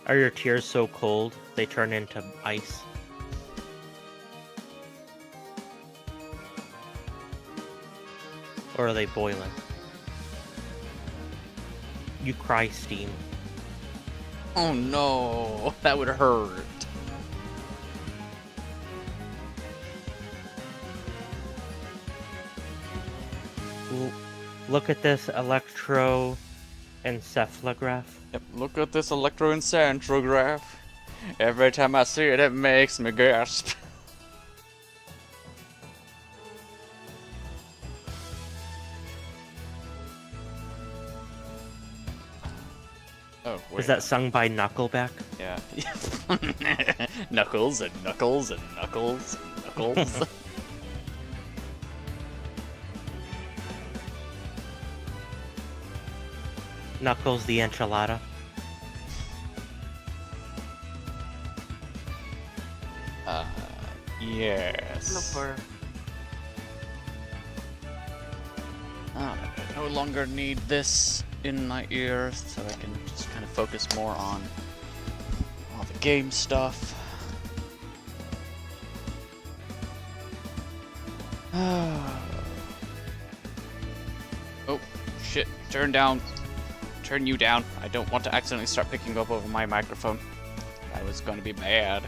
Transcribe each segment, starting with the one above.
Are your tears so cold they turn into ice? Or are they boiling? You cry steam. Oh no, that would hurt. Look at this electroencephalograph. Yep, look at this electroencephalograph. Every time I see it, it makes me gasp. Oh, wait. Is that sung by Knuckleback? Yeah. Knuckles and Knuckles and Knuckles and Knuckles. Knuckles the enchilada. Yes. I no longer need this in my ear, so I can just kind of focus more on all the game stuff. Oh shit, turn you down. I don't want to accidentally start picking up over my microphone. That was going to be bad.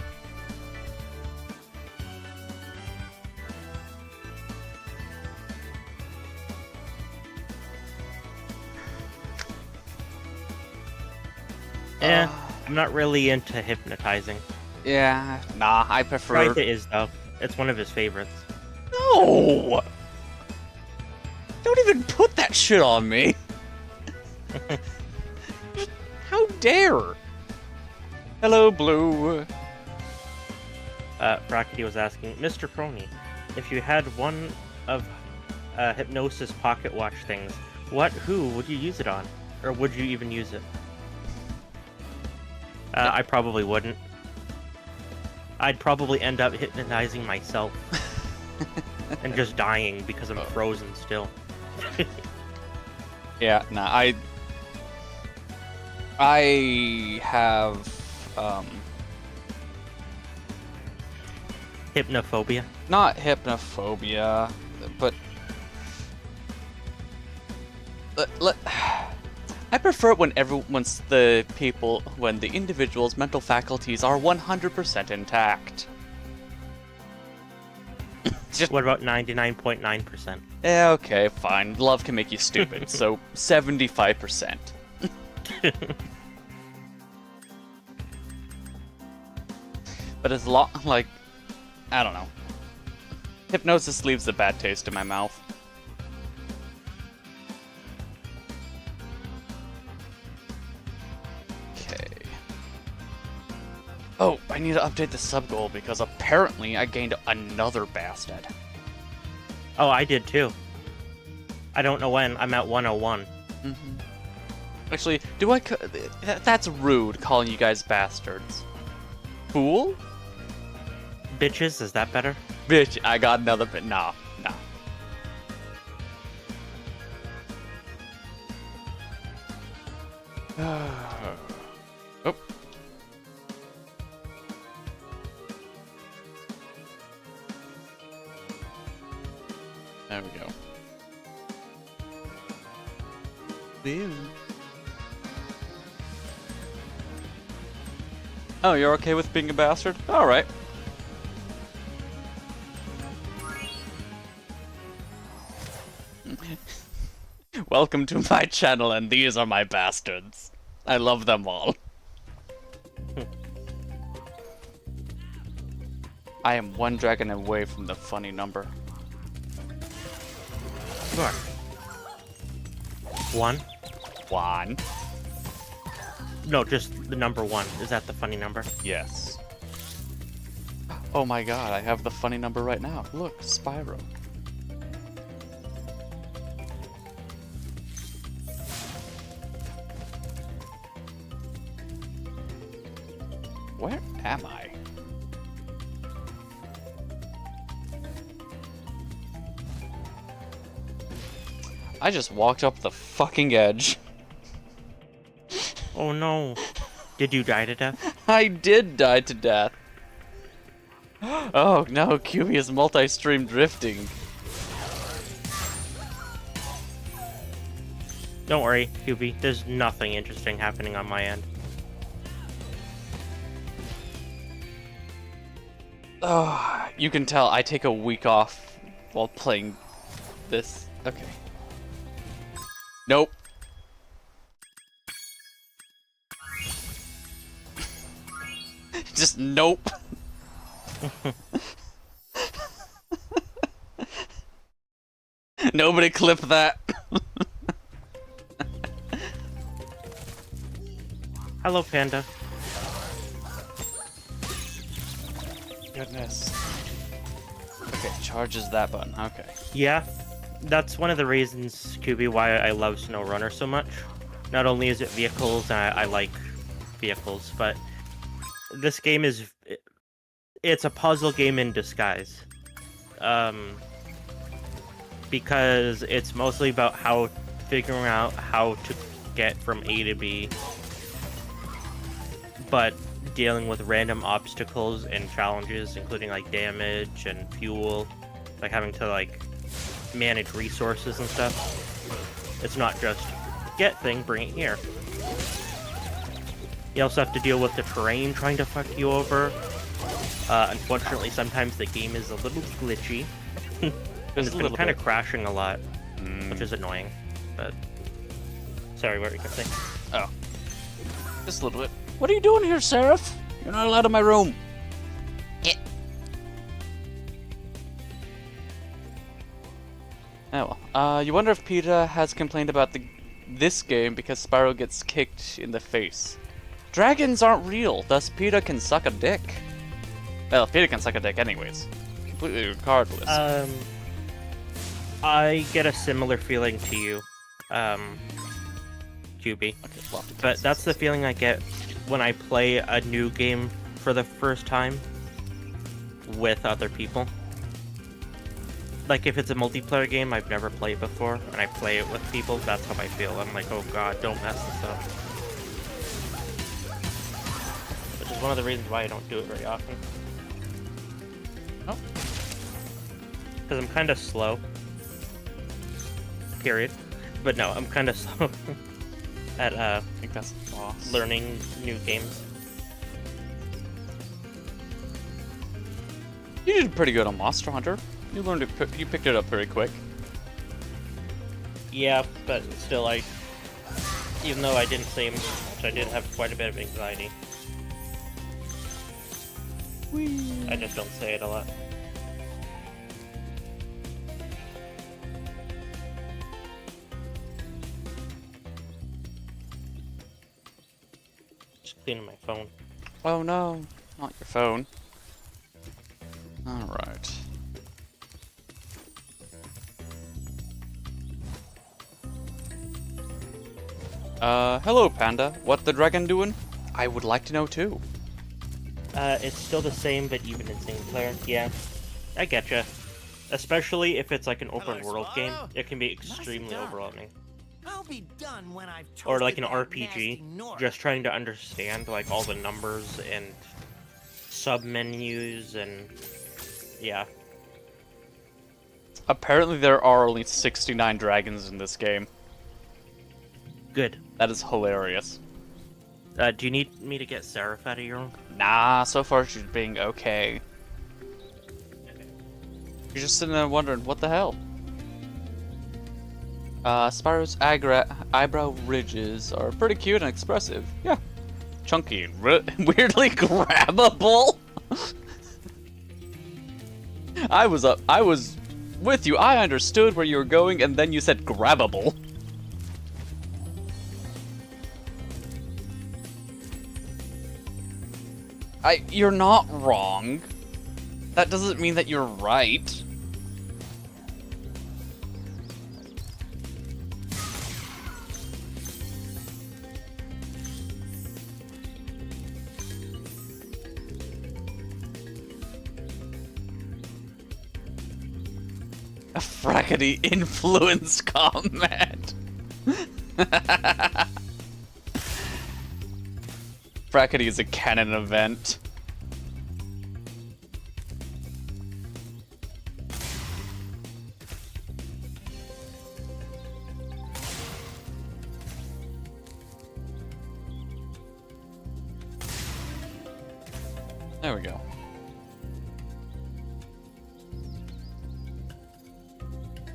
Yeah, I'm not really into hypnotizing. Yeah, nah, I prefer... Raita is, though. It's one of his favorites. No! Don't even put that shit on me! How dare! Hello, Blue! Rockety was asking, Mr. Crony, if you had one of Hypnosis pocket watch things, who would you use it on? Or would you even use it? I probably wouldn't. I'd probably end up hypnotizing myself. And just dying because I'm frozen still. Yeah, nah, I have, Hypnophobia? not hypnophobia, but... I prefer it when when the individual's mental faculties are 100% intact. What about 99.9%? Yeah, okay, fine. Love can make you stupid, so 75%. But as long, like, I don't know. Hypnosis leaves a bad taste in my mouth. Oh, I need to update the sub goal because apparently I gained another bastard. Oh, I did too. I don't know when. I'm at 101. Mm-hmm. Actually, that's rude, calling you guys bastards. Fool? Bitches, is that better? Bitch, I got another bit. No. Oh. There we go. Boom. Oh, you're okay with being a bastard? Alright. Welcome to my channel, and these are my bastards. I love them all. I am one dragon away from the funny number. Sure. One? One. No, just the number 1. Is that the funny number? Yes. Oh my god, I have the funny number right now. Look, Spyro. Where am I? I just walked up the fucking edge. Oh no. Did you die to death? I did die to death. Oh no, QB is multi-stream drifting. Don't worry, QB. There's nothing interesting happening on my end. Oh, you can tell I take a week off while playing this. Okay. Nope. Just nope. Nobody clip that. Hello, Panda. Goodness. Okay, charges that button. Okay. Yeah, that's one of the reasons, QB, why I love SnowRunner so much. Not only is it vehicles, and I like vehicles, but this game is... It's a puzzle game in disguise. Because it's mostly about figuring out how to get from A to B, but dealing with random obstacles and challenges, including like damage and fuel, like having to like manage resources and stuff. It's not just get thing, bring it here. You also have to deal with the terrain trying to fuck you over. Unfortunately, sometimes the game is a little glitchy. It's been kind of crashing a lot, which is annoying. But sorry, what were you gonna say? Oh, just a little bit. What are you doing here, Seraph? You're not allowed in my room. Oh well. You wonder if PETA has complained about this game because Spyro gets kicked in the face. Dragons aren't real, thus PETA can suck a dick. Well, PETA can suck a dick anyways. Completely regardless. I get a similar feeling to you, QB. Okay, but that's the feeling I get when I play a new game for the first time with other people. Like, if it's a multiplayer game I've never played before, and I play it with people, that's how I feel. I'm like, oh god, don't mess this up. Which is one of the reasons why I don't do it very often. Oh. Because I'm kind of slow. Period. But no, I'm kind of slow at I think that's boss. Learning new games. You did pretty good on Monster Hunter. You learned it. You picked it up very quick. Yeah, but still, even though I didn't say much, I did have quite a bit of anxiety. Whee. I just don't say it a lot. Just cleaning my phone. Oh no, not your phone. Alright. Hello Panda. What the dragon doing? I would like to know too. It's still the same, but even in single player. Yeah, I getcha. Especially if it's like an open world game, it can be extremely overwhelming. I'll be done when I've or like an RPG, just trying to understand like all the numbers and sub-menus and yeah. Apparently there are only 69 dragons in this game. Good. That is hilarious. Do you need me to get Seraph out of your room? Nah, so far she's being okay. You're just sitting there wondering, what the hell? Spyro's eyebrow ridges are pretty cute and expressive. Yeah. Chunky and weirdly grabbable. I was with you. I understood where you were going, and then you said grabbable. You're not wrong. That doesn't mean that you're right. A frackety influence comment. Frackety is a canon event. There we go.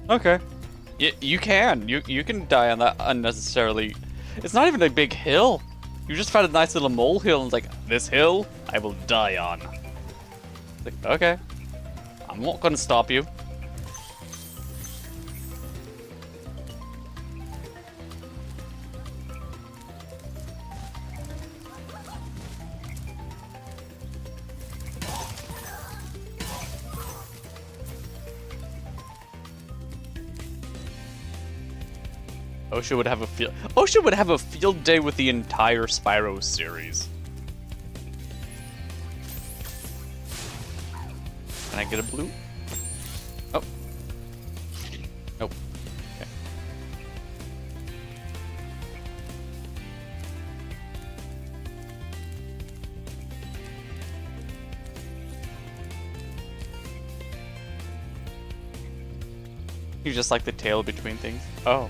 Okay. You can. You can die on that unnecessarily. It's not even a big hill. You just found a nice little molehill and it's like, this hill, I will die on. Like, okay. I'm not gonna stop you. Osha would have a field day with the entire Spyro series. Can I get a blue? Oh. Nope. Okay. You just like the tail between things? Oh.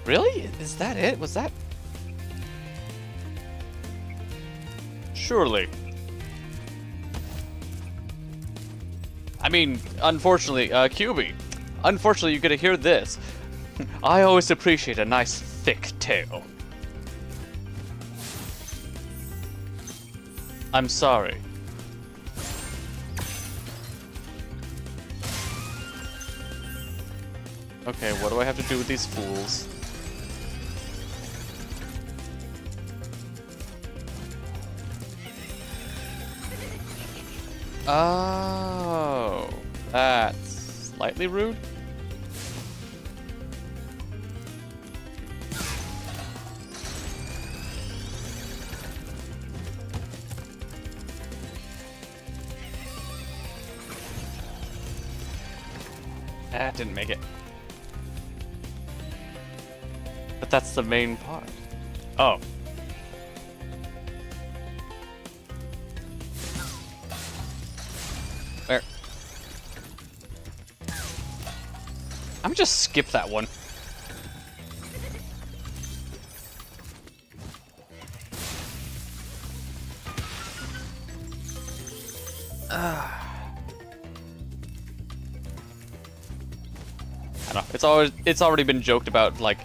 Really? Is that it? Was that... Surely. I mean, unfortunately, QB. Unfortunately, you get to hear this. I always appreciate a nice, thick tail. I'm sorry. Okay, what do I have to do with these fools? Oh, that's slightly rude. That didn't make it. But that's the main part. Oh. Where? I'm just skip that one. I don't know. It's already been joked about, like,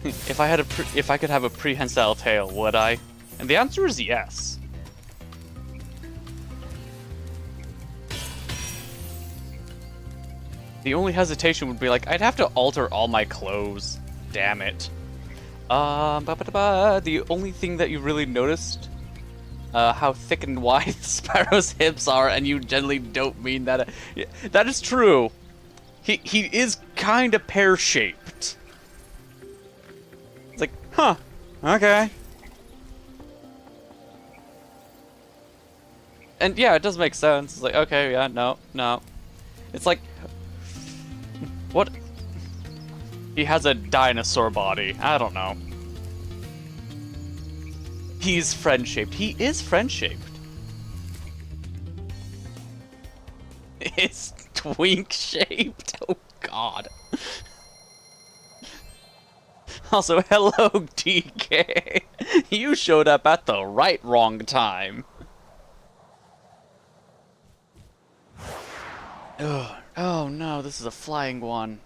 if I could have a prehensile tail, would I? And the answer is yes. The only hesitation would be like, I'd have to alter all my clothes. Damn it. The only thing that you really noticed, how thick and wide Spyro's hips are, and you generally don't mean that. Yeah, that is true. He is kind of pear-shaped. It's like, huh, okay. And yeah, it does make sense. It's like, okay, yeah, no. It's like, what? He has a dinosaur body. I don't know. He's friend-shaped. He is friend-shaped. It's twink-shaped. Oh, God. Also, hello, DK. You showed up at the wrong time. Ugh. Oh no, this is a flying one.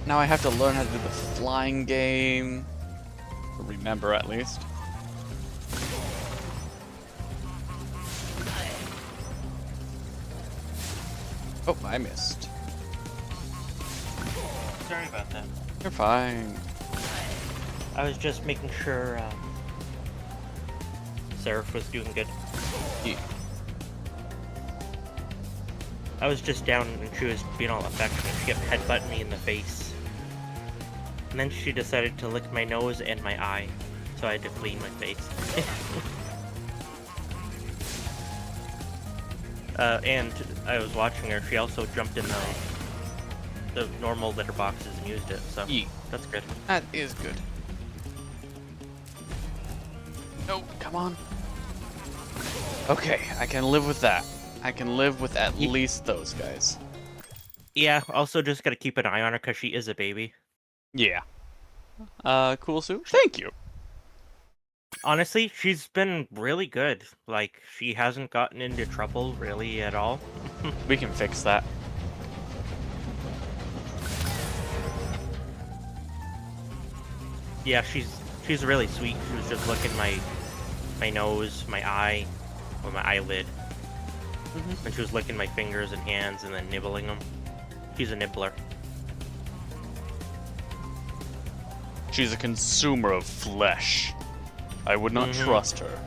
Now I have to learn how to do the flying game. Or remember, at least. Oh, I missed. Sorry about that. You're fine. I was just making sure Seraph was doing good. Yeah. I was just down and she was being all affectionate. She kept headbutting me in the face. And then she decided to lick my nose and my eye. So I had to clean my face. And I was watching her. She also jumped in the normal litter boxes and used it, so Yeet. that's good. That is good. Oh, come on. Okay, I can live with that. I can live with at least those guys. Yeah, also just gotta keep an eye on her because she is a baby. Yeah. Cool suit. Thank you. Honestly, she's been really good. Like, she hasn't gotten into trouble really at all. We can fix that. Yeah, she's really sweet. She was just licking my nose, my eye, or my eyelid. And she was licking my fingers and hands and then nibbling them. She's a nibbler. She's a consumer of flesh. I would not trust her.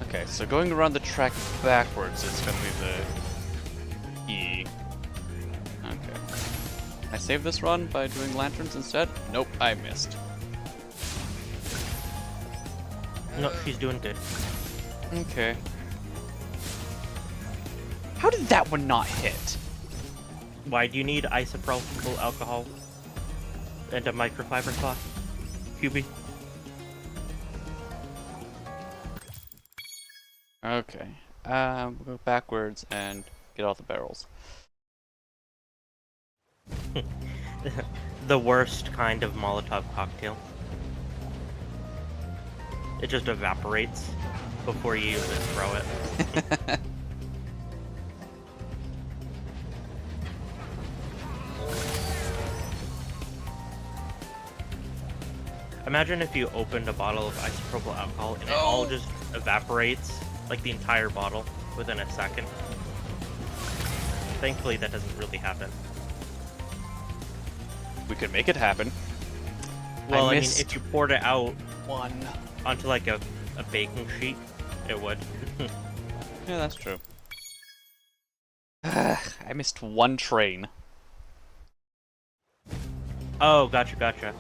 Okay, so going around the track backwards is gonna be the E. Okay. I save this run by doing lanterns instead? Nope, I missed. No, she's doing good. Okay. How did that one not hit? Why do you need isopropyl alcohol and a microfiber cloth? QB? Okay. We'll go backwards and get all the barrels. The worst kind of Molotov cocktail. It just evaporates before you even throw it. Imagine if you opened a bottle of isopropyl alcohol and it all just evaporates, like the entire bottle, within a second. Thankfully, that doesn't really happen. We could make it happen. Well, I mean, if you poured it out one onto like a baking sheet, it would. Yeah, that's true. I missed one train. Oh, gotcha.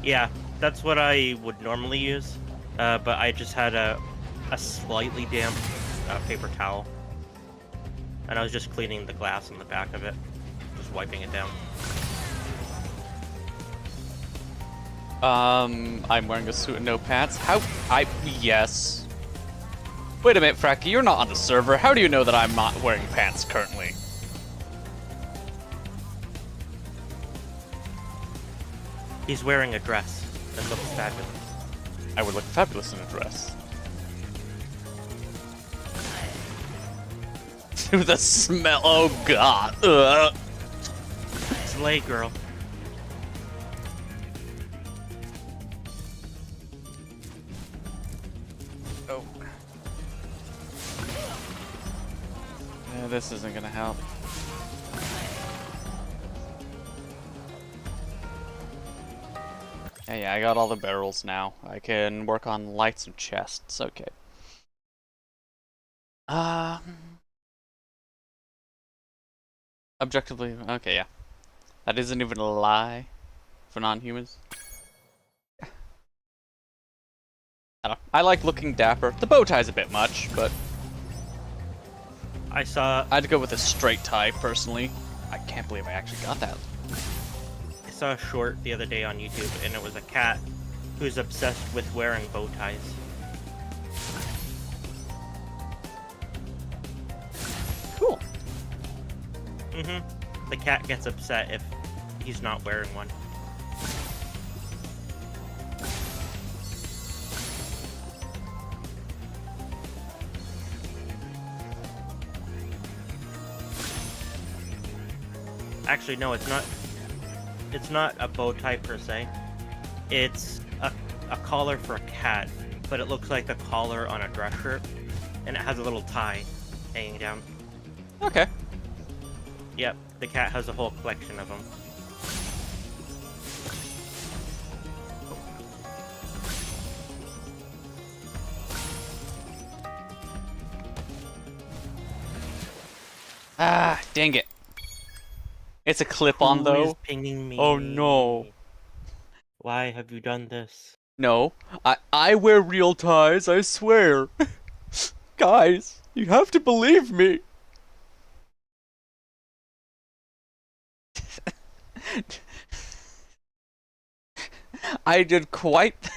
Yeah, that's what I would normally use, but I just had a slightly damp paper towel, and I was just cleaning the glass on the back of it, just wiping it down. I'm wearing a suit and no pants. Yes. Wait a minute, Fracky, you're not on the server. How do you know that I'm not wearing pants currently? He's wearing a dress that looks fabulous. I would look fabulous in a dress. The smell, oh god. Ugh. Slay, girl. Oh. Yeah, this isn't gonna help. Yeah, I got all the barrels now. I can work on lights and chests. Okay. Objectively, okay, yeah. That isn't even a lie for non-humans. I don't know. I like looking dapper. The bow tie's a bit much, but I'd go with a straight tie personally. I can't believe I actually got that. I saw a short the other day on YouTube, and it was a cat who's obsessed with wearing bow ties. Cool. The cat gets upset if he's not wearing one. Actually, no, it's not. It's not a bow tie per se. It's a collar for a cat, but it looks like the collar on a dress shirt, and it has a little tie hanging down. Okay. Yep, the cat has a whole collection of them. Ah, dang it. It's a clip-on though. Who is pinging me? Oh no. Why have you done this? No, I wear real ties, I swear. Guys, you have to believe me. I did quite.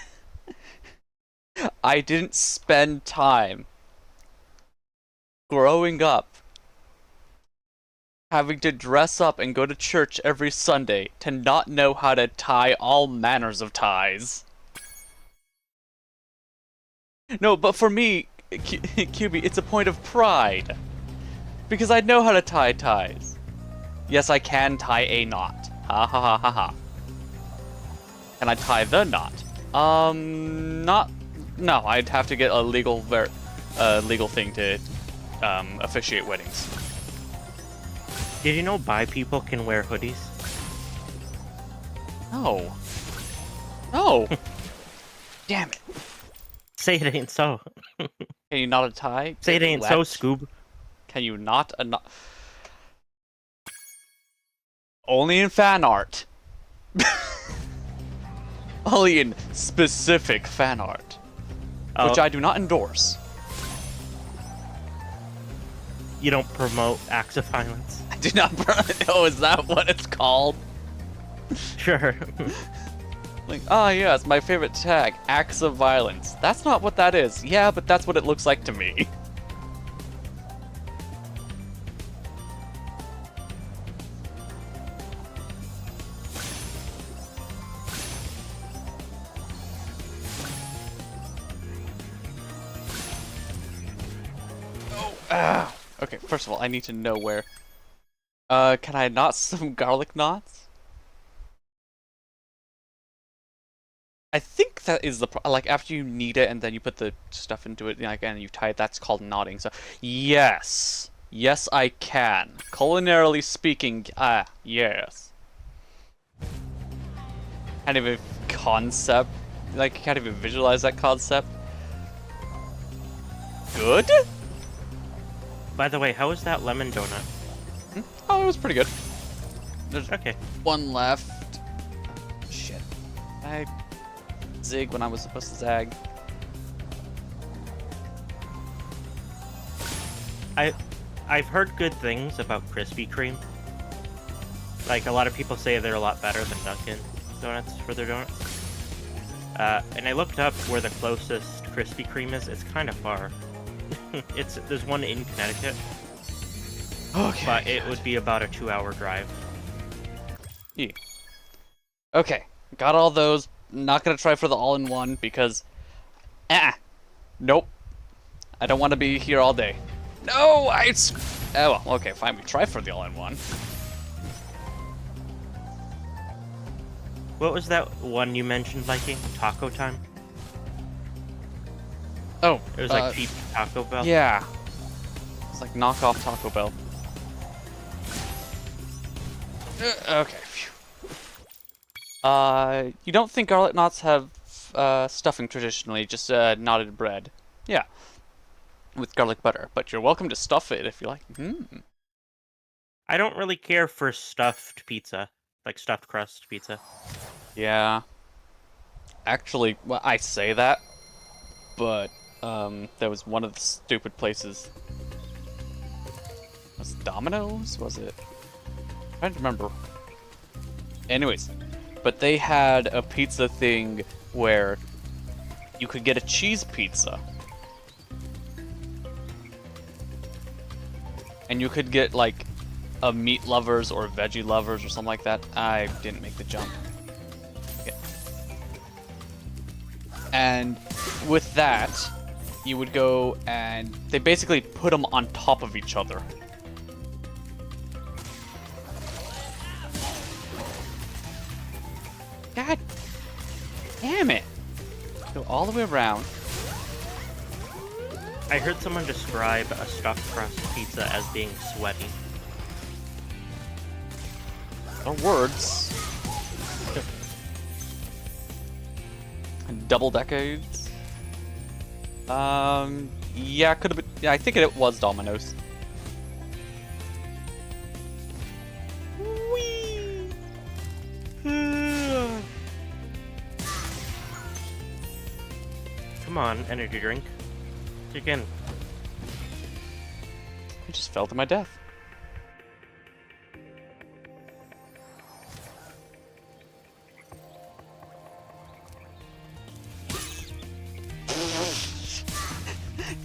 I didn't spend time growing up having to dress up and go to church every Sunday to not know how to tie all manners of ties. No, but for me, QB, it's a point of pride. Because I know how to tie ties. Yes, I can tie a knot. Ha ha ha ha ha. Can I tie the knot? Not... No, I'd have to get a legal thing to officiate weddings. Did you know bi people can wear hoodies? No. No. Damn it. Say it ain't so. Can you knot a tie? Say it ain't so, Scoob. Can you knot a knot? Only in fan art. Only in specific fan art. Which I do not endorse. You don't promote acts of violence. I do not. Oh, is that what it's called? Sure. Like, oh yeah, it's my favorite tag, acts of violence. That's not what that is. Yeah, but that's what it looks like to me. Oh, okay, first of all, I need to know where. Can I knot some garlic knots? I think that is the like after you knead it and then you put the stuff into it, like, and you tie it. That's called knotting. So yes, yes, I can. Culinarily speaking, yes. Can't even concept, like, can't even visualize that concept. Good. By the way, how was that lemon donut? Oh, it was pretty good. There's Okay. one left. Shit. I zig when I was supposed to zag. I've heard good things about Krispy Kreme. Like, a lot of people say they're a lot better than Dunkin' Donuts for their donuts. And I looked up where the closest Krispy Kreme is. It's kind of far. There's one in Connecticut. Okay. But it would be about a 2-hour drive. Yeah. Okay. Got all those. Not gonna try for the all-in-one because... Nope. I don't want to be here all day. No, oh, well, okay, fine. We try for the all-in-one. What was that one you mentioned liking? Taco Time? Oh. It was like cheap Taco Bell? Yeah. It's like knockoff Taco Bell. Okay. Phew. You don't think garlic knots have stuffing traditionally, just knotted bread. Yeah. With garlic butter, but you're welcome to stuff it if you like. I don't really care for stuffed pizza, like stuffed crust pizza. Yeah. Actually, well, I say that, but there was one of the stupid places. Was it Domino's? Was it? I don't remember. Anyways, but they had a pizza thing where you could get a cheese pizza. And you could get, like, a meat lovers or veggie lovers or something like that. I didn't make the jump. Okay. And with that, you would go and they basically put them on top of each other. God damn it. Go all the way around. I heard someone describe a stuffed crust pizza as being sweaty. Or words. Double decades. Yeah, could have been. Yeah, I think it was Domino's. Whee! Come on, energy drink. Again. I just fell to my death.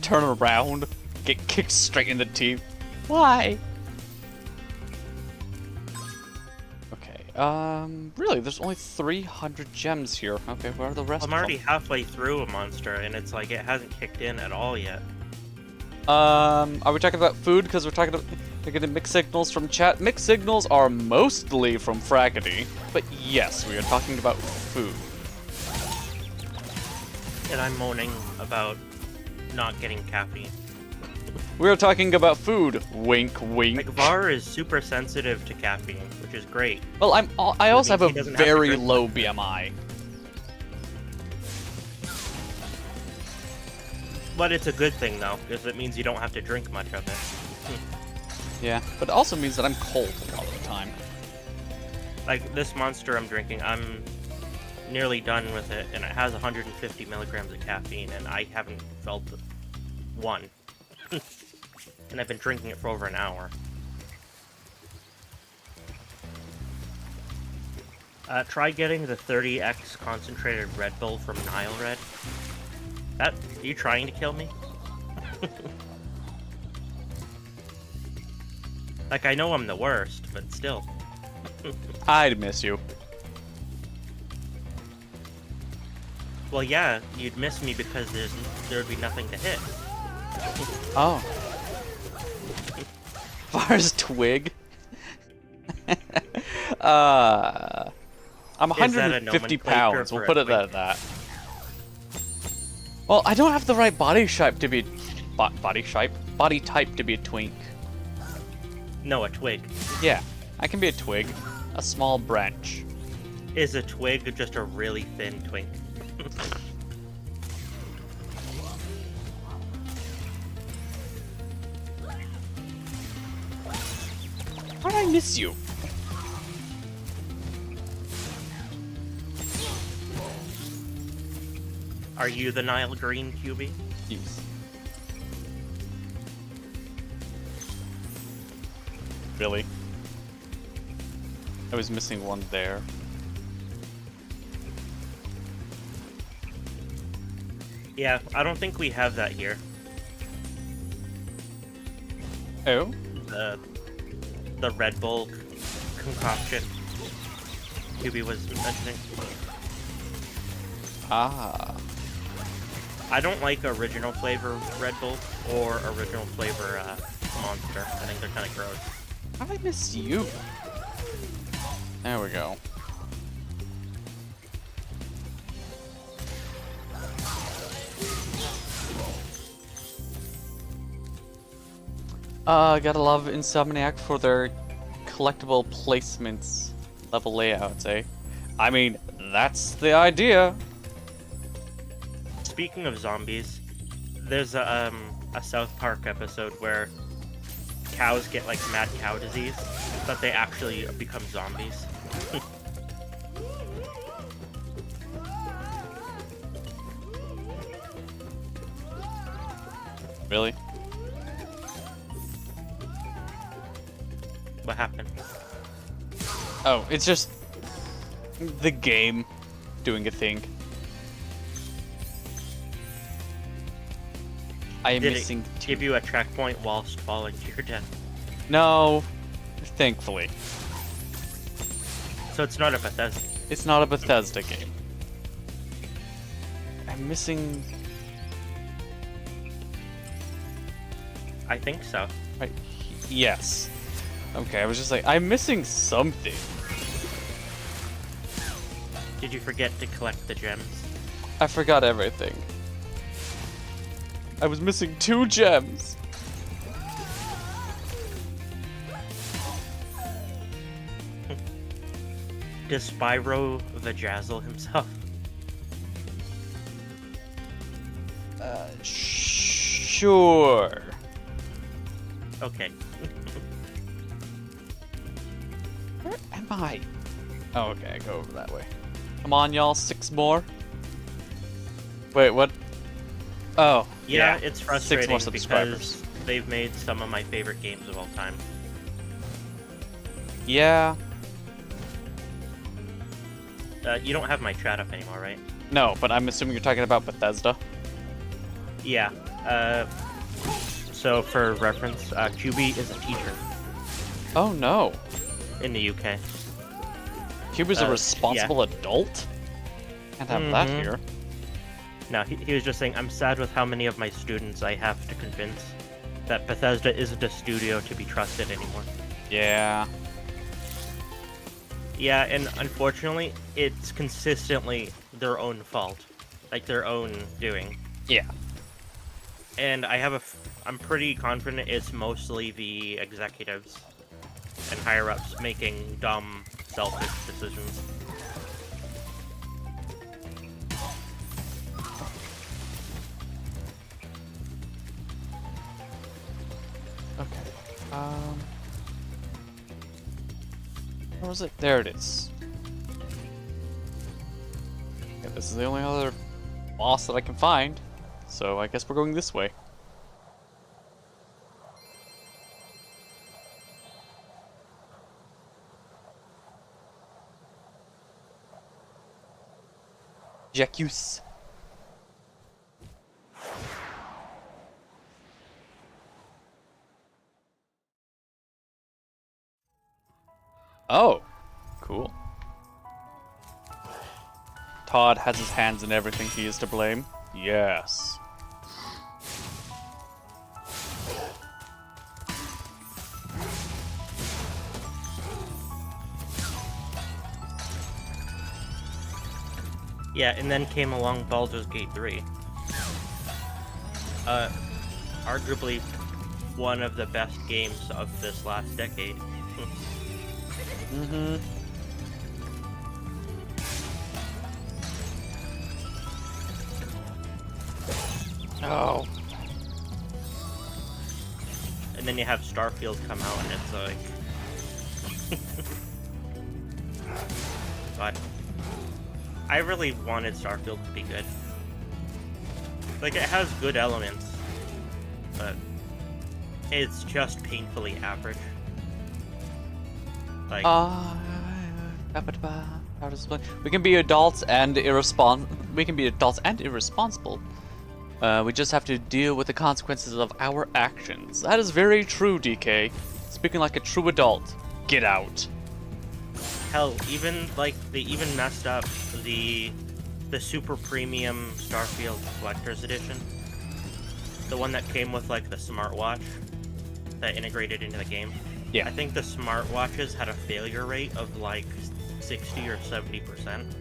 turn around, get kicked straight in the teeth. Why? Okay, really, there's only 300 gems here. Okay, where are the rest I'm of already them? halfway through a monster, and it's like it hasn't kicked in at all yet. Are we talking about food? Because we're getting mixed signals from chat. Mixed signals are mostly from Fraggedy, but yes, we are talking about food. And I'm moaning about not getting caffeine. We are talking about food. Wink, wink. Like, Var is super sensitive to caffeine, which is great. Well, I also have means a he doesn't have to very drink low much. BMI. But it's a good thing, though, because it means you don't have to drink much of it. Yeah, but it also means that I'm cold a lot of the time. Like, this monster I'm drinking, I'm nearly done with it, and it has 150 milligrams of caffeine, and I haven't felt one. And I've been drinking it for over an hour. Try getting the 30x concentrated Red Bull from Nile Red. Are you trying to kill me? Like, I know I'm the worst, but still. I'd miss you. Well, yeah, you'd miss me because there would be nothing to hit. Oh. Var's twig. I'm Is that a 150 nomenclature pounds. We'll for a put it twig? at that. Well, I don't have the right body shape to be body type to be a twink. No, a twig. Yeah, I can be a twig, a small branch. Is a twig just a really thin twink? How did I miss you? Are you the Nile Green QB? Jeez. Really? I was missing one there. Yeah, I don't think we have that here. Oh? The Red Bull concoction QB was mentioning. Ah. I don't like original flavor Red Bull or original flavor Monster. I think they're kind of gross. How did I miss you? There we go. Gotta love Insomniac for their collectible placements, level layouts, eh? I mean, that's the idea. Speaking of zombies, there's a South Park episode where cows get like mad cow disease, but they actually become zombies. Really? What happened? Oh, it's just the game doing a thing. I am Did missing it two. give you a checkpoint whilst falling to your death? No, thankfully. So it's not a Bethesda. It's not a Bethesda game. I'm missing... I think so. Right, yes. Okay, I was just like, I'm missing something. Did you forget to collect the gems? I forgot everything. I was missing 2 gems. Does Spyro vajazzle himself? Sure. Okay. Where am I? Oh, okay, I go over that way. Come on, y'all, 6 more. Wait, what? Oh, Yeah, it's frustrating 6 more subscribers. because they've made some of my favorite games of all time. Yeah. You don't have my chat up anymore, right? No, but I'm assuming you're talking about Bethesda. Yeah. So for reference, QB is a teacher Oh no. in the UK. Cuba's a yeah. responsible adult? Can't have that Mhm. here. No, he was just saying, I'm sad with how many of my students I have to convince that Bethesda isn't a studio to be trusted anymore. Yeah. Yeah, and unfortunately, it's consistently their own fault. Like, their own doing. Yeah. And I'm pretty confident it's mostly the executives and higher-ups making dumb, selfish decisions. Okay. Where was it? There it is. Yeah, this is the only other boss that I can find. So I guess we're going this way. Jacques. Oh, cool. Todd has his hands in everything. He is to blame. Yes. Yeah, and then came along Baldur's Gate 3. Arguably one of the best games of this last decade. Mm-hmm. Oh. And then you have Starfield come out, and it's like... God. I really wanted Starfield to be good. Like, it has good elements, but it's just painfully average. Like, we can be adults and irresponsible. We just have to deal with the consequences of our actions. That is very true, DK. Speaking like a true adult. Get out. hell, even, like, they even messed up the super premium Starfield Collector's Edition. The one that came with, like, the smartwatch that integrated into the game. Yeah. I think the smartwatches had a failure rate of, like, 60 or 70%.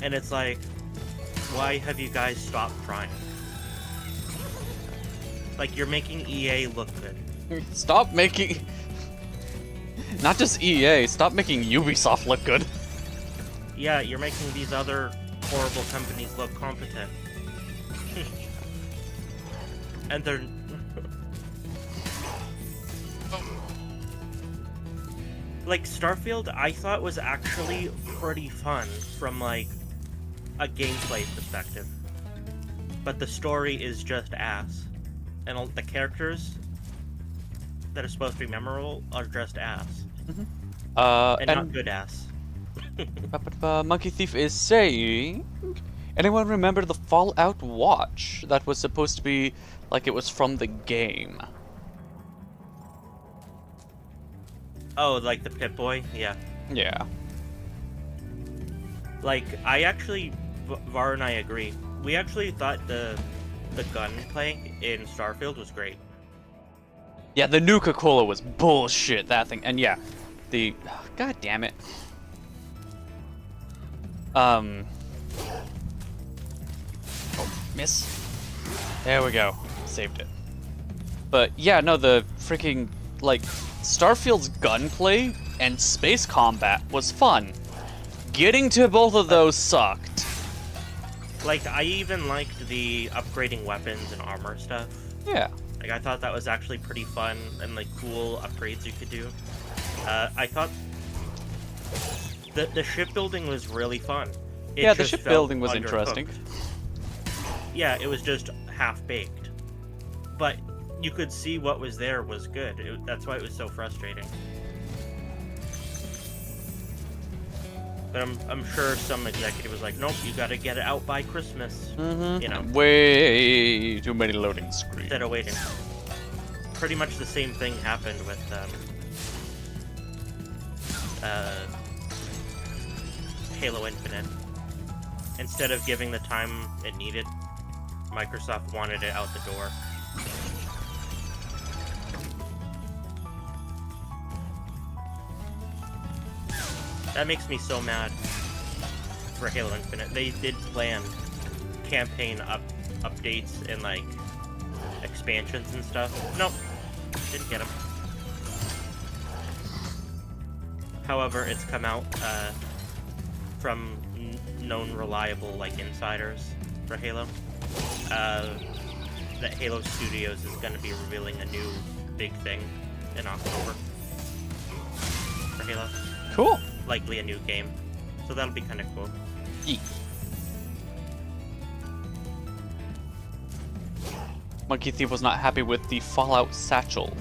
And it's like, why have you guys stopped trying? Like, you're making EA look good. Stop making... Not just EA, stop making Ubisoft look good. Yeah, you're making these other horrible companies look competent. And they're... Like, Starfield, I thought was actually pretty fun from, like, a gameplay perspective. But the story is just ass. And the characters that are supposed to be memorable are just ass. And not good ass. Monkey Thief is saying... Anyone remember the Fallout watch that was supposed to be like it was from the game? Oh, like the Pip-Boy? Yeah. Yeah. Like, I actually... Var and I agree. We actually thought the gunplay in Starfield was great. Yeah, the Nuka-Cola was bullshit, that thing. And yeah, the... God damn it. Oh, miss. There we go. Saved it. But yeah, no, the freaking, like, Starfield's gunplay and space combat was fun. Getting to both of those sucked. Like, I even liked the upgrading weapons and armor stuff. Yeah. Like, I thought that was actually pretty fun and, like, cool upgrades you could do. I thought the shipbuilding was really fun. Yeah, the shipbuilding was interesting. Yeah, it was just half-baked. But you could see what was there was good. That's why it was so frustrating. But I'm sure some executive was like, nope, you gotta get it out by Christmas. Mm-hmm. You know, Way too many loading screens. instead of waiting. Pretty much the same thing happened with Halo Infinite. Instead of giving the time it needed, Microsoft wanted it out the door. That makes me so mad for Halo Infinite. They did plan campaign updates and like expansions and stuff. Nope, didn't get them. However, it's come out from known reliable like insiders for Halo that Halo Studios is going to be revealing a new big thing in October for Halo. Cool. Likely a new game, so that'll be kind of cool. Eek. Monkey Thief was not happy with the Fallout satchel.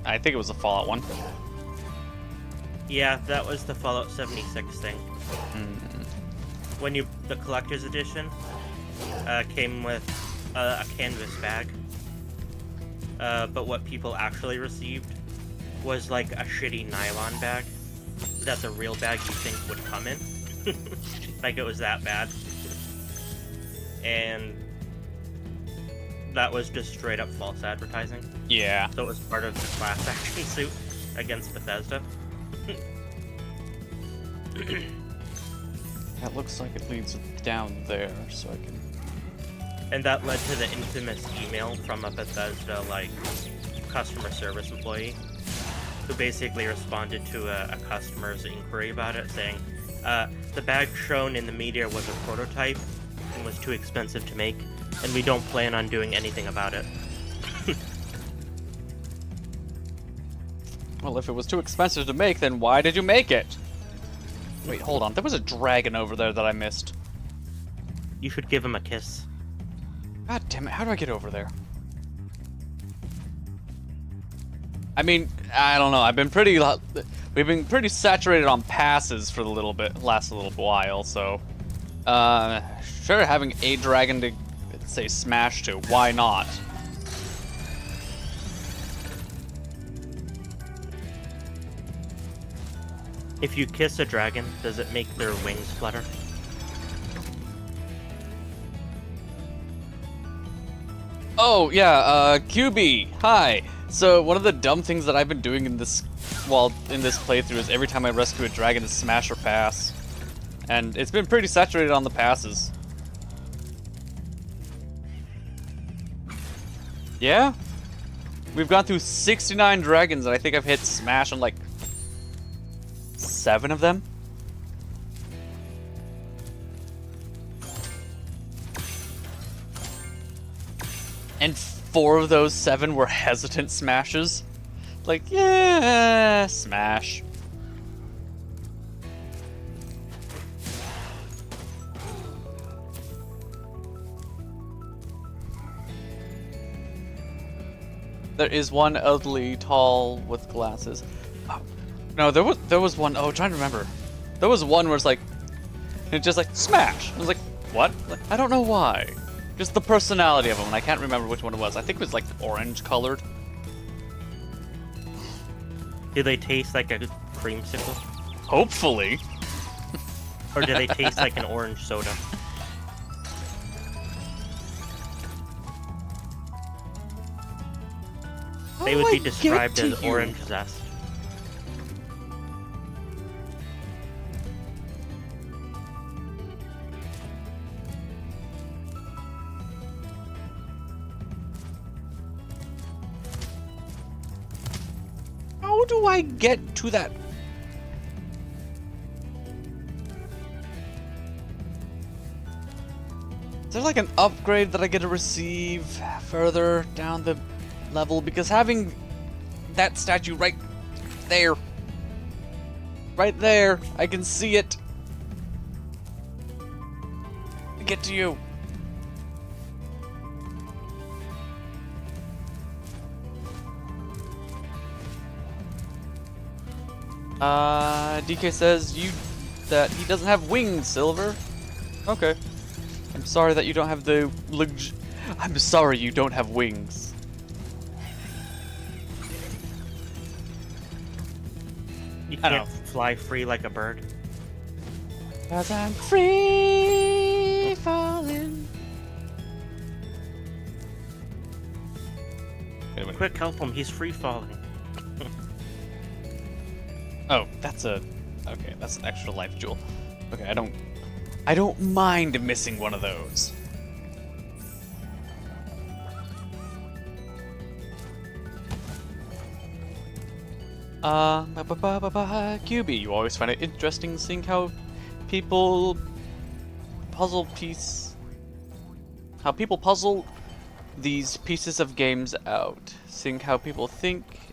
I think it was a Fallout one. Yeah, that was the Fallout 76 thing. When the collector's edition came with a canvas bag, but what people actually received was like a shitty nylon bag that the real bag you think would come in. Like it was that bad. And that was just straight up false advertising. Yeah. So it was part of the class action suit against Bethesda. That looks like it leads down there, so I can... And that led to the infamous email from a Bethesda, like, customer service employee, who basically responded to a customer's inquiry about it, saying, the bag shown in the media was a prototype and was too expensive to make, and we don't plan on doing anything about it. Well, if it was too expensive to make, then why did you make it? Wait, hold on. There was a dragon over there that I missed. You should give him a kiss. God damn it, how do I get over there? I mean, I don't know. We've been pretty saturated on passes for last little while, so sure, having a dragon to say smash to, why not? If you kiss a dragon, does it make their wings flutter? Oh, yeah, QB, hi. So, one of the dumb things that I've been doing in this playthrough is every time I rescue a dragon is smash or pass. And it's been pretty saturated on the passes. Yeah? We've gone through 69 dragons and I think I've hit smash on like 7 of them. And 4 of those 7 were hesitant smashes. Like, yeah, smash. There is one elderly, tall, with glasses. Oh, no, there was one. Oh, I'm trying to remember. There was one where it's like, it's just like smash. I was like, what? Like, I don't know why. Just the personality of them, and I can't remember which one it was. I think it was like orange colored. Do they taste like a creamsicle? Hopefully. Or do they taste like an orange soda? They would be described as orange zest. How do I get to that? Is there like an upgrade that I get to receive further down the level? Because having that statue right there, I can see it. Get to you. DK says you that he doesn't have wings, Silver. Okay. I'm sorry that you don't have the I'm sorry you don't have wings. You I can't don't fly free like a bird. 'Cause I'm free falling. Wait a minute. Quick, help him. He's free falling. Oh, that's an extra life jewel. Okay, I don't mind missing one of those. QB, you always find it interesting seeing how people puzzle these pieces of games out. Seeing how people think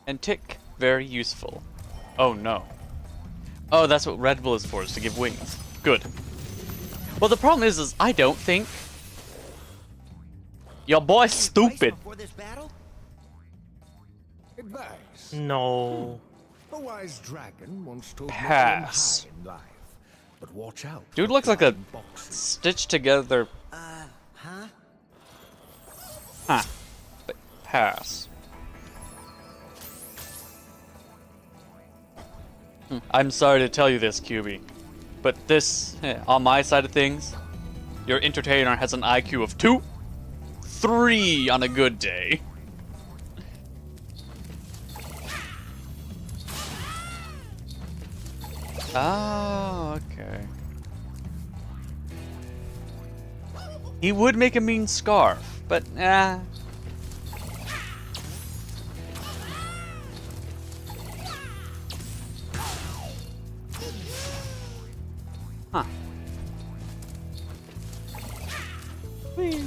and tick, very useful. Oh no. Oh, that's what Red Bull is for, is to give wings. Good. Well, the problem is I don't think. Your boy's stupid. Before this battle? Advice. No. A wise dragon once told Pass. me to aim high in life, but watch out. Dude for looks like a flying boxes. stitched together. Huh? Huh. But pass. I'm sorry to tell you this, QB, but this, on my side of things, your entertainer has an IQ of 2, 3 on a good day. Oh, okay. He would make a mean scarf, but Huh. Whee.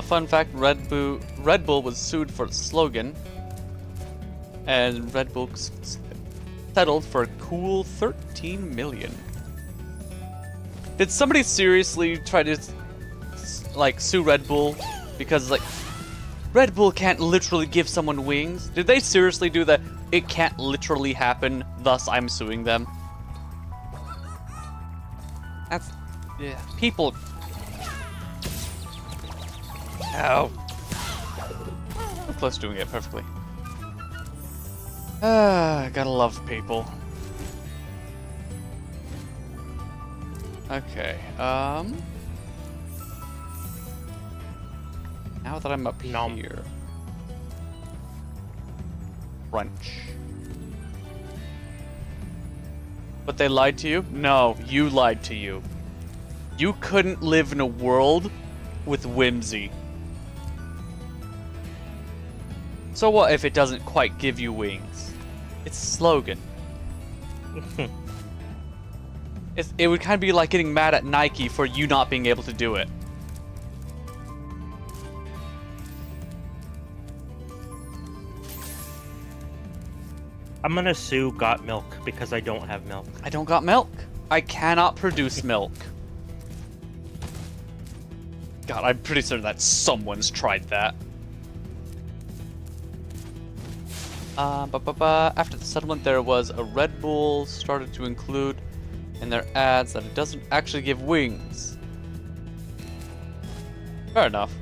Fun fact, Red Bull was sued for its slogan, and Red Bull settled for a cool 13 million. Did somebody seriously try to like sue Red Bull because like Red Bull can't literally give someone wings? Did they seriously do that? It can't literally happen, thus I'm suing them. That's people. Ow. I'm close to doing it perfectly. Gotta love people. Okay, now that I'm up here. Crunch. But they lied to you? No, you lied to you. You couldn't live in a world with whimsy. So what if it doesn't quite give you wings? It's a slogan. It would kind of be like getting mad at Nike for you not being able to do it. I'm gonna sue Got Milk because I don't have milk. I don't got milk. I cannot produce milk. God, I'm pretty certain that someone's tried that. After the settlement, there was a Red Bull started to include in their ads that it doesn't actually give wings. Fair enough.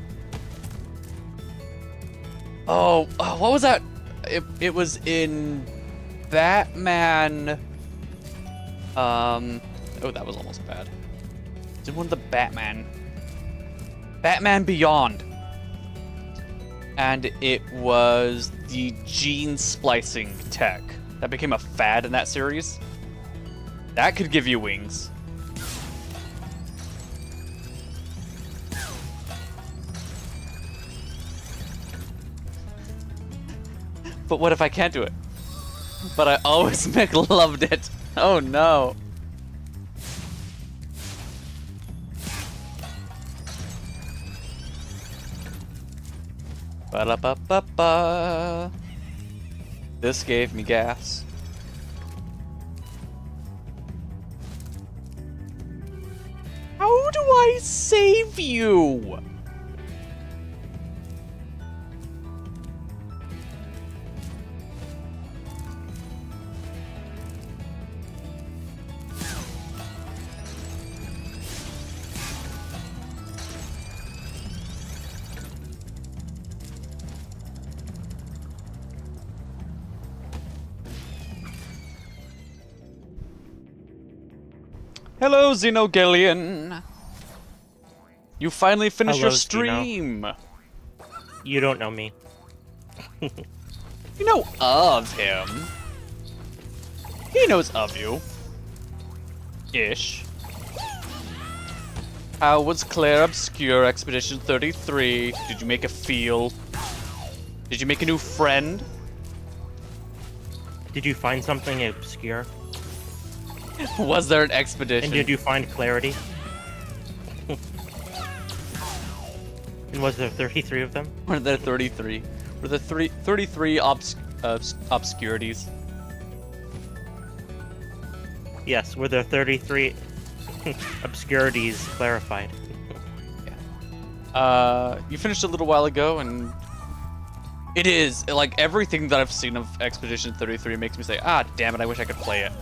Oh, what was that? It was in Batman. Oh, that was almost bad. It's in one of the Batman Beyond. And it was the gene splicing tech that became a fad in that series. That could give you wings. But what if I can't do it? But I always loved it. Oh no. Ba-da-ba-ba-ba. This gave me gas. How do I save you? Hello, Xenogillion. You finally finished Hello, your stream. You don't know me. You know of him. He knows of you. Ish. How was Claire Obscure Expedition 33? Did you make a feel? Did you make a new friend? Did you find something obscure? Was there an expedition? And did you find clarity? And was there 33 of them? Were there 33? Were there 33 obscurities? Yes, were there 33 obscurities clarified? You finished a little while ago, and it is like everything that I've seen of Expedition 33 makes me say, ah, damn it, I wish I could play it.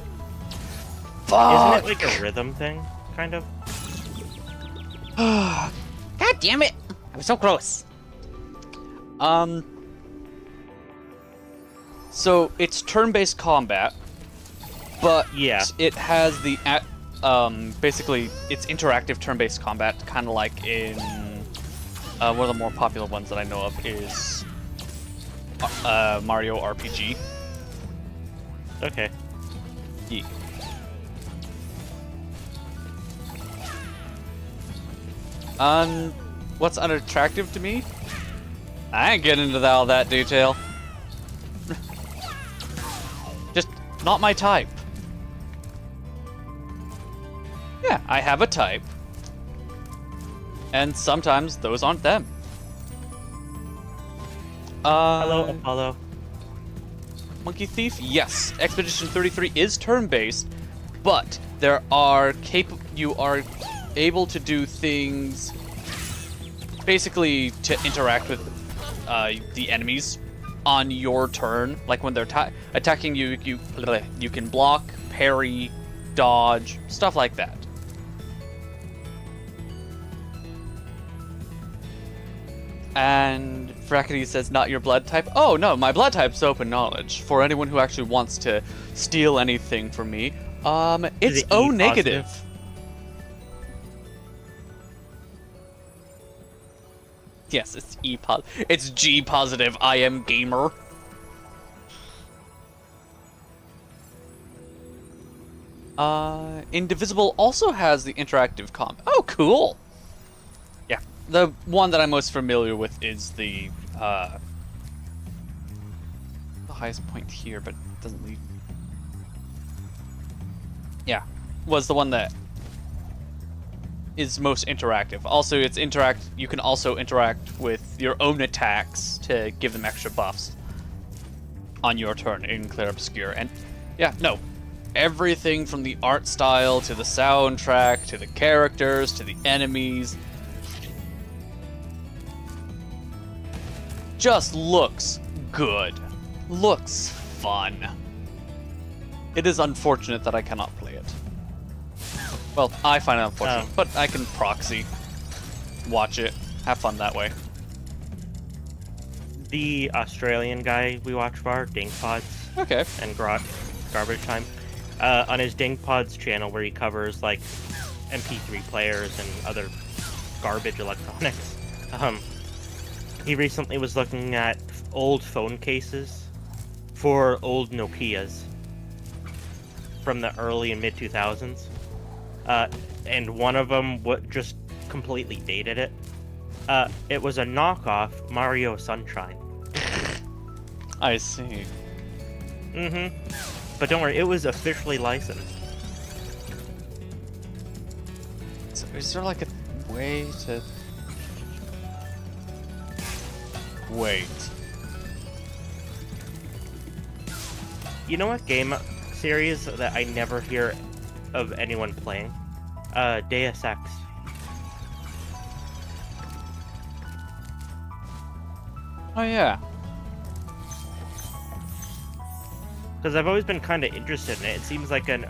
Fuck! Isn't it like a rhythm thing, kind of? God damn it! I'm so close. So it's turn-based combat, but Yeah. it has the basically it's interactive turn-based combat, kind of like in one of the more popular ones that I know of is Mario RPG. Okay. Yeah. What's unattractive to me? I ain't getting into all that detail. Just not my type. Yeah, I have a type. And sometimes those aren't them. Hello, Apollo. Monkey Thief? Yes. Expedition 33 is turn-based, but there are you are able to do things basically to interact with the enemies on your turn. Like when they're attacking you, you can block, parry, dodge, stuff like that. And Frackety says, not your blood type. Oh, no, my blood type's open knowledge. For anyone who actually wants to steal anything from me, it's it O E negative. positive? Yes, it's E positive. It's G positive. I am gamer. Indivisible also has the interactive combat. Oh, cool. Yeah, the one that I'm most familiar with is the highest point here, but it doesn't lead. Yeah, was the one that is most interactive. Also, you can also interact with your own attacks to give them extra buffs on your turn in Clair Obscure. And yeah, no. Everything from the art style to the soundtrack to the characters to the enemies just looks good. Looks fun. It is unfortunate that I cannot play it. Well, I find it unfortunate, but I can proxy, watch it, have fun that way. The Australian guy we watch for, Dingpods Okay. and Garbage Time, on his Dingpods channel where he covers like MP3 players and other garbage electronics, he recently was looking at old phone cases for old Nokias from the early and mid 2000s. And one of them just completely dated it. It was a knockoff Mario Sunshine. I see. Mm-hmm. But don't worry, it was officially licensed. So is there like a way to... Wait. You know what game series that I never hear of anyone playing? Deus Ex. Oh yeah. Because I've always been kind of interested in it. It seems like an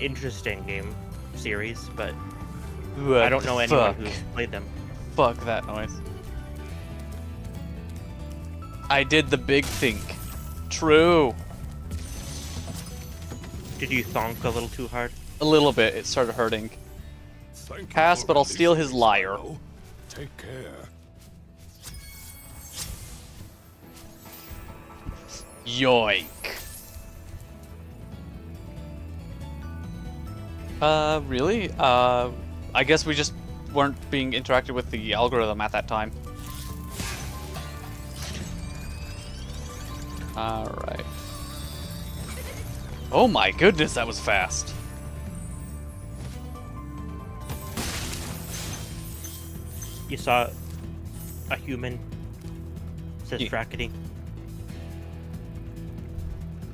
interesting game series, but I don't know anyone who's played them. Fuck that noise. I did the big think. True. Did you thonk a little too hard? A little bit. It started hurting. Thank you Pass, for but I'll steal his releasing lyre. Spyro. Take care. Yoink. Really? I guess we just weren't being interacted with the algorithm at that time. Alright. Oh my goodness, that was fast. You saw a human, says Yeah. Frackety.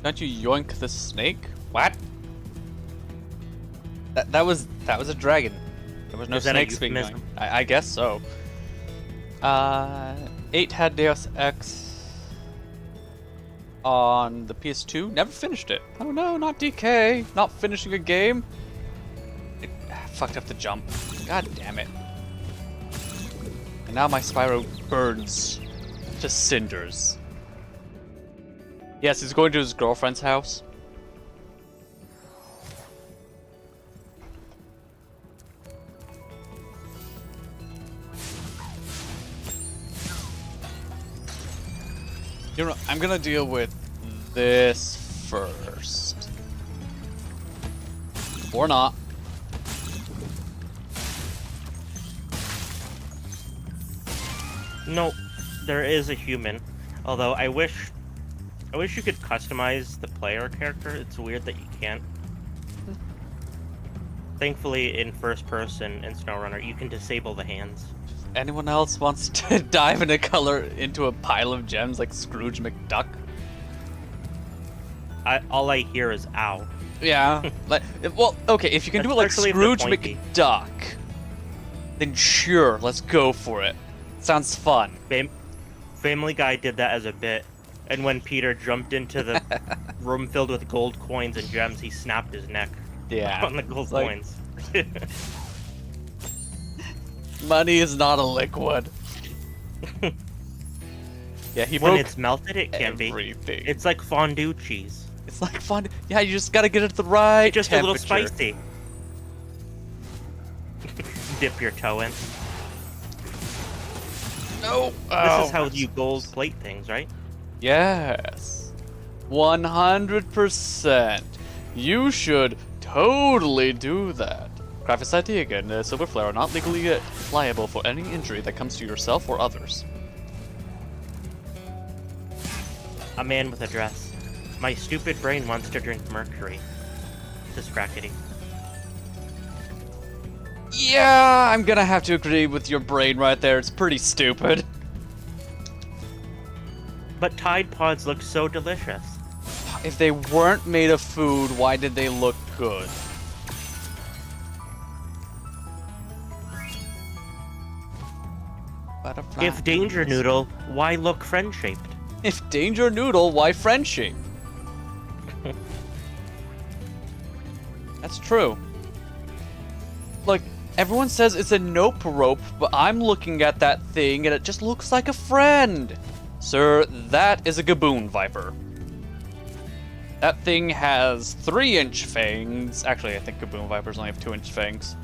Don't you yoink the snake? What? That was a dragon. There was no Is that a snakes being yoinked. euphemism? I guess so. 8 had Deus Ex on the PS2. Never finished it. Oh no, not DK. Not finishing a game. It fucked up the jump. God damn it. And now my Spyro burns to cinders. Yes, he's going to his girlfriend's house. You know, I'm gonna deal with this first. Or not. No, there is a human. Although I wish you could customize the player character. It's weird that you can't. Thankfully, in first person in SnowRunner, you can disable the hands. Anyone else wants to dive into a pile of gems like Scrooge McDuck? All I hear is "ow." Yeah. Well, okay, if you can do it like Especially if they're Scrooge pointy. McDuck, then sure, let's go for it. Sounds fun. Family Guy did that as a bit, and when Peter jumped into the room filled with gold coins and gems, he snapped his neck Yeah. on the gold It's like, coins. money is not a liquid. Yeah, he When broke it's melted, it can be. everything. It's like fondue cheese. It's like fun. Yeah, you just gotta get it at the right Just temperature. a little spicy. Dip your toe in. No. This is how you gold plate things, right? Yes. 100%. You should totally do that. Graphics idea again. Silver Flare are not legally liable for any injury that comes to yourself or others. A man with a dress. My stupid brain wants to drink mercury. Says Crackety. Yeah, I'm gonna have to agree with your brain right there. It's pretty stupid. But Tide Pods look so delicious. If they weren't made of food, why did they look good? Butterfly. If Danger Noodle, why look friend-shaped? If Danger Noodle, why friendship? That's true. Look, everyone says it's a nope rope, but I'm looking at that thing and it just looks like a friend. Sir, that is a Gaboon Viper. That thing has 3-inch fangs. Actually, I think Gaboon Vipers only have 2-inch fangs.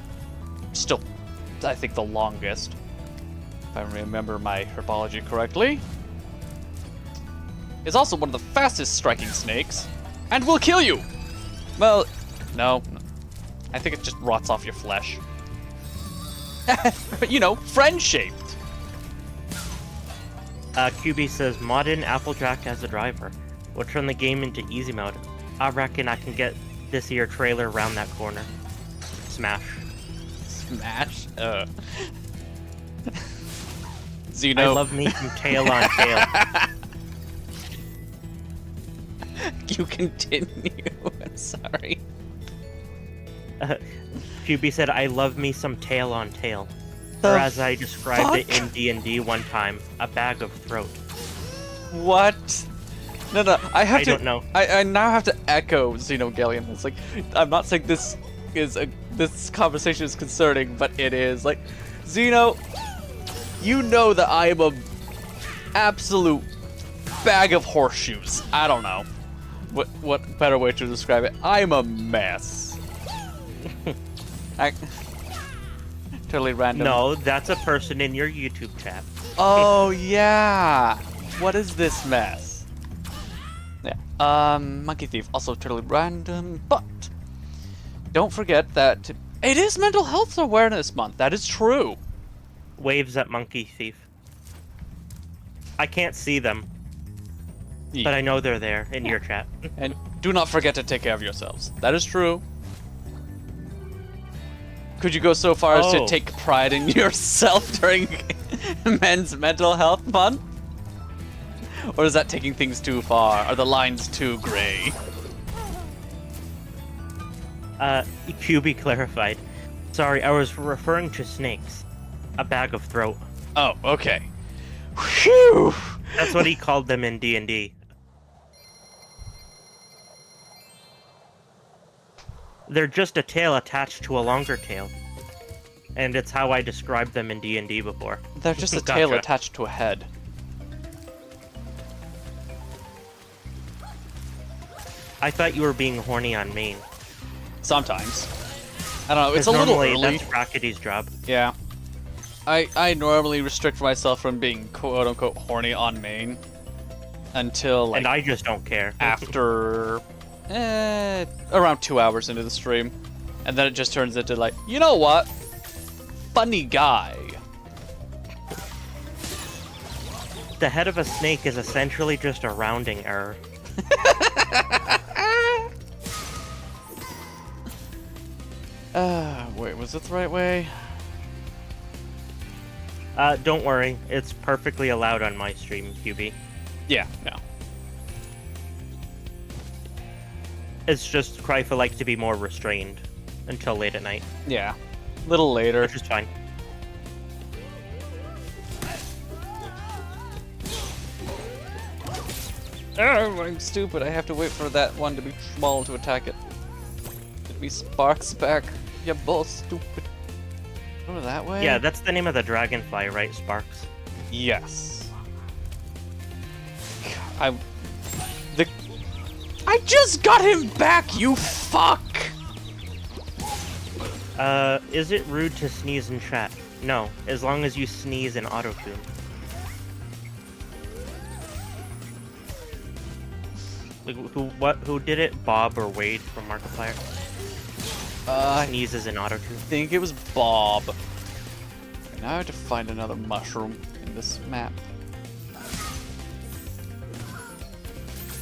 Still, I think the longest. If I remember my herbology correctly. Is also one of the fastest striking snakes, and will kill you! Well, no. I think it just rots off your flesh. But you know, friend-shaped. QB says, Modern Applejack as a driver. We'll turn the game into easy mode. I reckon I can get this here trailer around that corner. Smash. Smash? I Xeno. love me some tail on tail. You continue. I'm sorry. QB said, I love me some tail on tail. The Or as I described it fuck? in D&D one time, a bag of throat. What? No, I have I to. don't know. I now have to echo Xenogallion. It's like, I'm not saying this conversation is concerning, but it is. Like, Xeno, you know that I am a absolute bag of horseshoes. I don't know what better way to describe it. I'm a mess. I... Totally random. No, that's a person in your YouTube chat. Oh, yeah! What is this mess? Yeah. Monkey Thief, also totally random, but... Don't forget that it is Mental Health Awareness Month. That is true. Waves at Monkey Thief. I can't see them, but I know they're there in your chat. And do not forget to take care of yourselves. That is true. Could you go so far as to take pride in yourself during Men's Mental Health Month? Or is that taking things too far? Are the lines too gray? QB clarified. Sorry, I was referring to snakes. A bag of throat. Oh, okay. Whew! That's what he called them in D&D. They're just a tail attached to a longer tail. And it's how I described them in D&D before. They're just a tail attached to a head. I thought you were being horny on Maine. Sometimes. I don't know, it's a little early. That's Rockety's job. Yeah. I normally restrict myself from being quote-unquote horny on main until, like... And I just don't care. After... around 2 hours into the stream. And then it just turns into, like, you know what? Funny guy. The head of a snake is essentially just a rounding error. Wait, was it the right way? Don't worry. It's perfectly allowed on my stream, QB. Yeah, no. It's just Krypha likes to be more restrained until late at night. Yeah. A little later. Which is fine. Oh, I'm stupid. I have to wait for that one to be small to attack it. Get me Sparks back. You're both stupid. Go that way? Yeah, that's the name of the dragonfly, right, Sparks? Yes. I just got him back, you fuck! Is it rude to sneeze in chat? No, as long as you sneeze in autotune. Who did it? Bob or Wade from Markiplier? Sneezes in autotune. I think it was Bob. Now I have to find another mushroom in this map.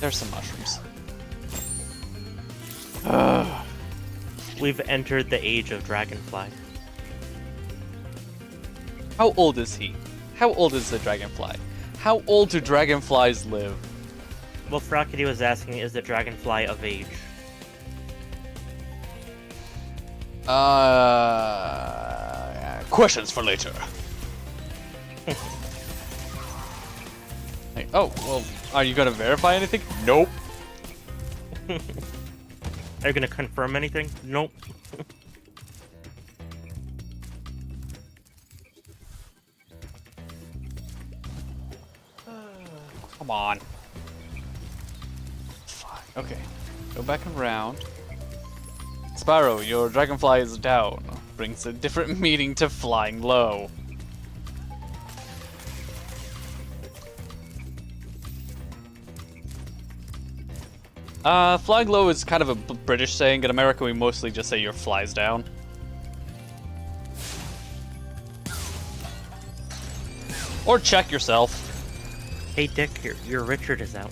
There's some mushrooms. We've entered the age of dragonfly. How old is he? How old is the dragonfly? How old do dragonflies live? Well, Frockety was asking, is the dragonfly of age? Questions for later. Hey, oh, well, are you gonna verify anything? Nope. Are you gonna confirm anything? Nope. Come on. Fuck. Okay. Go back around. Spyro, your dragonfly is down. Brings a different meaning to flying low. Flying low is kind of a British saying. In America, we mostly just say your flies down. Or check yourself. Hey Dick, your Richard is out.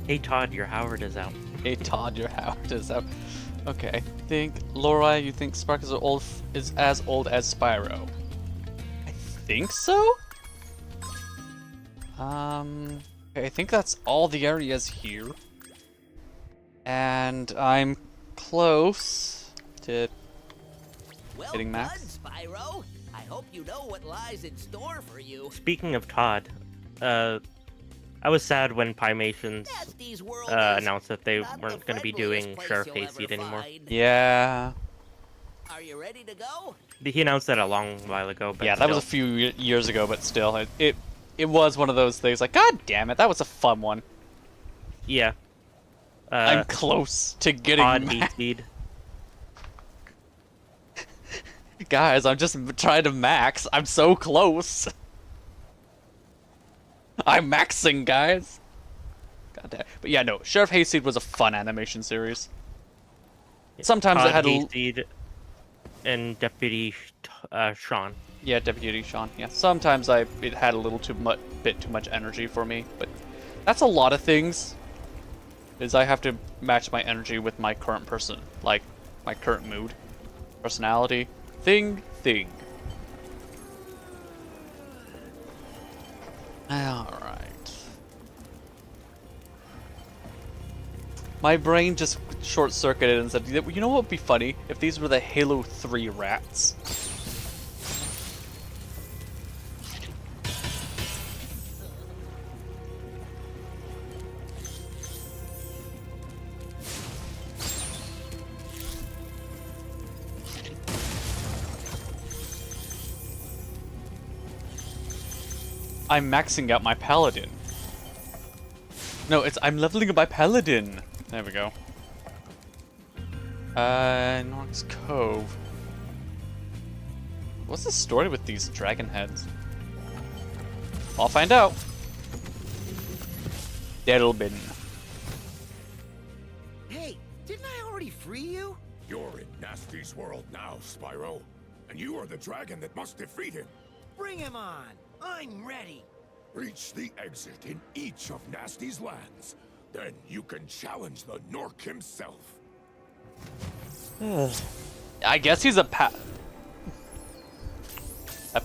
Hey Todd, your Howard is out. Hey Todd, your Howard is out. Okay, Laura, you think Spark is as old as Spyro? I think so? Okay, I think that's all the areas here. And I'm close to hitting max. Well done, Spyro. I hope you know what lies in store for you. Speaking of Todd, I was sad when Pymations announced that they weren't going to be doing Sheriff Hayseed anymore. Yeah. Are you ready to go? He announced that a long while ago, but Yeah, that was a still. few years ago, but still, it was one of those things. Like, God damn it, that was a fun one. Yeah. I'm close to getting Pod seed. Guys, I'm just trying to max. I'm so close. I'm maxing, guys. God damn. But yeah, no, Sheriff Hayseed was a fun animation series. Sometimes it Pod had Hayseed and Deputy Sean. yeah, Deputy Sean. Yeah, sometimes it had a little bit too much energy for me, but that's a lot of things. Is I have to match my energy with my current person, like my current mood, personality, thing. All right. My brain just short-circuited and said, you know what would be funny? If these were the Halo 3 rats. I'm maxing out my paladin. No, I'm leveling up my paladin. There we go. Norx Cove. What's the story with these dragon heads? I'll find out. Delbin. Hey, didn't I already free you? You're in Nasty's world now, Spyro. And you are the dragon that must defeat him. Bring him on. I'm ready. Reach the exit in each of Nasty's lands. Then you can challenge the Nork himself. I guess he's a paddlin? A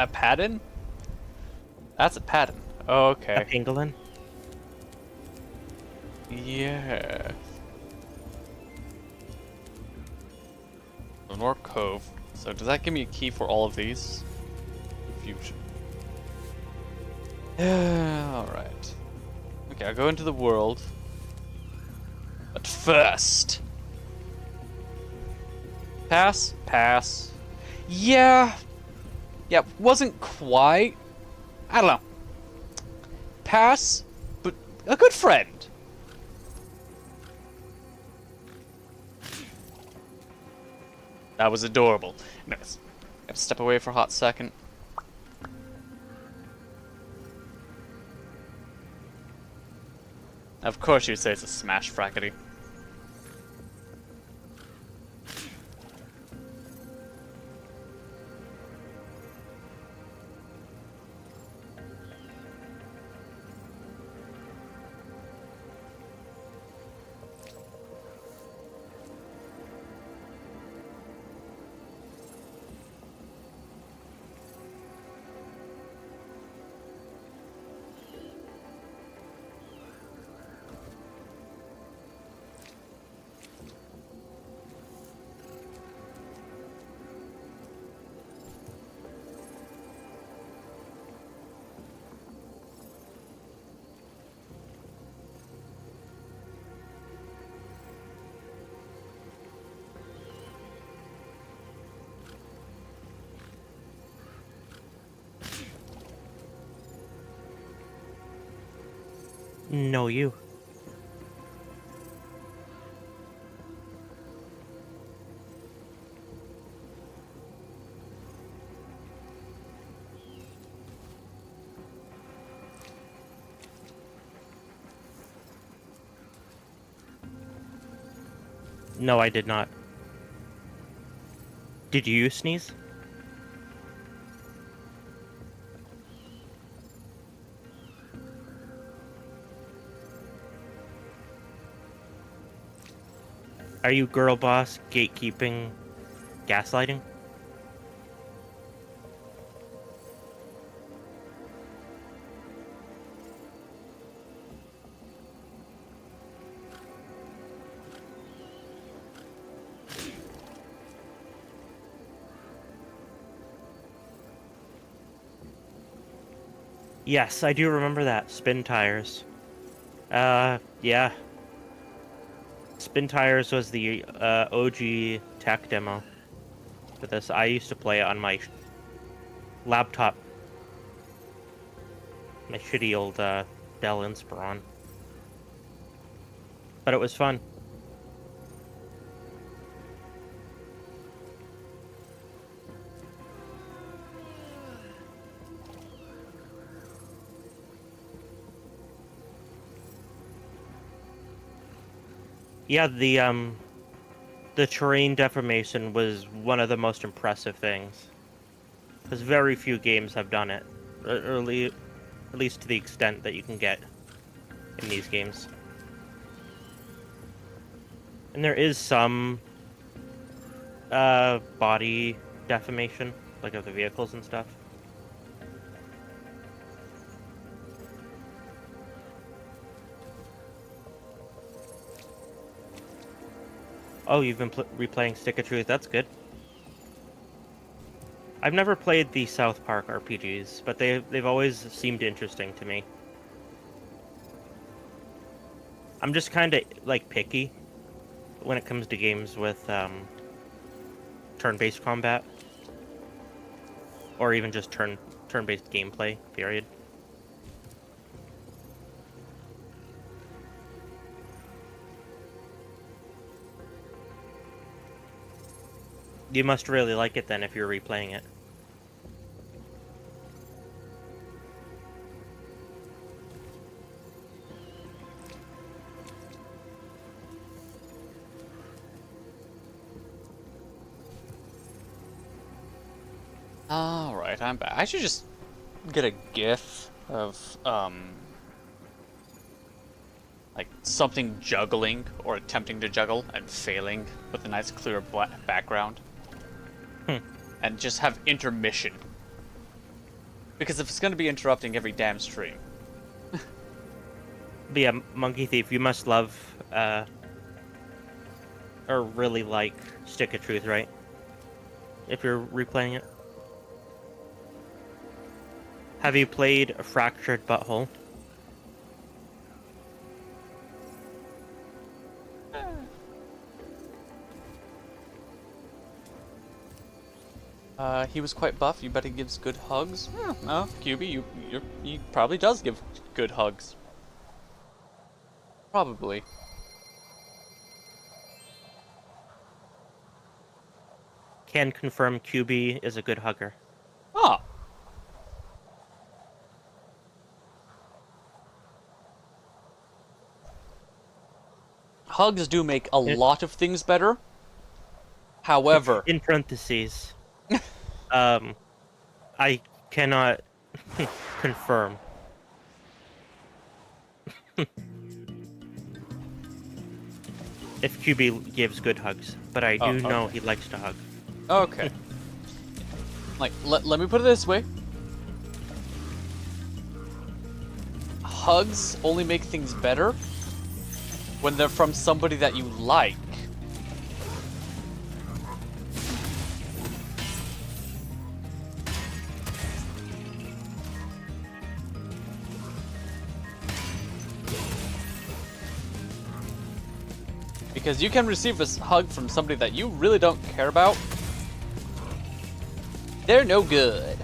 paddin? That's a paddin. Okay. A pangolin. Yeah. North Cove. So does that give me a key for all of these? Fusion. Alright. Okay, I'll go into the world. But first... Pass? Pass. Yeah. Yeah, wasn't quite... I don't know. Pass, but a good friend. That was adorable. Nice. Gotta step away for a hot second. Of course you'd say it's a smash frackety. No, you. No, I did not. Did you sneeze? Are you girl boss, gatekeeping, gaslighting? Yes, I do remember that. Spin tires. Yeah. Spin tires was the OG tech demo. for this. I used to play it on my laptop. My shitty old Dell Inspiron. But it was fun. Yeah, the terrain deformation was one of the most impressive things. Because very few games have done it. At least to the extent that you can get in these games. And there is some body deformation, like of the vehicles and stuff. Oh, you've been replaying Stick of Truth. That's good. I've never played the South Park RPGs, but they've always seemed interesting to me. I'm just kind of like picky when it comes to games with turn-based combat, or even just turn-based gameplay. Period. You must really like it then if you're replaying it. Alright, I'm back. I should just get a GIF of, like, something juggling or attempting to juggle and failing with a nice clear background. And just have intermission. Because if it's going to be interrupting every damn stream. But yeah, Monkey Thief, you must love, or really like Stick of Truth, right? If you're replaying it. Have you played Fractured Butthole? He was quite buff. You bet he gives good hugs. No, QB, he probably does give good hugs. Probably. Can confirm QB is a good hugger. Ah. Hugs do make a lot of things better. However, in parentheses, I cannot confirm. If QB gives good hugs, but I do know he likes to hug. okay. Like, let me put it this way. Hugs only make things better when they're from somebody that you like. Because you can receive a hug from somebody that you really don't care about. They're no good.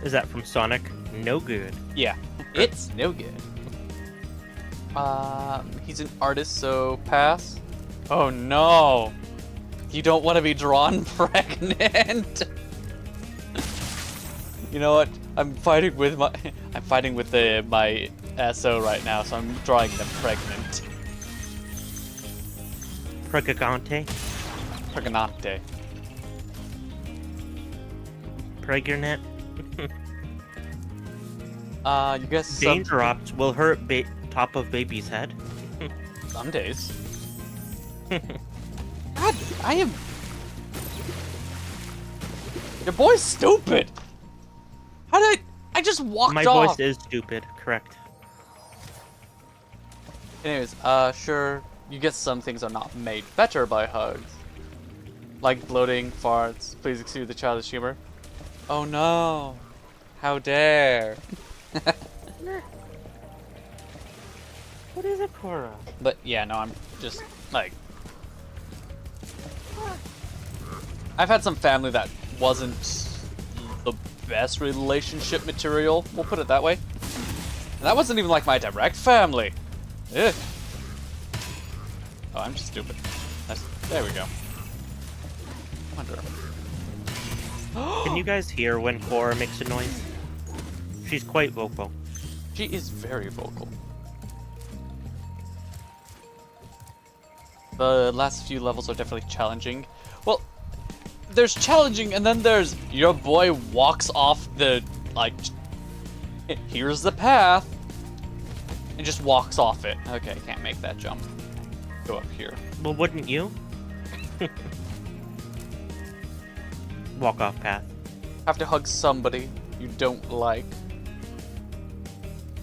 Is that from Sonic? No good. Yeah, it's no good. He's an artist, so pass. Oh no! You don't want to be drawn pregnant. You know what? I'm fighting with my my SO right now, so I'm drawing them pregnant. Pregante? Pregnante. Pregnant? You guess Danger drops will hurt top of baby's head. some days. God, I am. Your boy's stupid. How did I just walked My off? voice is stupid, correct. Anyways, sure, you guess some things are not made better by hugs. Like bloating, farts, please excuse the childish humor. Oh no, how dare. What is it, Cora? But yeah, no, I'm just, like... I've had some family that wasn't the best relationship material, we'll put it that way. And that wasn't even like my direct family. Ugh. Oh, I'm just stupid. There we go. Wonder. Can you guys hear when Cora makes a noise? She's quite vocal. She is very vocal. The last few levels are definitely challenging. Well, there's challenging, and then there's your boy walks off the, like, here's the path, and just walks off it. Okay, I can't make that jump. Go up here. Well, wouldn't you? Walk off path. Have to hug somebody you don't like.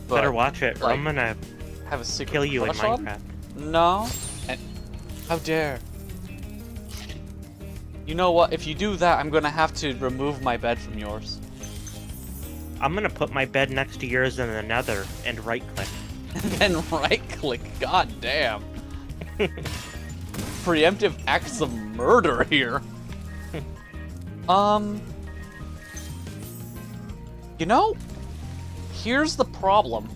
But, Better watch it, or like, I'm gonna have a secret kill you in crush on? Minecraft. No. And how dare. You know what? If you do that, I'm gonna have to remove my bed from yours. I'm gonna put my bed next to yours in the nether and right click. And then right click. God damn. Preemptive acts of murder here. You know, here's the problem.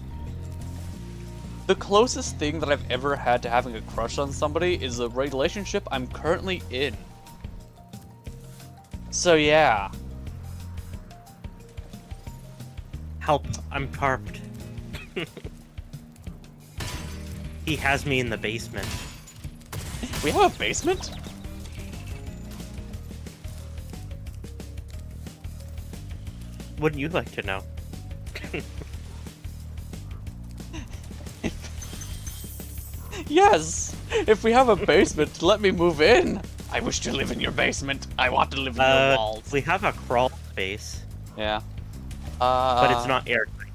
The closest thing that I've ever had to having a crush on somebody is a relationship I'm currently in. So yeah. Help, I'm carped. He has me in the basement. We have a basement? Wouldn't you like to know? Yes! If we have a basement, let me move in! I wish to live in your basement. I want to live in your walls. We have a crawl space, Yeah. but it's not airtight.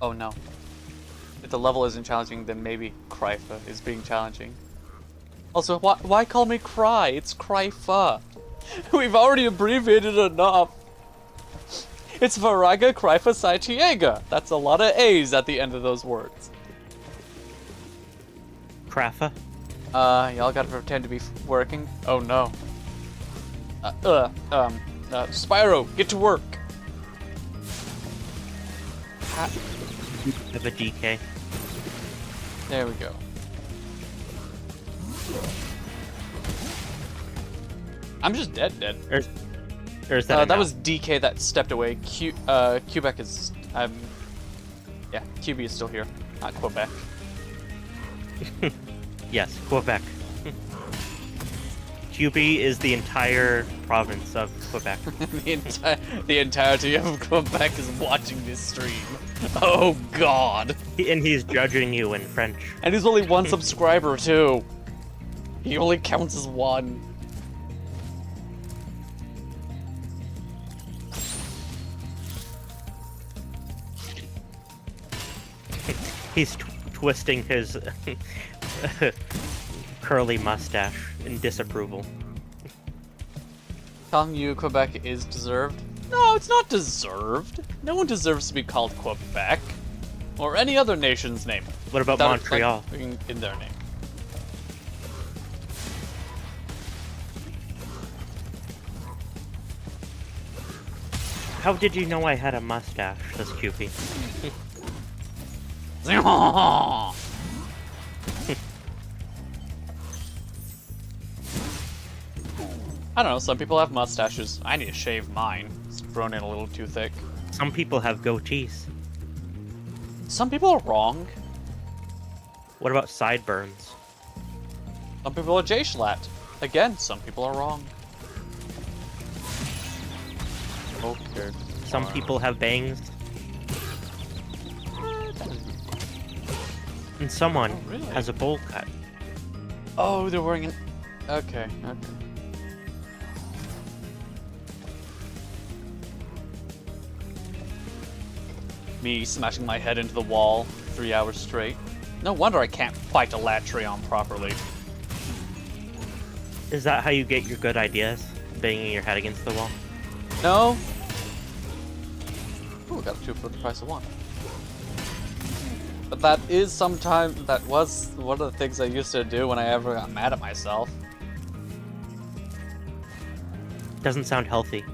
Oh no. If the level isn't challenging, then maybe Cryfa is being challenging. Also, why call me Cry? It's Cryfa. We've already abbreviated enough. It's Varaga Cryfa Saitiega. That's a lot of A's at the end of those words. Crafa? Y'all gotta pretend to be working. Oh no. Spyro, get to work. Have a DK. There we go. I'm just dead. Or is that That was DK that stepped away. Quebec is, yeah, QB is still here, not Quebec. Yes, Quebec. QB is the entire province of Quebec. the entirety of Quebec is watching this stream. Oh God! And he's judging you in French. And he's only one subscriber too. He only counts as one. He's twisting his curly mustache in disapproval. Telling you Quebec is deserved? No, it's not deserved. No one deserves to be called Quebec. Or any other nation's name. What about Without it, Montreal? like, being in their name. How did you know I had a mustache, says QP? I don't know, some people have mustaches. I need to shave mine. It's grown in a little too thick. Some people have goatees. Some people are wrong. What about sideburns? Some people are J-Schlatt. Again, some people are wrong. Okay. Some people have bangs. And someone Oh, really? has a bowl cut. Oh, they're wearing an... Okay. Me smashing my head into the wall 3 hours straight. No wonder I can't fight a Latreon properly. Is that how you get your good ideas? Banging your head against the wall? No? Ooh, got 2 for the price of 1. But that was one of the things I used to do when I ever got mad at myself. Doesn't sound healthy.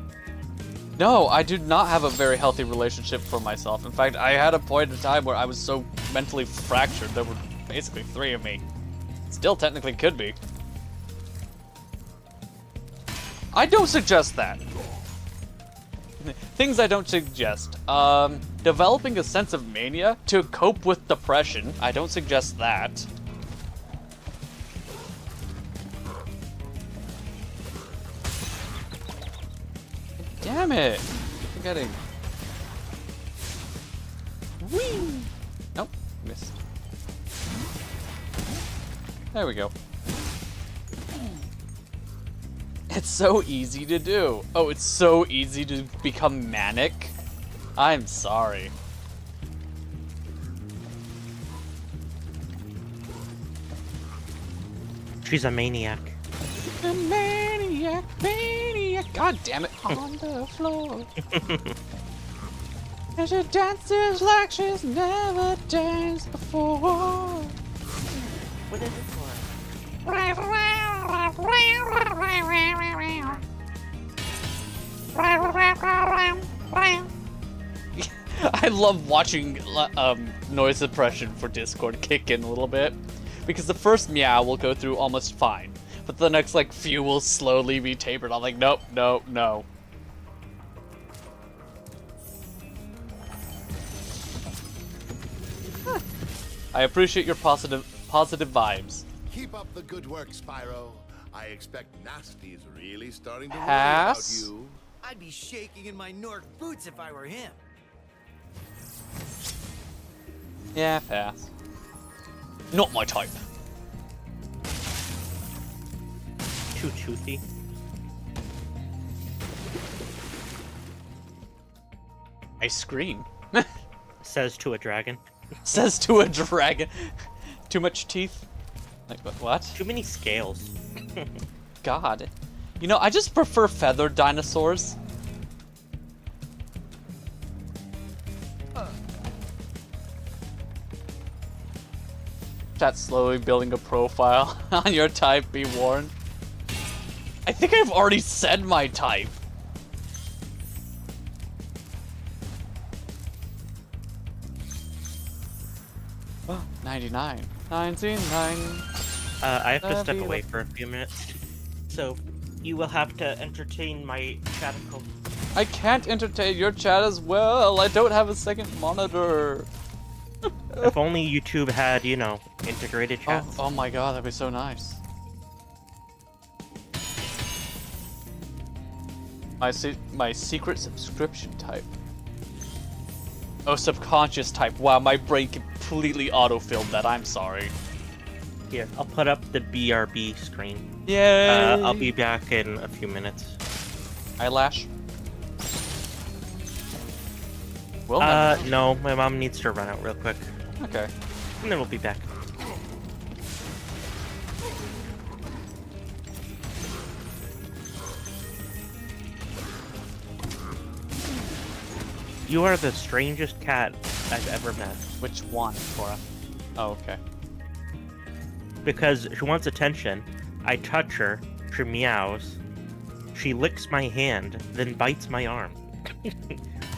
No, I do not have a very healthy relationship for myself. In fact, I had a point in time where I was so mentally fractured. There were basically 3 of me. Still technically could be. I don't suggest that. Things I don't suggest. Developing a sense of mania to cope with depression. I don't suggest that. Damn it! Forgetting. Whee! Nope, missed. There we go. It's so easy to do. Oh, it's so easy to become manic. I'm sorry. She's a maniac. A maniac, maniac. God damn it. On the floor. And she dances like she's never danced before. What is it for? I love watching noise suppression for Discord kick in a little bit, because the first meow will go through almost fine, but the next like few will slowly be tapered. I'm like, nope, no, no. I appreciate your positive vibes. Keep up the good work, Spyro. I expect Nasty's really starting to Pass. worry about you. I'd be shaking in my Nork boots if I were him. Yeah, pass. Not my type. Too toothy. I scream. Says to a dragon. Says to a dragon. Too much teeth? Like, what? Too many scales. God. You know, I just prefer feathered dinosaurs. Chat slowly building a profile on your type, be warned. I think I've already said my type. Oh, 99. 99. I have to step away for a few minutes. So, you will have to entertain my chat. I can't entertain your chat as well. I don't have a second monitor. If only YouTube had, you know, integrated chats. Oh my god, that'd be so nice. My secret subscription type. Oh, subconscious type. Wow, my brain completely auto-filled that. I'm sorry. Here, I'll put up the BRB screen. Yay! I'll be back in a few minutes. Eyelash? Well, no, my mom needs to run out real quick. okay. And then we'll be back. You are the strangest cat I've ever met. Which one, Cora? Oh, okay. Because she wants attention, I touch her, she meows, she licks my hand, then bites my arm.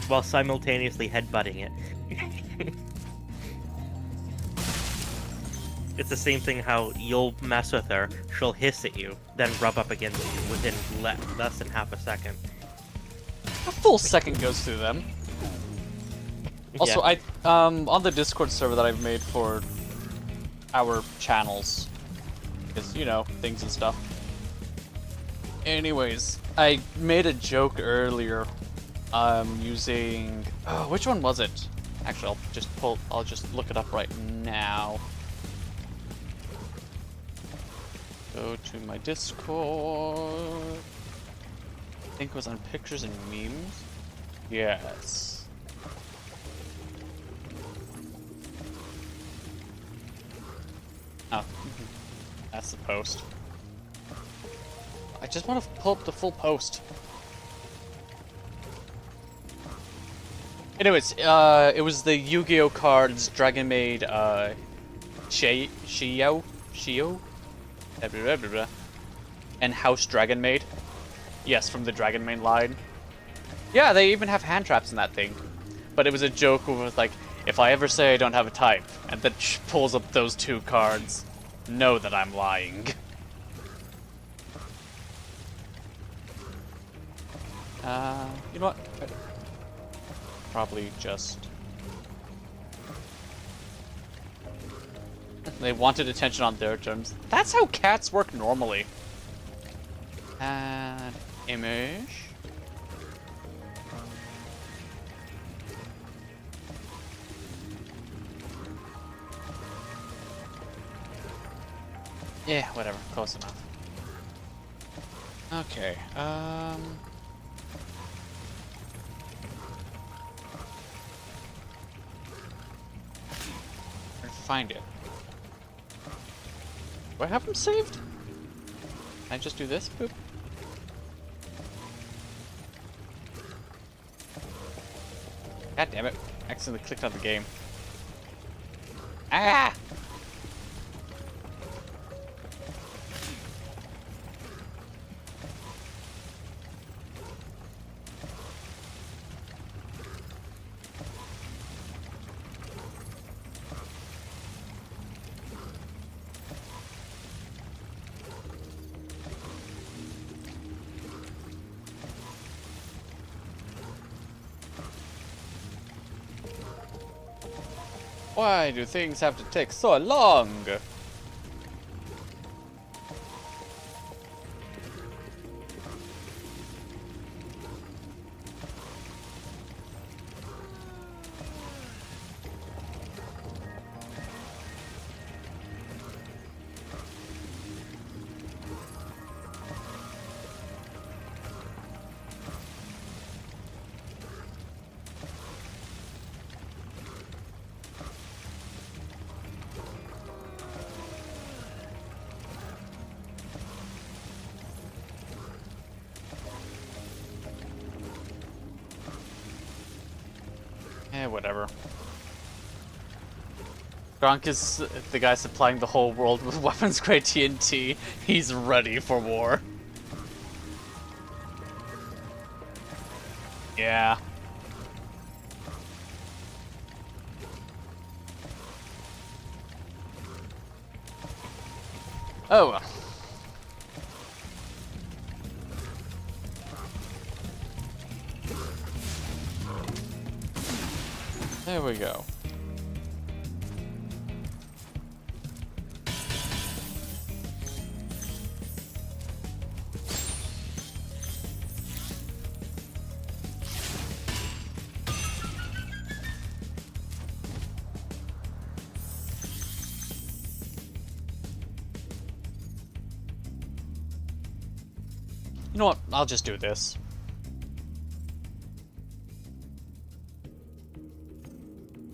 While simultaneously headbutting it. It's the same thing how you'll mess with her, she'll hiss at you, then rub up against you within less than half a second. A full second goes through them. Also, Yeah. on the Discord server that I've made for our channels, because, you know, things and stuff. Anyways, I made a joke earlier, using, which one was it? Actually, I'll just look it up right now. Go to my Discord. I think it was on pictures and memes. Yes. Oh, that's the post. I just want to pull up the full post. Anyways, it was the Yu-Gi-Oh cards Dragon Maid, Shio, and House Dragon Maid. Yes, from the Dragon Main line. Yeah, they even have hand traps in that thing. But it was a joke with like, if I ever say I don't have a type, and then pulls up those 2 cards, know that I'm lying. You know what? Probably just... They wanted attention on their terms. That's how cats work normally. And image. Yeah, whatever. Close enough. Okay, find it. Do I have them saved? Can I just do this? Boop. God damn it. I accidentally clicked on the game. Ah! Why do things have to take so long? Whatever. Gronk is the guy supplying the whole world with weapons-grade TNT. He's ready for war. Yeah. Oh well. There we go. You know what? I'll just do this.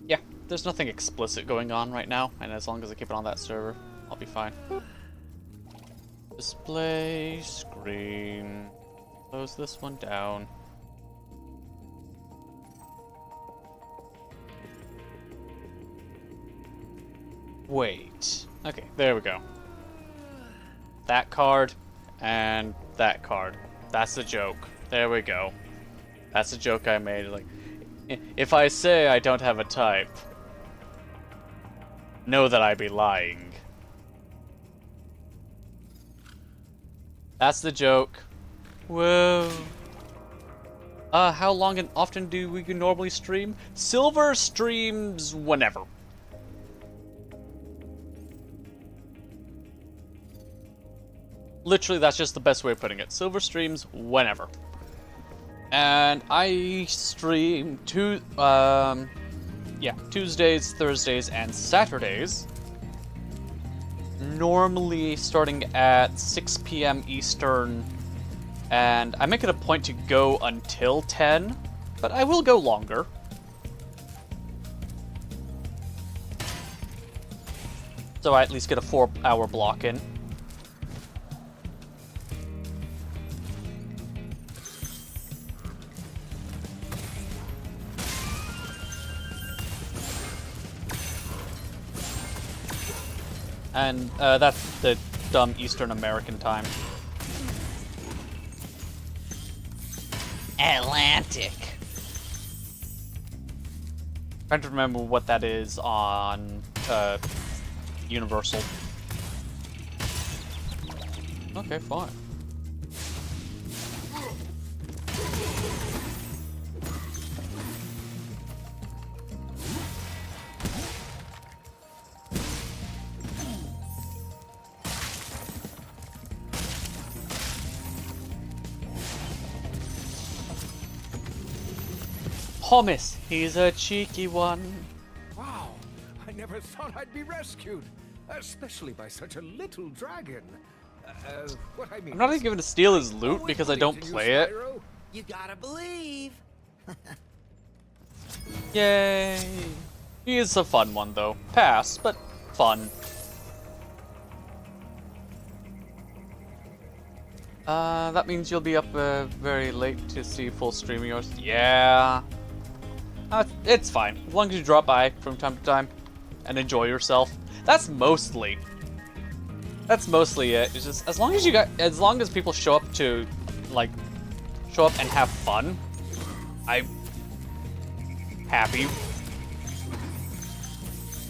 Yeah, there's nothing explicit going on right now, and as long as I keep it on that server, I'll be fine. Display screen. Close this one down. Wait. Okay, there we go. That card and that card. That's the joke. There we go. That's a joke I made. Like, if I say I don't have a type, know that I be lying. That's the joke. Whoa. How long and often do we normally stream? Silver streams whenever. Literally, that's just the best way of putting it. Silver streams whenever. And I stream Tuesdays, Thursdays, and Saturdays. Normally starting at 6 p.m. Eastern. And I make it a point to go until 10, but I will go longer. So I at least get a 4-hour block in. And that's the dumb Eastern American time. Atlantic. Trying to remember what that is on Universal. Okay, fine. Hummus, he's a cheeky one. Wow, I never thought I'd be rescued, especially by such a little dragon. What I mean I'm not even is, going to steal his loot always because I believed don't in you, play it. Spyro. You gotta believe. Yay! He is a fun one though. Pass, but fun. That means you'll be up very late to see full stream of yours. Yeah. It's fine. As long as you drop by from time to time and enjoy yourself. That's mostly it. It's just as long as people show up and have fun, I'm happy.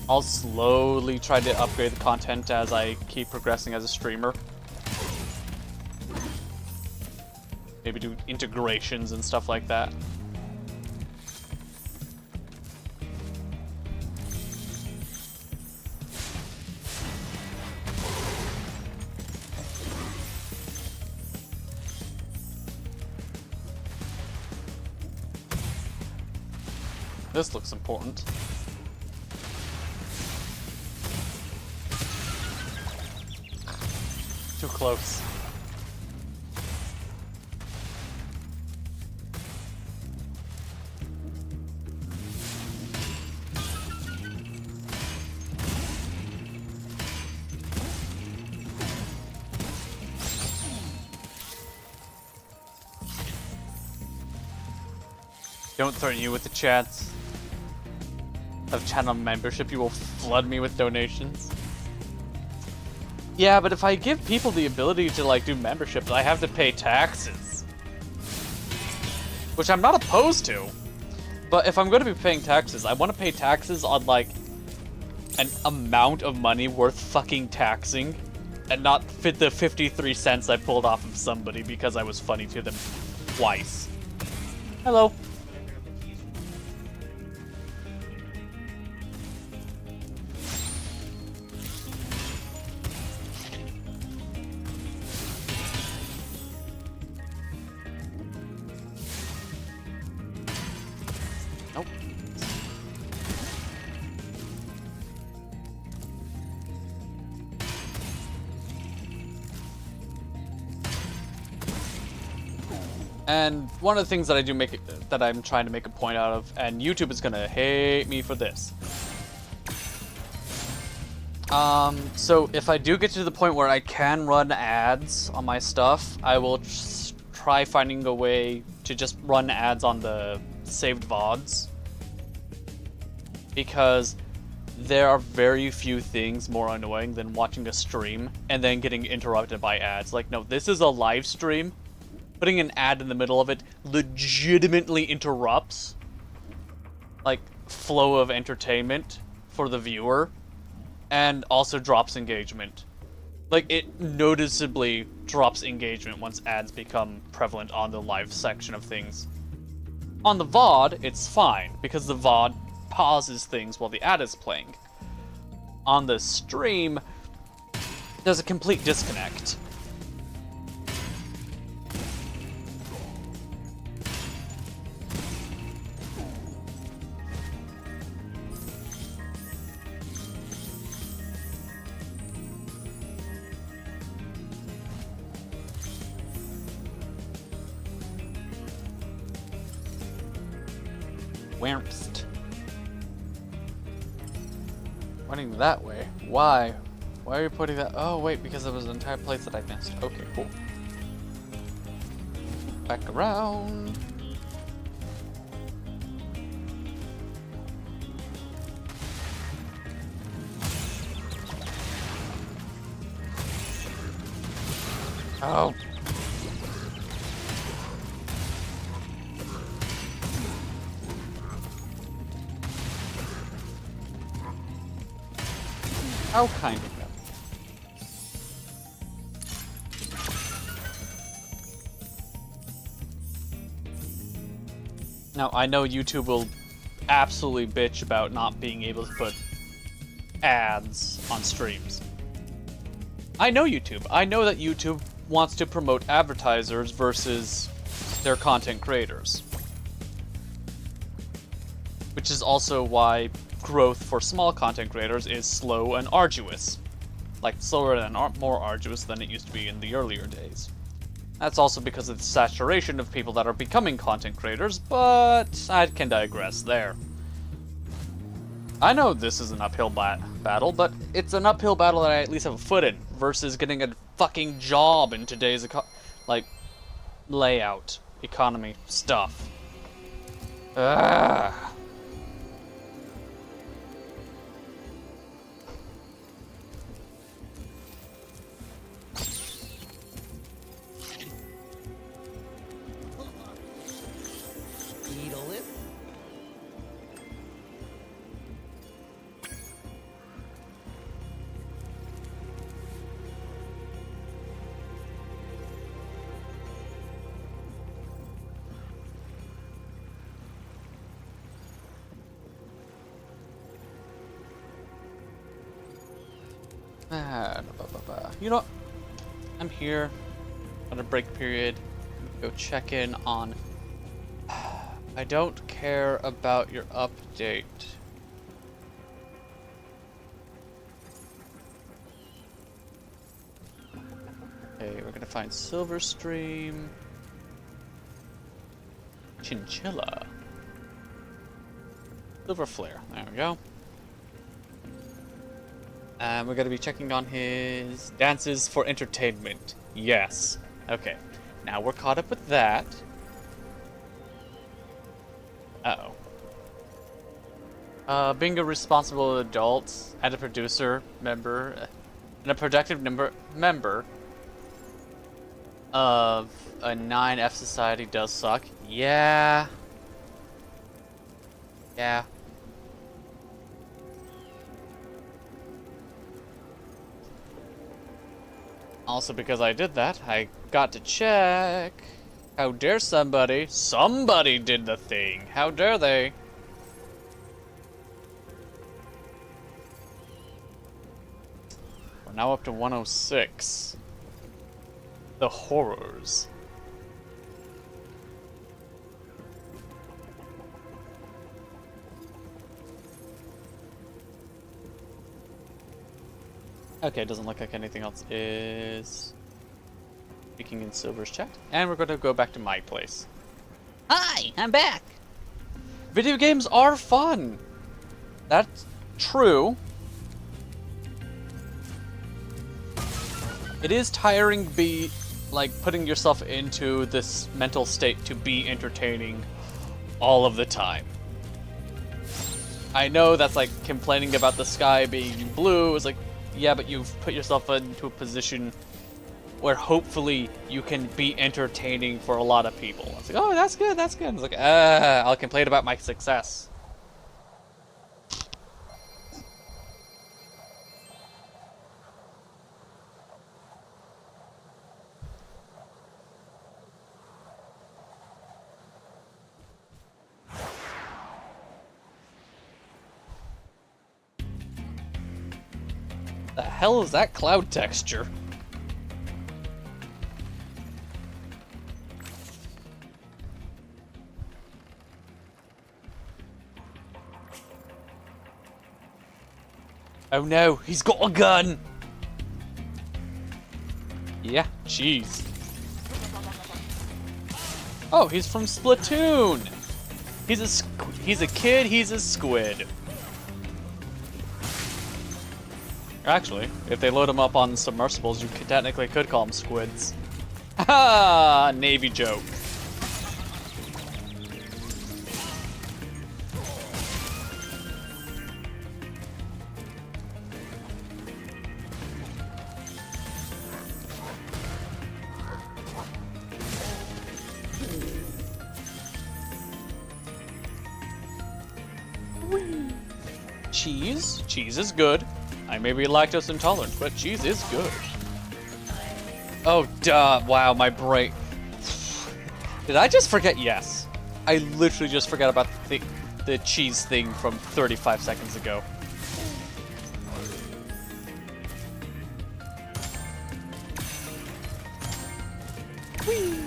I'll slowly try to upgrade the content as I keep progressing as a streamer. Maybe do integrations and stuff like that. This looks important. Too close. Don't threaten you with the chance of channel membership. You will flood me with donations. Yeah, but if I give people the ability to like do memberships, I have to pay taxes. Which I'm not opposed to. But if I'm going to be paying taxes, I want to pay taxes on like an amount of money worth fucking taxing and not fit the 53 cents I pulled off of somebody because I was funny to them twice. Hello. Nope. And one of the things that I'm trying to make a point out of, and YouTube is gonna hate me for this. So if I do get to the point where I can run ads on my stuff, I will try finding a way to just run ads on the saved VODs. Because there are very few things more annoying than watching a stream and then getting interrupted by ads. Like, no, this is a live stream. Putting an ad in the middle of it legitimately interrupts, like, flow of entertainment for the viewer, and also drops engagement. Like, it noticeably drops engagement once ads become prevalent on the live section of things. On the VOD, it's fine, because the VOD pauses things while the ad is playing. On the stream, there's a complete disconnect. Wamps. Running that way. Why? Why are you putting that? Oh, wait, because there was an entire place that I missed. Okay, cool. Back around. Oh. How kind of them. Now, I know YouTube will absolutely bitch about not being able to put ads on streams. I know YouTube. I know that YouTube wants to promote advertisers versus their content creators. Which is also why growth for small content creators is slow and arduous. Like, slower and more arduous than it used to be in the earlier days. That's also because of the saturation of people that are becoming content creators, but I can digress there. I know this is an uphill battle, but it's an uphill battle that I at least have a foot in, versus getting a fucking job in today's layout, economy, stuff. Ugh. Needle it. You know what? I'm here on a break period. Go check in on. I don't care about your update. Okay, we're gonna find Silverstream. Chinchilla. Silver Flare. There we go. And we're going to be checking on his dances for entertainment. Yes. Okay. Now we're caught up with that. Uh-oh. Being a responsible adult and a producer member and a productive member of a 9F society does suck. Yeah. Yeah. Also, because I did that, I got to check. How dare somebody? Somebody did the thing. How dare they? We're now up to 106. The horrors. Okay, it doesn't look like anything else is speaking in Silver's chat. And we're going to go back to my place. Hi, I'm back. Video games are fun. That's true. It is tiring putting yourself into this mental state to be entertaining all of the time. I know that's like complaining about the sky being blue. It's like, yeah, but you've put yourself into a position where hopefully you can be entertaining for a lot of people. It's like, oh, that's good, that's good. It's like, I'll complain about my success. The hell is that cloud texture? Oh no, he's got a gun! Yeah, jeez. Oh, he's from Splatoon! He's a kid, he's a squid. Actually, if they load them up on submersibles, you technically could call them squids. Ha! Navy joke. Cheese? Cheese is good. I may be lactose intolerant, but cheese is good. Oh, duh. Wow, my brain. Did I just forget? Yes. I literally just forgot about the cheese thing from 35 seconds ago. Whee!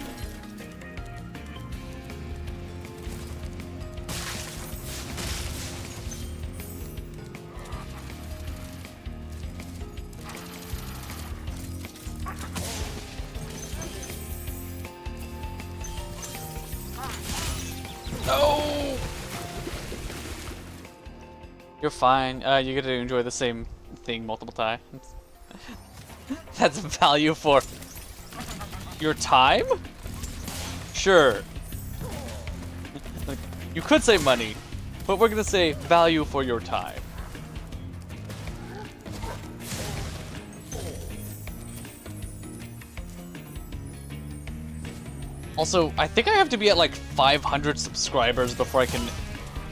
No! You're fine. You get to enjoy the same thing multiple times. That's value for your time? Sure. You could say money, but we're gonna say value for your time. Also, I think I have to be at like 500 subscribers before I can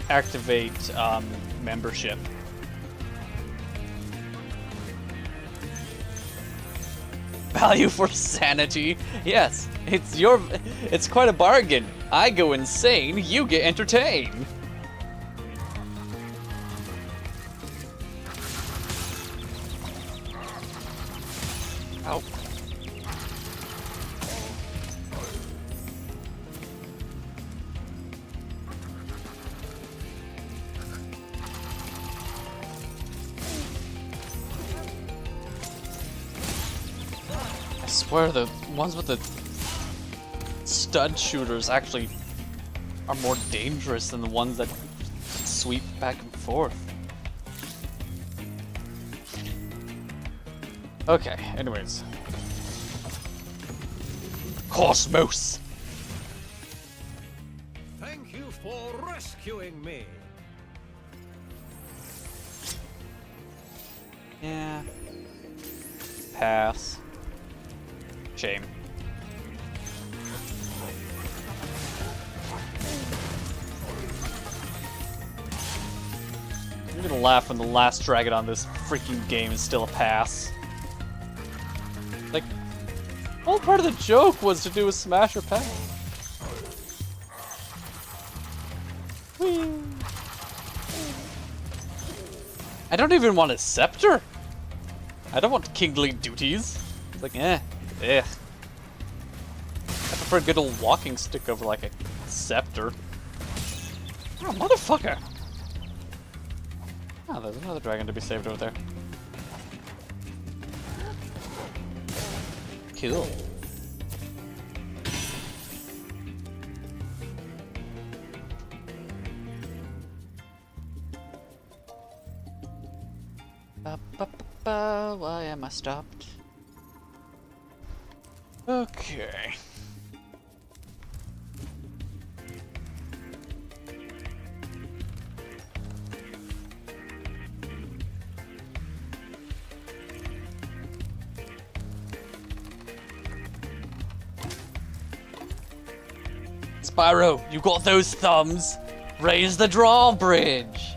activate membership. Value for sanity. Yes, it's quite a bargain. I go insane, you get entertained. Ow. I swear the ones with the stud shooters actually are more dangerous than the ones that sweep back and forth. Okay, anyways. Cosmos! Thank you for rescuing me. Yeah. Pass. Shame. I'm gonna laugh when the last dragon on this freaking game is still a pass. Like, all part of the joke was to do a smash or pass. Whee! I don't even want a scepter. I don't want kingly duties. It's like, eh. I prefer a good old walking stick over like a scepter. Oh, motherfucker! Oh, there's another dragon to be saved over there. Cool. Why am I stopped? Okay. Spyro, you got those thumbs? Raise the drawbridge!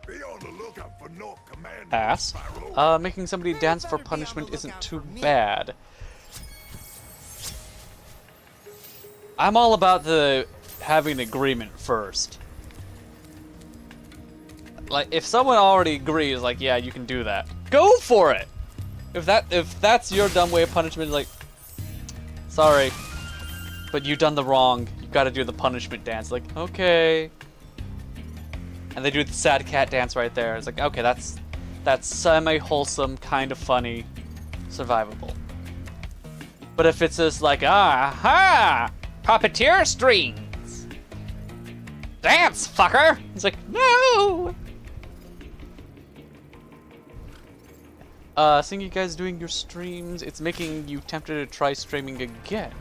Be on the lookout for North Command. Pass. Spyro. Making somebody dance for punishment isn't too bad. I'm all about the having agreement first. Like, if someone already agrees, like, yeah, you can do that, go for it. If that's your dumb way of punishment, like, sorry, but you've done the wrong. You got to do the punishment dance. Like, okay. And they do the sad cat dance right there. It's like, okay, that's semi-wholesome, kind of funny, survivable. But if it's just like, aha, puppeteer strings, dance, fucker. It's like, no. Seeing you guys doing your streams, it's making you tempted to try streaming again.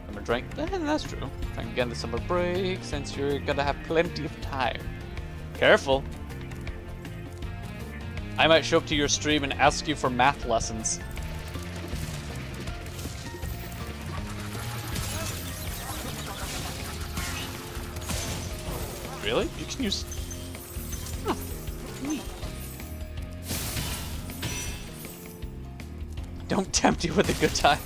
Summer drink, that's true. Trying again the summer break, since you're gonna have plenty of time. Careful. I might show up to your stream and ask you for math lessons. really? You can use... Huh. Neat. Don't tempt you with a good time.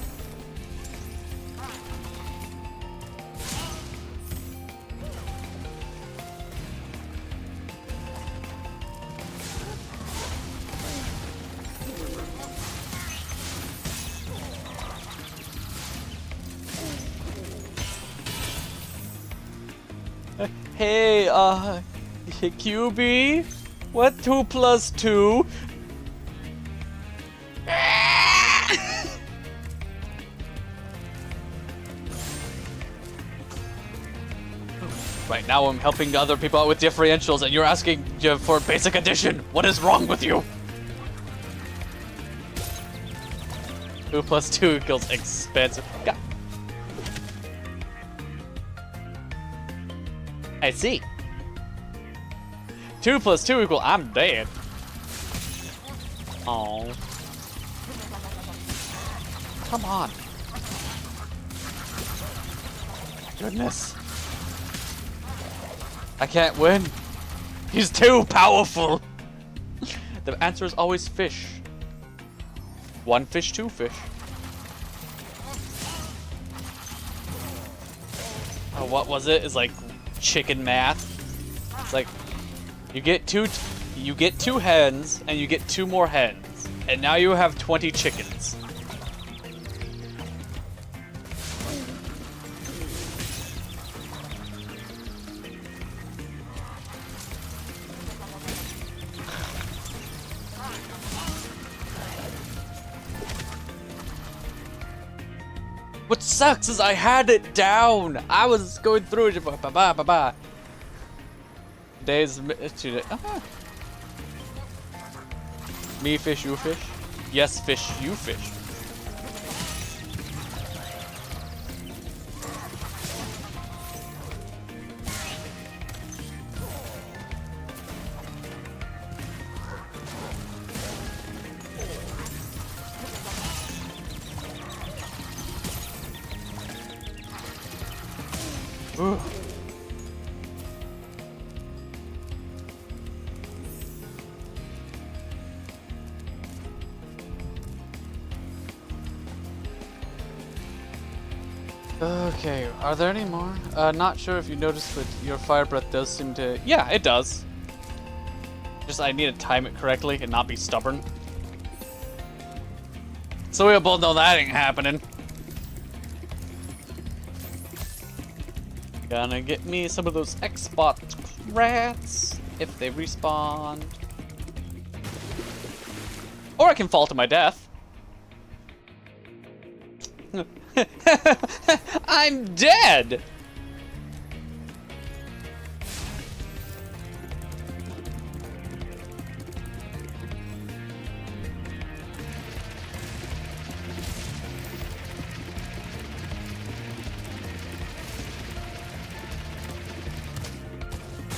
Hey, QB? What 2 plus 2? Right now I'm helping other people out with differentials and you're asking for basic addition. What is wrong with you? 2 plus 2 equals expensive. God. I see. 2 plus 2 equal I'm dead. Oh. Come on. Goodness. I can't win. He's too powerful. The answer is always fish. 1 fish, 2 fish. Oh, what was it? It's like chicken math. It's like you get two hens and you get 2 more hens, and now you have 20 chickens. What sucks is I had it down. I was going through it. Ba-ba-ba-ba. Days. Me fish, you fish. Yes, fish, you fish. Ooh. Okay, are there any more? Not sure if you noticed, but your fire breath does seem to... Yeah, it does. Just I need to time it correctly and not be stubborn. So we both know that ain't happening. Gonna get me some of those Xbox rats if they respawn. Or I can fall to my death. I'm dead!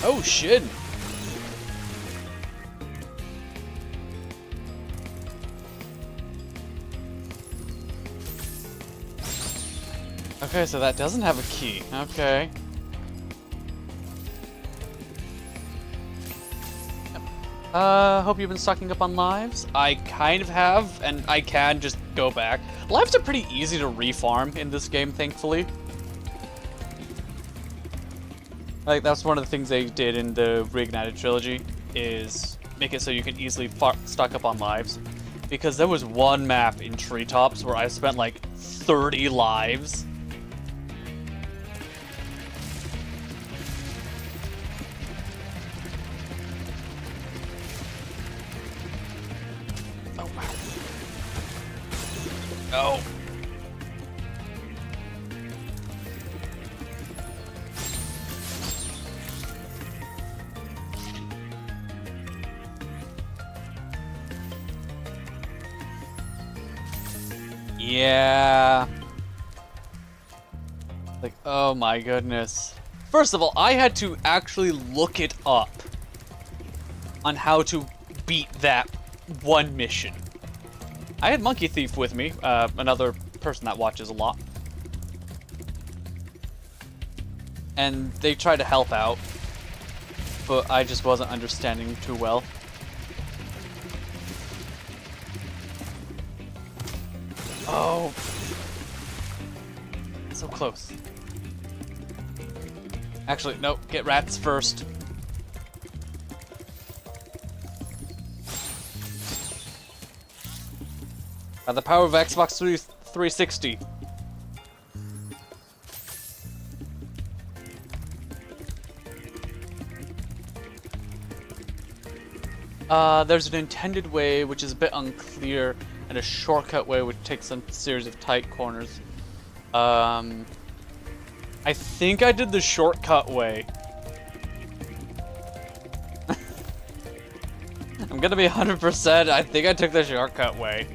Oh shit! Okay, so that doesn't have a key. Okay. Hope you've been stocking up on lives. I kind of have, and I can just go back. Lives are pretty easy to refarm in this game, thankfully. Like, that's one of the things they did in the Reignited Trilogy, is make it so you can easily stock up on lives. Because there was one map in Treetops where I spent like 30 lives. Oh wow. No. Yeah. Like, oh my goodness. First of all, I had to actually look it up on how to beat that one mission. I had Monkey Thief with me, another person that watches a lot. And they tried to help out. but I just wasn't understanding too well. Oh. So close. Actually, no, get rats first. By the power of Xbox 360. There's an intended way, which is a bit unclear, and a shortcut way, which takes some series of tight corners. I think I did the shortcut way. I'm gonna be 100%. I think I took the shortcut way.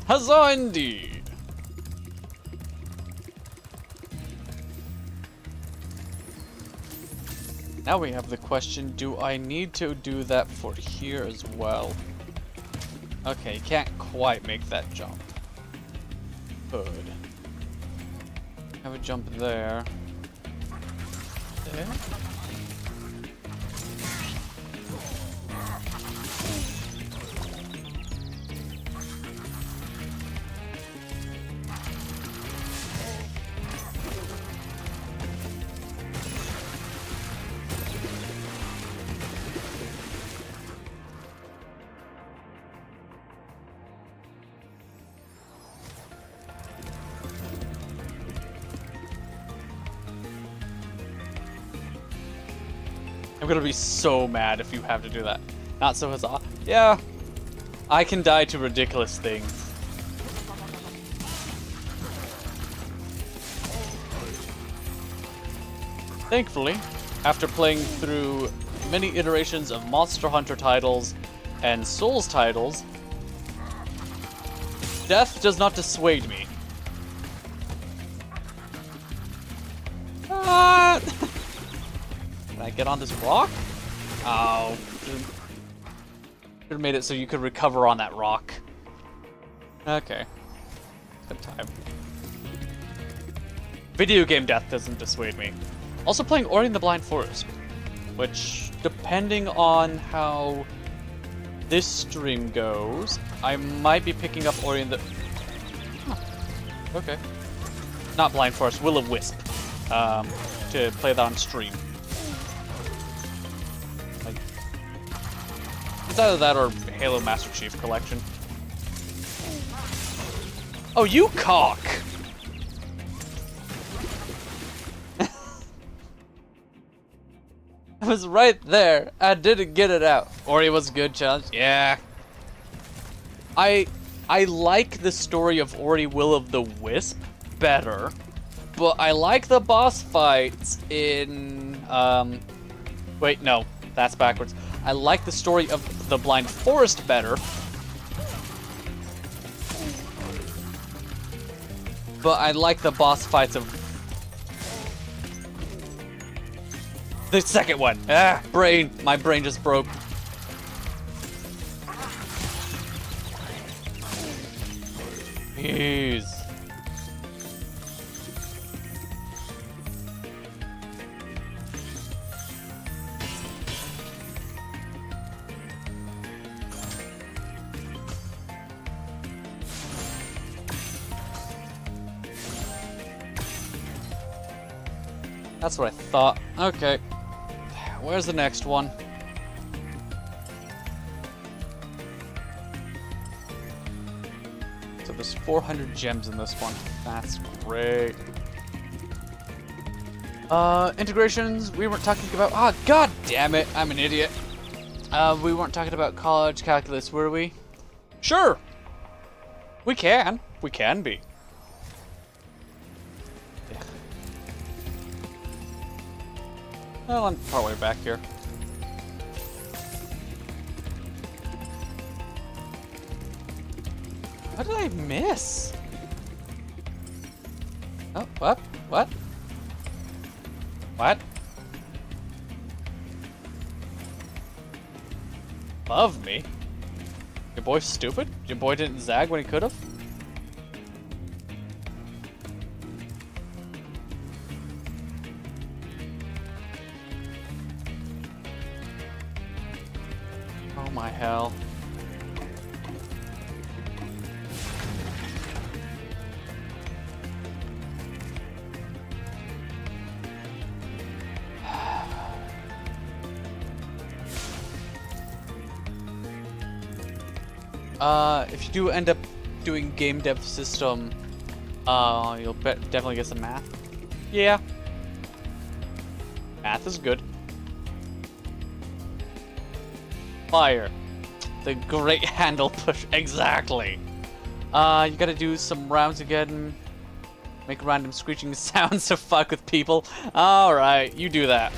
Huzzah indeed! Now we have the question, do I need to do that for here as well? Okay, can't quite make that jump. Could. Have a jump there. There? I'm gonna be so mad if you have to do that. Not so huzzah. Yeah, I can die to ridiculous things. Thankfully, after playing through many iterations of Monster Hunter titles and Souls titles, death does not dissuade me. Ah! Can I get on this rock? Oh. Should have made it so you could recover on that rock. Okay. Good time. Video game death doesn't dissuade me. Also playing Ori and the Blind Forest, which, depending on how this stream goes, I might be picking up Ori and the... Huh. Okay. Not Blind Forest, Will-O-Wisp. To play that on stream. It's either that or Halo Master Chief Collection. Oh, you cock! I was right there. I didn't get it out. Ori was a good challenge. Yeah. I like the story of Ori Will-O-Wisp better, but I like the boss fights in wait, no, that's backwards. I like the story of the Blind Forest better, but I like the boss fights of the second one. Ah, brain. My brain just broke. Jeez. That's what I thought. Okay. Where's the next one? So there's 400 gems in this one. That's great. Integrations, we weren't talking about... Ah, god damn it, I'm an idiot. We weren't talking about college calculus, were we? Sure! We can. We can be. Well, I'm partway back here. What did I miss? Oh, what? What? What? Above me? Your boy stupid? Your boy didn't zag when he could've? Oh my hell. If you do end up doing game dev system, you'll definitely get some math. Yeah. Math is good. Fire. The great handle push. Exactly. You gotta do some rounds again. Make random screeching sounds to fuck with people. Alright, you do that.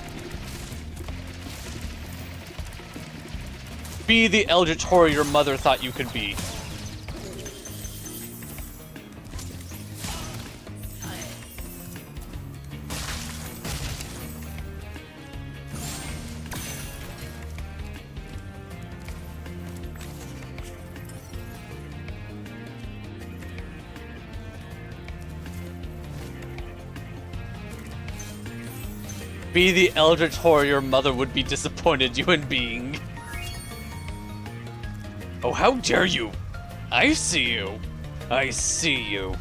Be the eldritch horror your mother thought you could be. Be the eldritch horror your mother would be disappointed you in being. Oh, how dare you! I see you! I see you!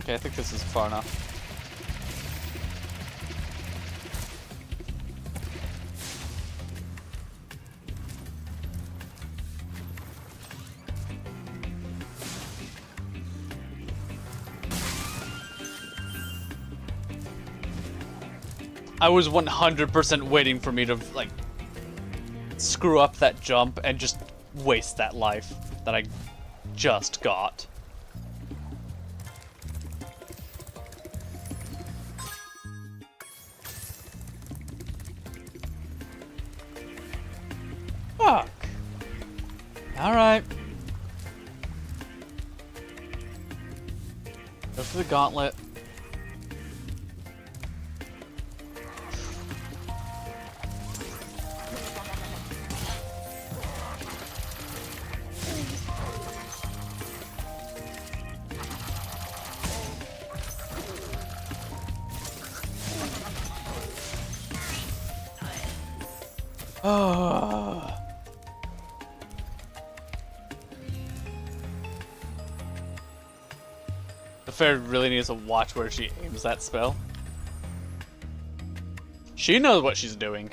Okay, I think this is far enough. I was 100% waiting for me to, like, screw up that jump and just waste that life that I just got. Fuck. Alright. Go for the gauntlet. Oh. The fairy really needs to watch where she aims that spell. She knows what she's doing.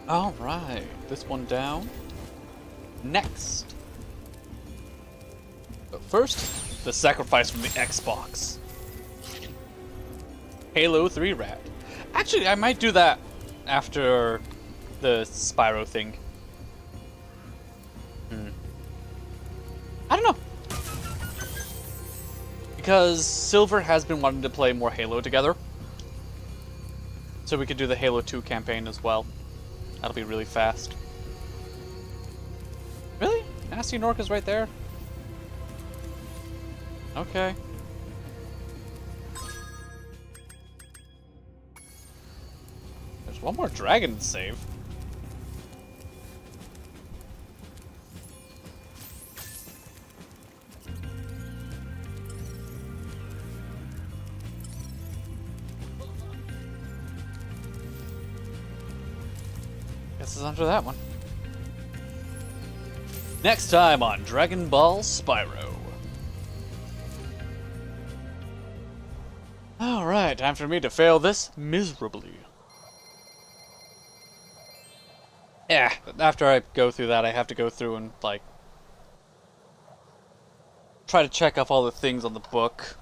Alright, this one down. Next. But first, the sacrifice from the Xbox. Halo 3 Rat. Actually, I might do that after the Spyro thing. I don't know. Because Silver has been wanting to play more Halo together. So we could do the Halo 2 campaign as well. That'll be really fast. Really? Nasty Norca's right there? Okay. There's one more dragon to save. Guess it's under that one. Next time on Dragon Ball Spyro. Alright, time for me to fail this miserably. Yeah, after I go through that, I have to go through and, like, try to check off all the things on the book.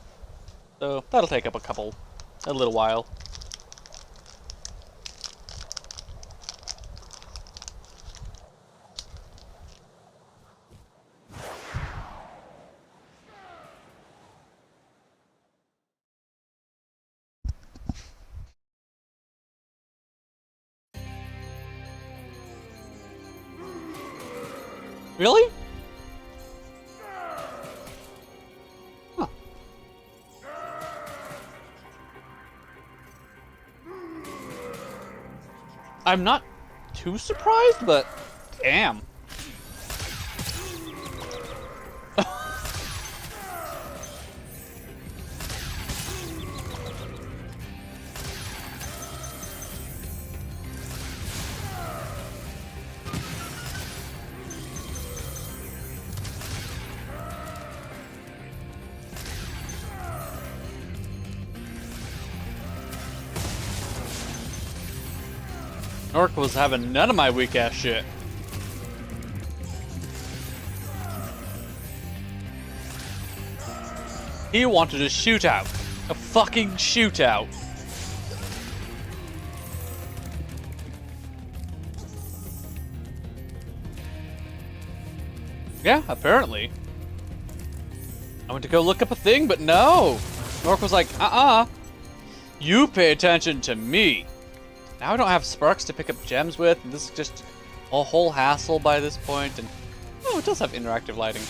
So, that'll take up a little while. Really? Huh. I'm not too surprised, but damn. Nork was having none of my weak ass shit. He wanted a shootout. A fucking shootout. Yeah, apparently. I went to go look up a thing, but no! Nork was like, you pay attention to me. Now I don't have sparks to pick up gems with, and this is just a whole hassle by this point, and oh, it does have interactive lighting.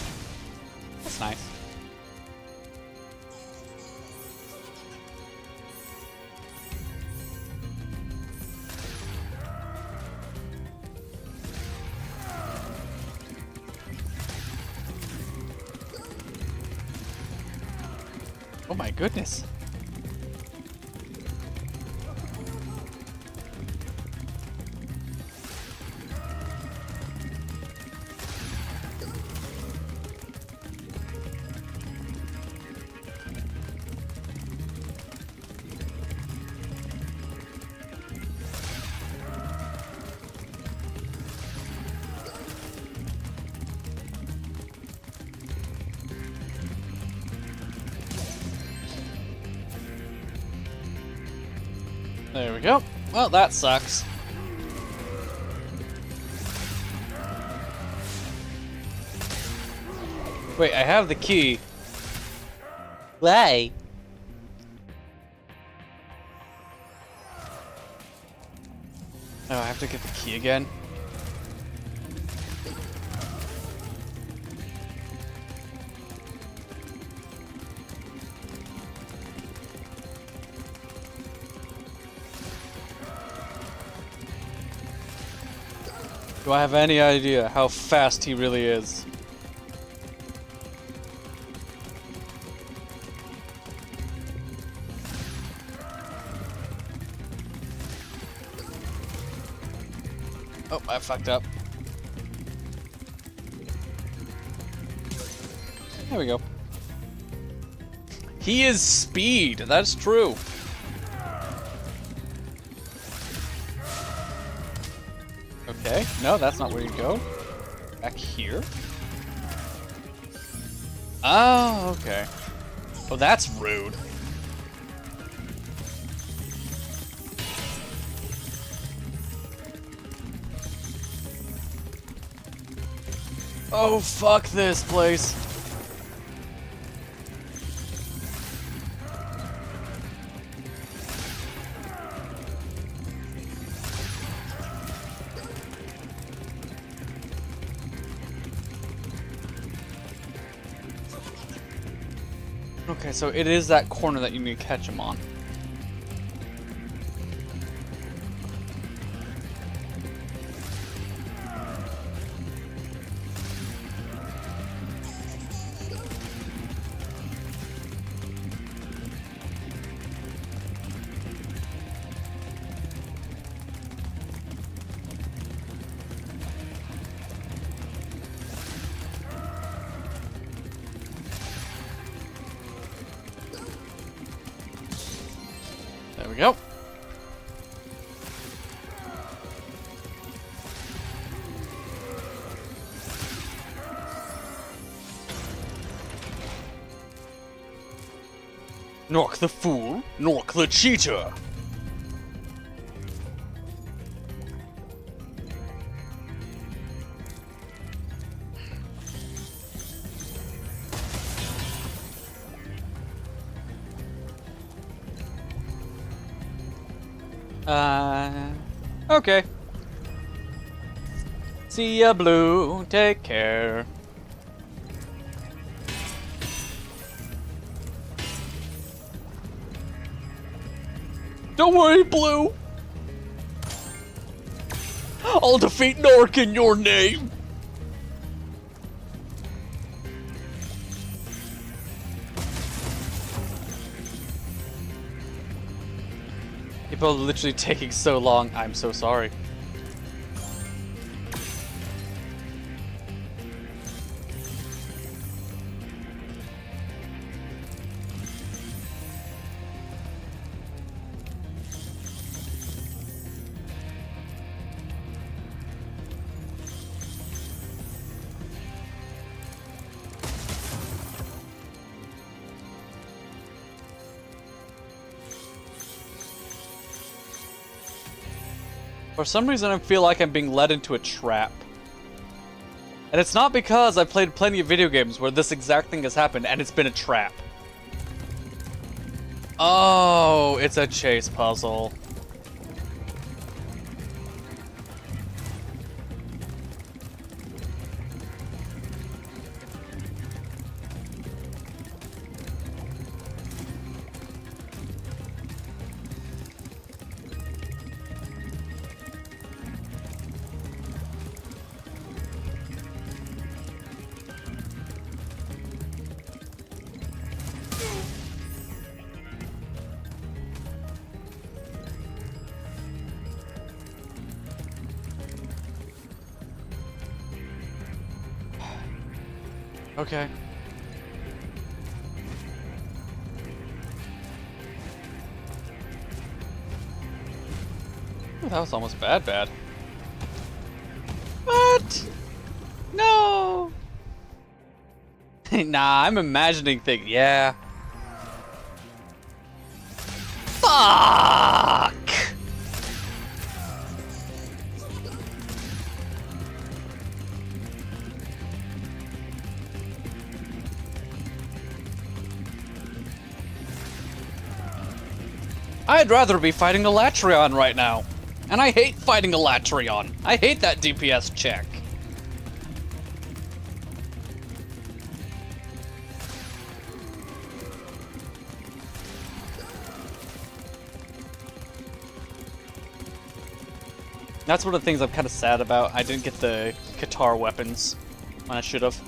That's nice. Oh my goodness. There we go. Well, that sucks. Wait, I have the key. Why? Oh, I have to get the key again? Do I have any idea how fast he really is? Oh, I fucked up. There we go. He is speed, that's true. Okay, no, that's not where you go. Back here? Oh, okay. Oh, that's rude. Oh, fuck this place. Okay, so it is that corner that you need to catch him on. There we go. Nork the fool, Nork the cheater. Okay. See ya, Blue. Take care. Don't worry, Blue. I'll defeat Nork in your name. People are literally taking so long. I'm so sorry. For some reason, I feel like I'm being led into a trap. And it's not because I've played plenty of video games where this exact thing has happened and it's been a trap. Oh, it's a chase puzzle. Okay. Ooh, that was almost bad. What? No. Nah, I'm imagining things. Yeah. Fuck. I'd rather be fighting a Latrion right now. And I hate fighting a Latrion. I hate that DPS check. That's one of the things I'm kind of sad about. I didn't get the Qatar weapons when I should have.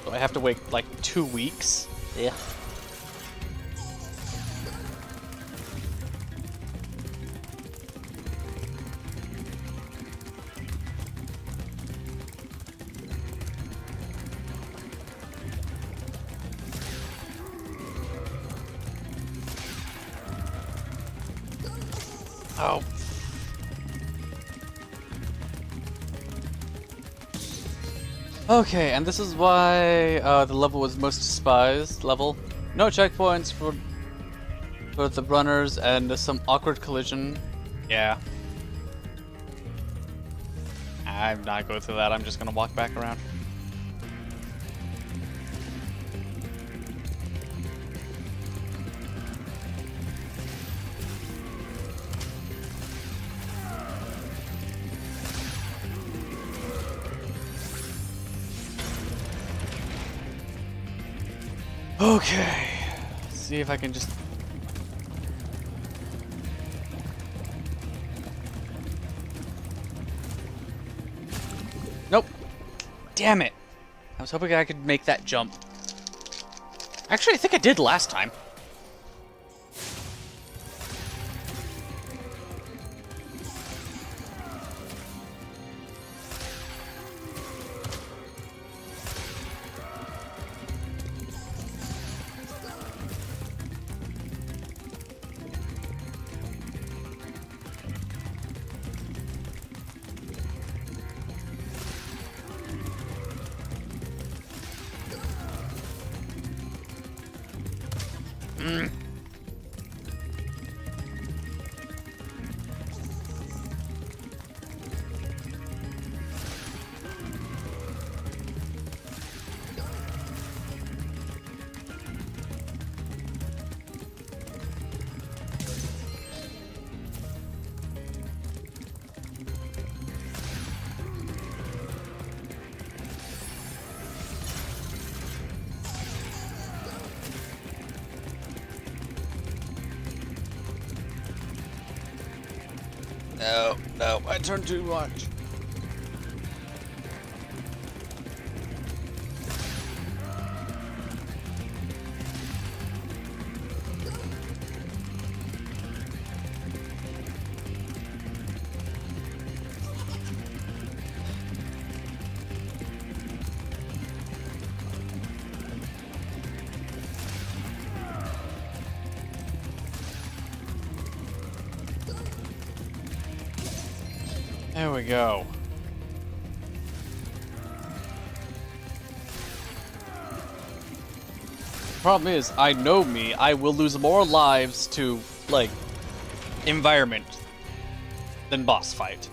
So I have to wait like 2 weeks. Yeah. Oh. Okay, and this is why the level was most despised level. No checkpoints for the runners and some awkward collision. Yeah. I'm not going through that, I'm just gonna walk back around. Okay, let's see if I can just... Nope. Damn it. I was hoping I could make that jump. Actually, I think I did last time. No, no, I turned too much. There we go. Problem is, I know me, I will lose more lives to, like, environment than boss fight.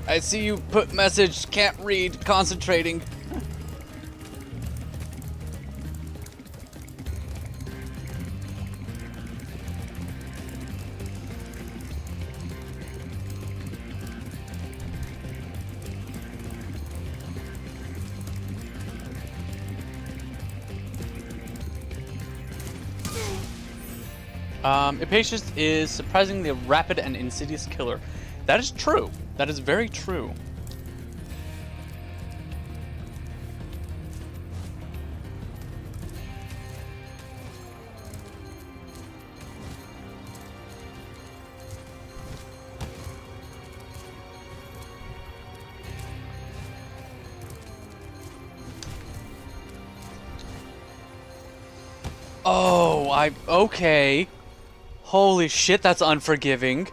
I see you put message, can't read, concentrating. Impatience is surprisingly a rapid and insidious killer. That is true. That is very true. Oh, okay. Holy shit, that's unforgiving.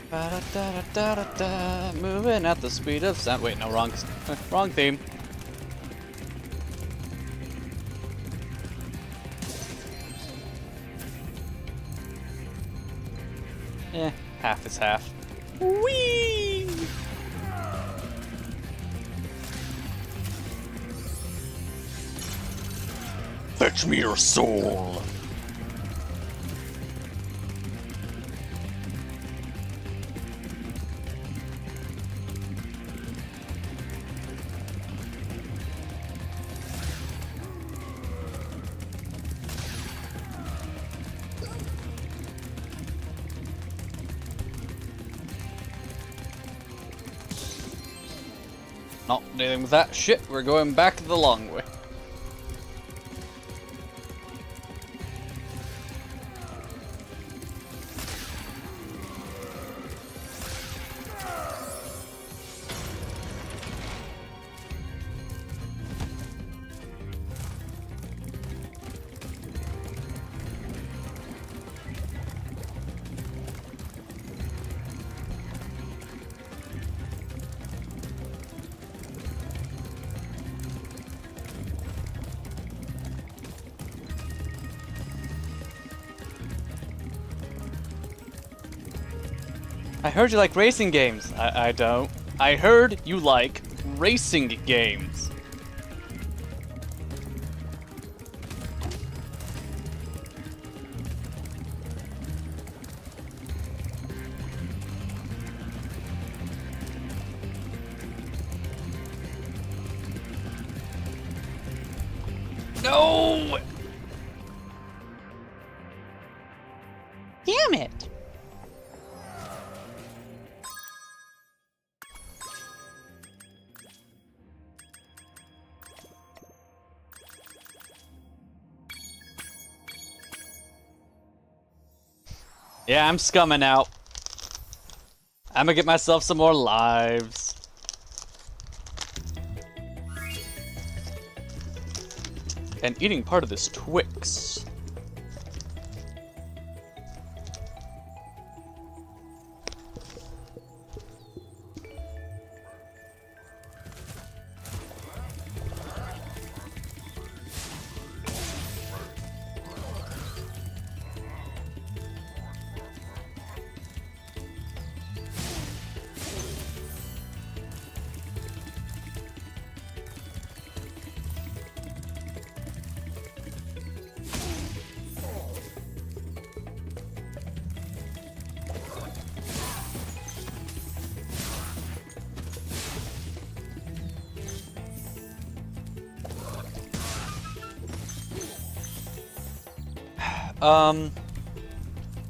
Ba-da-da-da-da-da, moving at the speed of sound. Wait, no, wrong, wrong theme. Half is half. Whee! Fetch me your soul. Not dealing with that shit, we're going back the long way. I heard you like racing games. I don't. I heard you like racing games. No! Damn it! Yeah, I'm scumming out. I'm gonna get myself some more lives. And eating part of this Twix.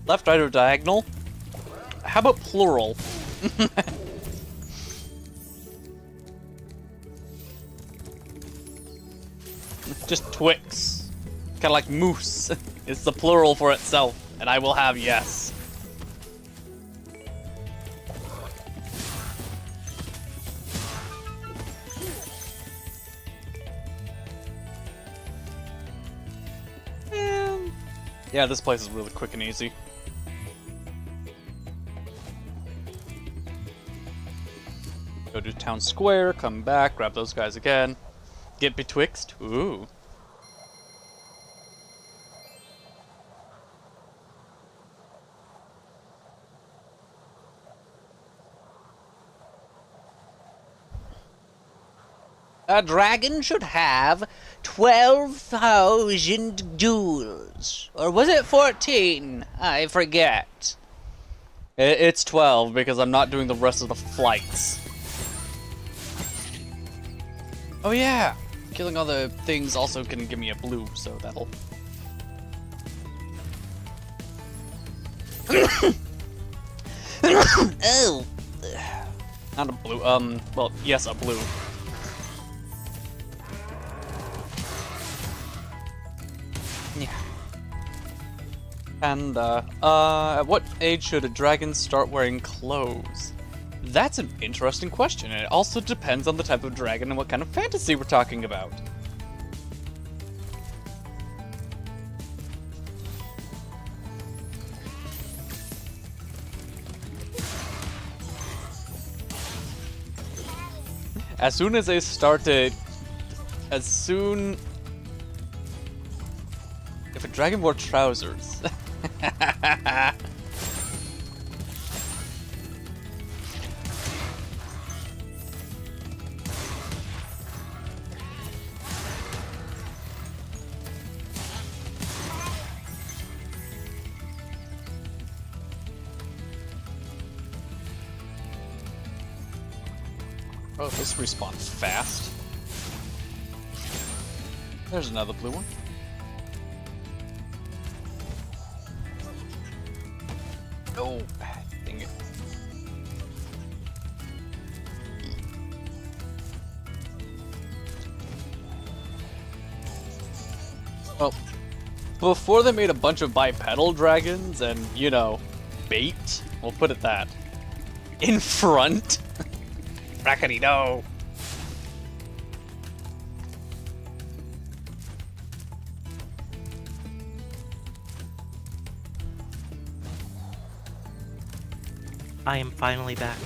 Left, right, or diagonal? How about plural? Just Twix. Kinda like moose. It's the plural for itself, and I will have yes. Yeah, this place is really quick and easy. Go to town square, come back, grab those guys again. Get betwixt. Ooh. A dragon should have 12,000 jewels. Or was it 14? I forget. It's 12 because I'm not doing the rest of the flights. Oh yeah! Killing all the things also can give me a blue, so that'll... Oh! Not a blue, well, yes, a blue. Yeah. And, at what age should a dragon start wearing clothes? That's an interesting question, and it also depends on the type of dragon and what kind of fantasy we're talking about. As soon as they start to... If a dragon wore trousers... Oh, this respawns fast. There's another blue one. Oh, dang it. Well, before they made a bunch of bipedal dragons and, you know, bait, we'll put it that, in front. Brackety no. I am finally back.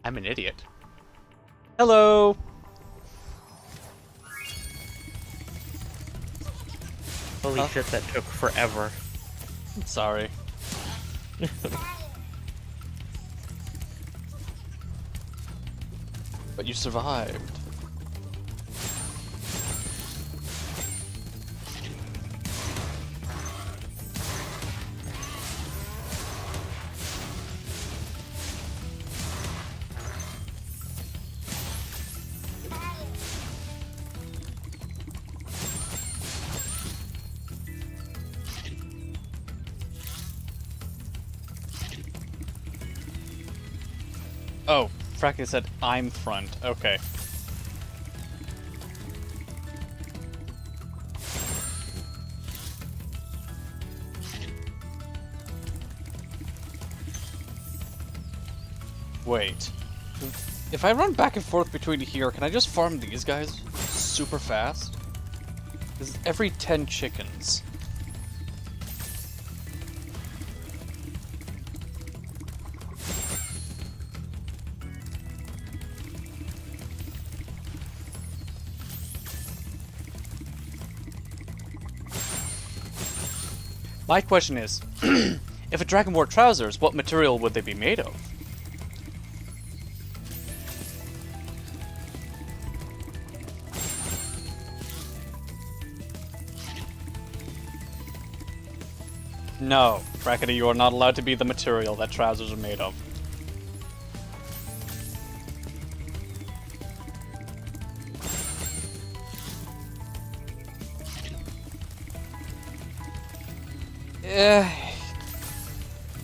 I'm an idiot. Hello. Holy shit, that took forever. I'm sorry. But you survived. Oh, Fracky said I'm front. Okay. Wait. If I run back and forth between here, can I just farm these guys super fast? This is every 10 chickens. My question is, if a dragon wore trousers, what material would they be made of? No, Brackety, you are not allowed to be the material that trousers are made of.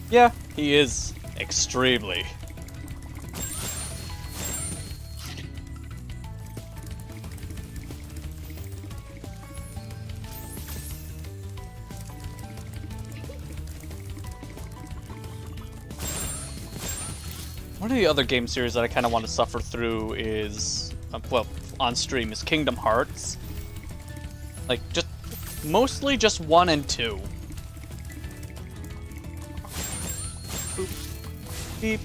Yeah, he is extremely. One of the other game series that I kind of want to suffer through is, well, on stream, is Kingdom Hearts. Like, just mostly just 1 and 2. Beep.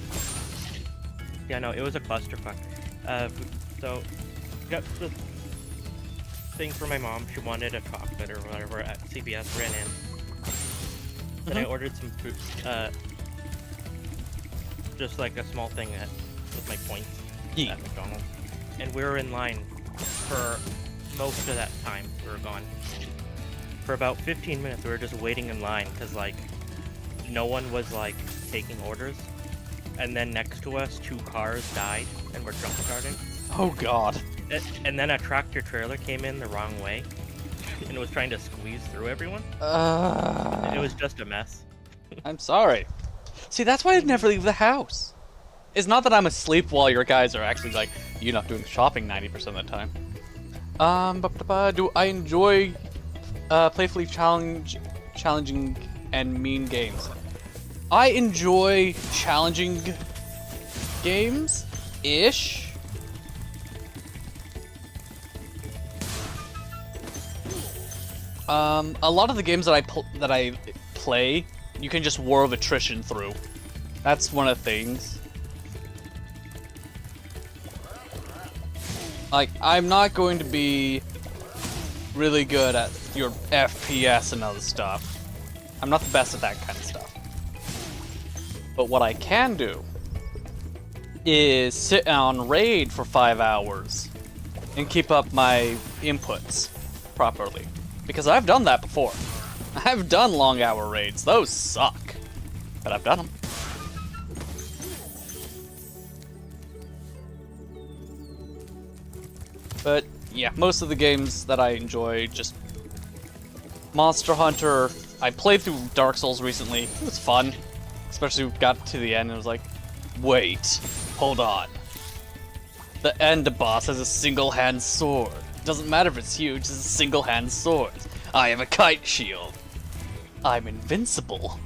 Yeah, no, it was a clusterfuck. So, got the thing for my mom. She wanted a chocolate or whatever at CVS. Ran in. Then I ordered some food. Just like a small thing with my points at McDonald's. And we were in line for most of that time. We were gone. For about 15 minutes, we were just waiting in line because, like, no one was, like, taking orders. And then next to us, 2 cars died and were jump starting. Oh god. And then a tractor trailer came in the wrong way and was trying to squeeze through everyone. It was just a mess. I'm sorry. See, that's why I'd never leave the house. It's not that I'm asleep while your guys are actually, like, you're not doing shopping 90% of the time. Do I enjoy playfully challenging and mean games? I enjoy challenging games-ish. A lot of the games that I play, you can just war of attrition through. That's one of the things. Like, I'm not going to be really good at your FPS and other stuff. I'm not the best at that kind of stuff. But what I can do is sit on raid for 5 hours and keep up my inputs properly. Because I've done that before. I've done long hour raids. Those suck. But I've done them. But yeah, most of the games that I enjoy, just Monster Hunter. I played through Dark Souls recently. It was fun. Especially got to the end and was like, wait, hold on. The end boss has a single-hand sword. Doesn't matter if it's huge, it's a single-hand sword. I have a kite shield. I'm invincible.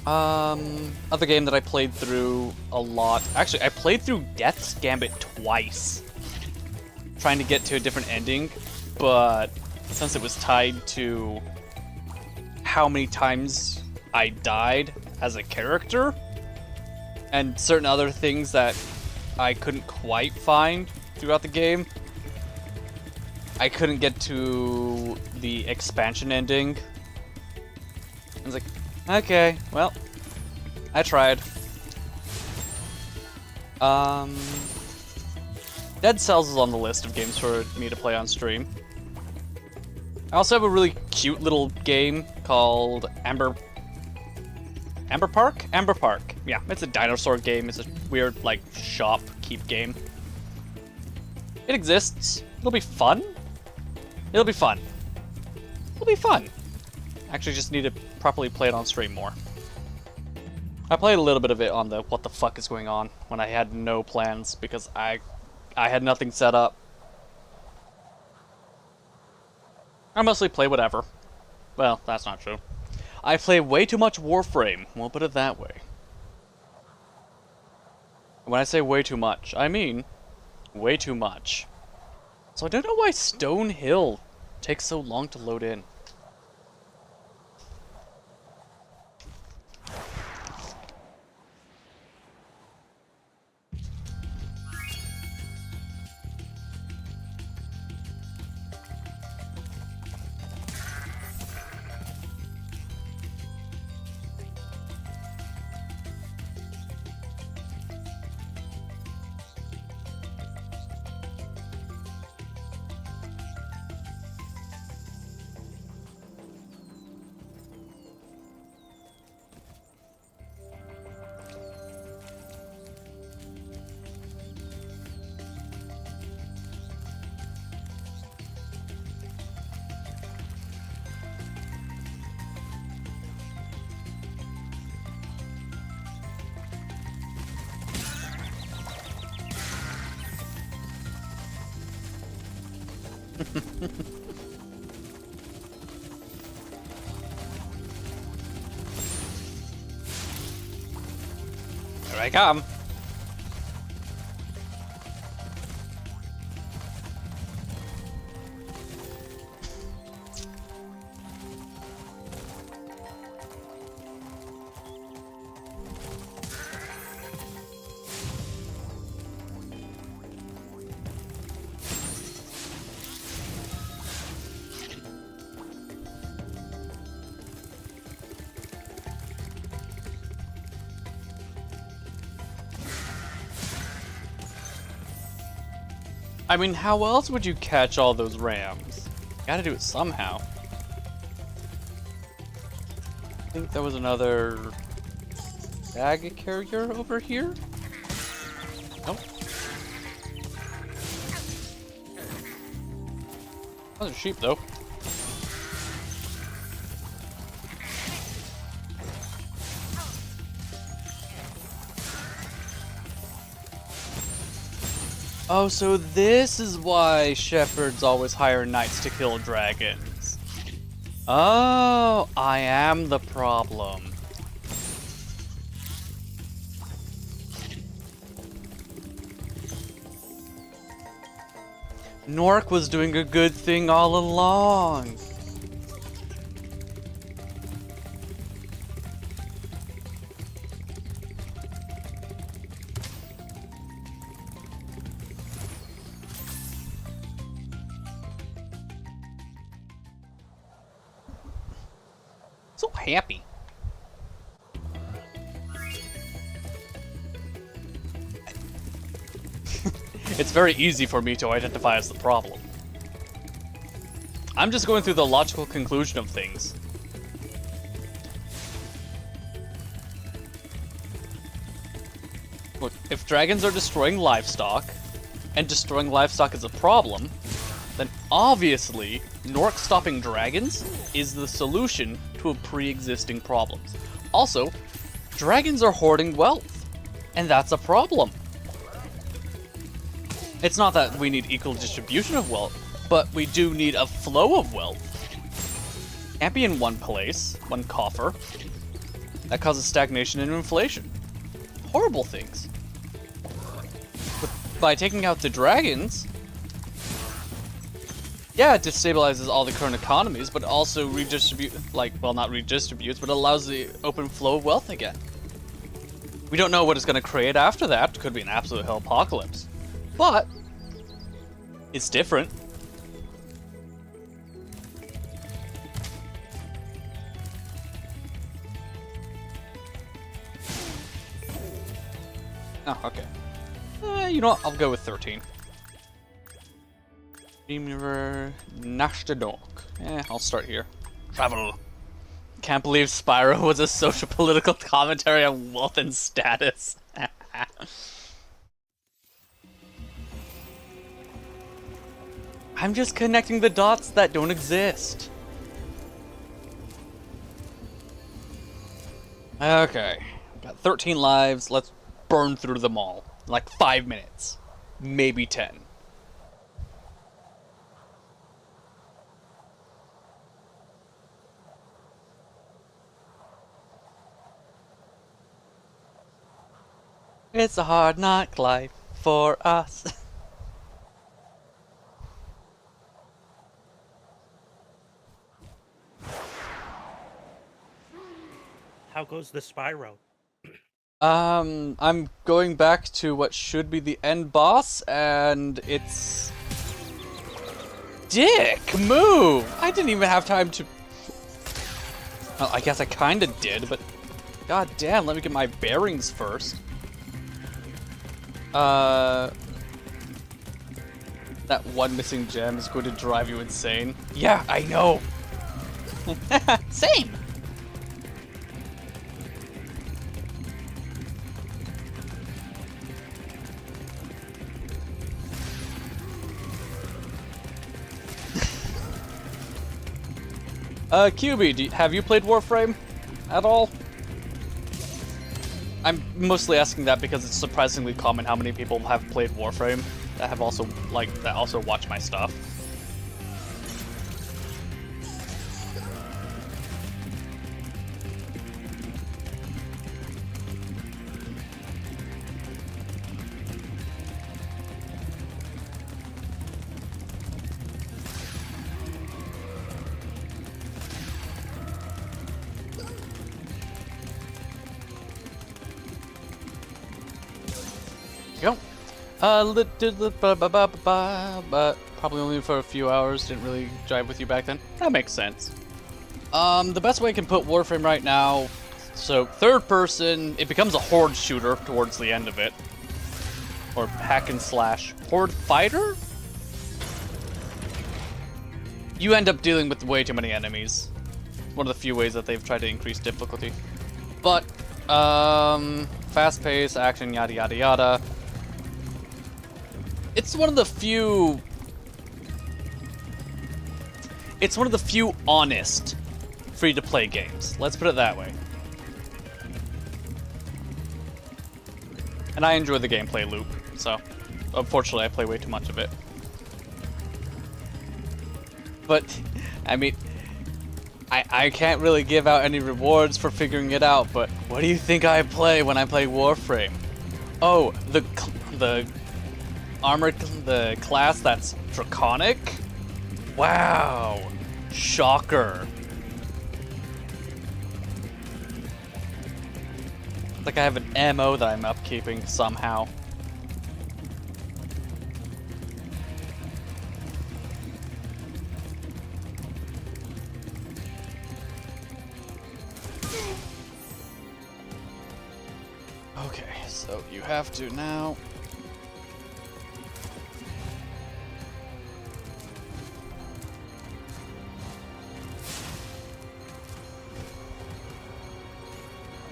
Other game that I played through a lot. Actually, I played through Death's Gambit twice. Trying to get to a different ending, but since it was tied to how many times I died as a character, and certain other things that I couldn't quite find throughout the game, I couldn't get to the expansion ending. I was like, okay, well, I tried. Dead Cells is on the list of games for me to play on stream. I also have a really cute little game called Amber Park? Amber Park. Yeah, it's a dinosaur game. It's a weird, like, shop keep game. It exists. It'll be fun. It'll be fun. It'll be fun. Actually, just need to properly play it on stream more. I played a little bit of it on the what the fuck is going on when I had no plans because I had nothing set up. I mostly play whatever. Well, that's not true. I play way too much Warframe, we'll put it that way. When I say way too much, I mean way too much. So I don't know why Stone Hill takes so long to load in. Here I come. I mean, how else would you catch all those rams? Gotta do it somehow. I think there was another bag carrier over here? Nope. Those are sheep, though. Oh, so this is why shepherds always hire knights to kill dragons. Oh, I am the problem. Nork was doing a good thing all along. So happy. It's very easy for me to identify as the problem. I'm just going through the logical conclusion of things. Look, if dragons are destroying livestock, and destroying livestock is a problem, then obviously Nork stopping dragons is the solution to a pre-existing problem. Also, dragons are hoarding wealth, and that's a problem. It's not that we need equal distribution of wealth, but we do need a flow of wealth. Can't be in one place, one coffer. That causes stagnation and inflation. Horrible things. But by taking out the dragons, yeah, it destabilizes all the current economies, but also not redistributes, but allows the open flow of wealth again. We don't know what it's going to create after that. Could be an absolute hell apocalypse. But it's different. Oh, okay. You know what? I'll go with 13. Dreamer Nashtadok. I'll start here. Travel. Can't believe Spyro was a social political commentary on wealth and status. I'm just connecting the dots that don't exist. Okay. Got 13 lives. Let's burn through them all. In like 5 minutes. Maybe 10. It's a hard knock life for us. How goes the Spyro? I'm going back to what should be the end boss, and it's... Dick, move! I didn't even have time to... Well, I guess I kinda did, but... God damn, let me get my bearings first. That one missing gem is going to drive you insane. Yeah, I know! Same! QB, have you played Warframe at all? I'm mostly asking that because it's surprisingly common how many people have played Warframe that have also that also watch my stuff. Go. But probably only for a few hours. Didn't really jive with you back then. That makes sense. The best way I can put Warframe right now, so third person, it becomes a horde shooter towards the end of it, or hack and slash horde fighter. You end up dealing with way too many enemies. One of the few ways that they've tried to increase difficulty. But fast pace, action, yada yada yada. It's one of the few honest free-to-play games. Let's put it that way. And I enjoy the gameplay loop, so unfortunately I play way too much of it. But, I mean, I can't really give out any rewards for figuring it out, but what do you think I play when I play Warframe? Oh, the class that's Draconic? Wow. Shocker. Like I have an MO that I'm upkeeping somehow. Okay, so you have to now.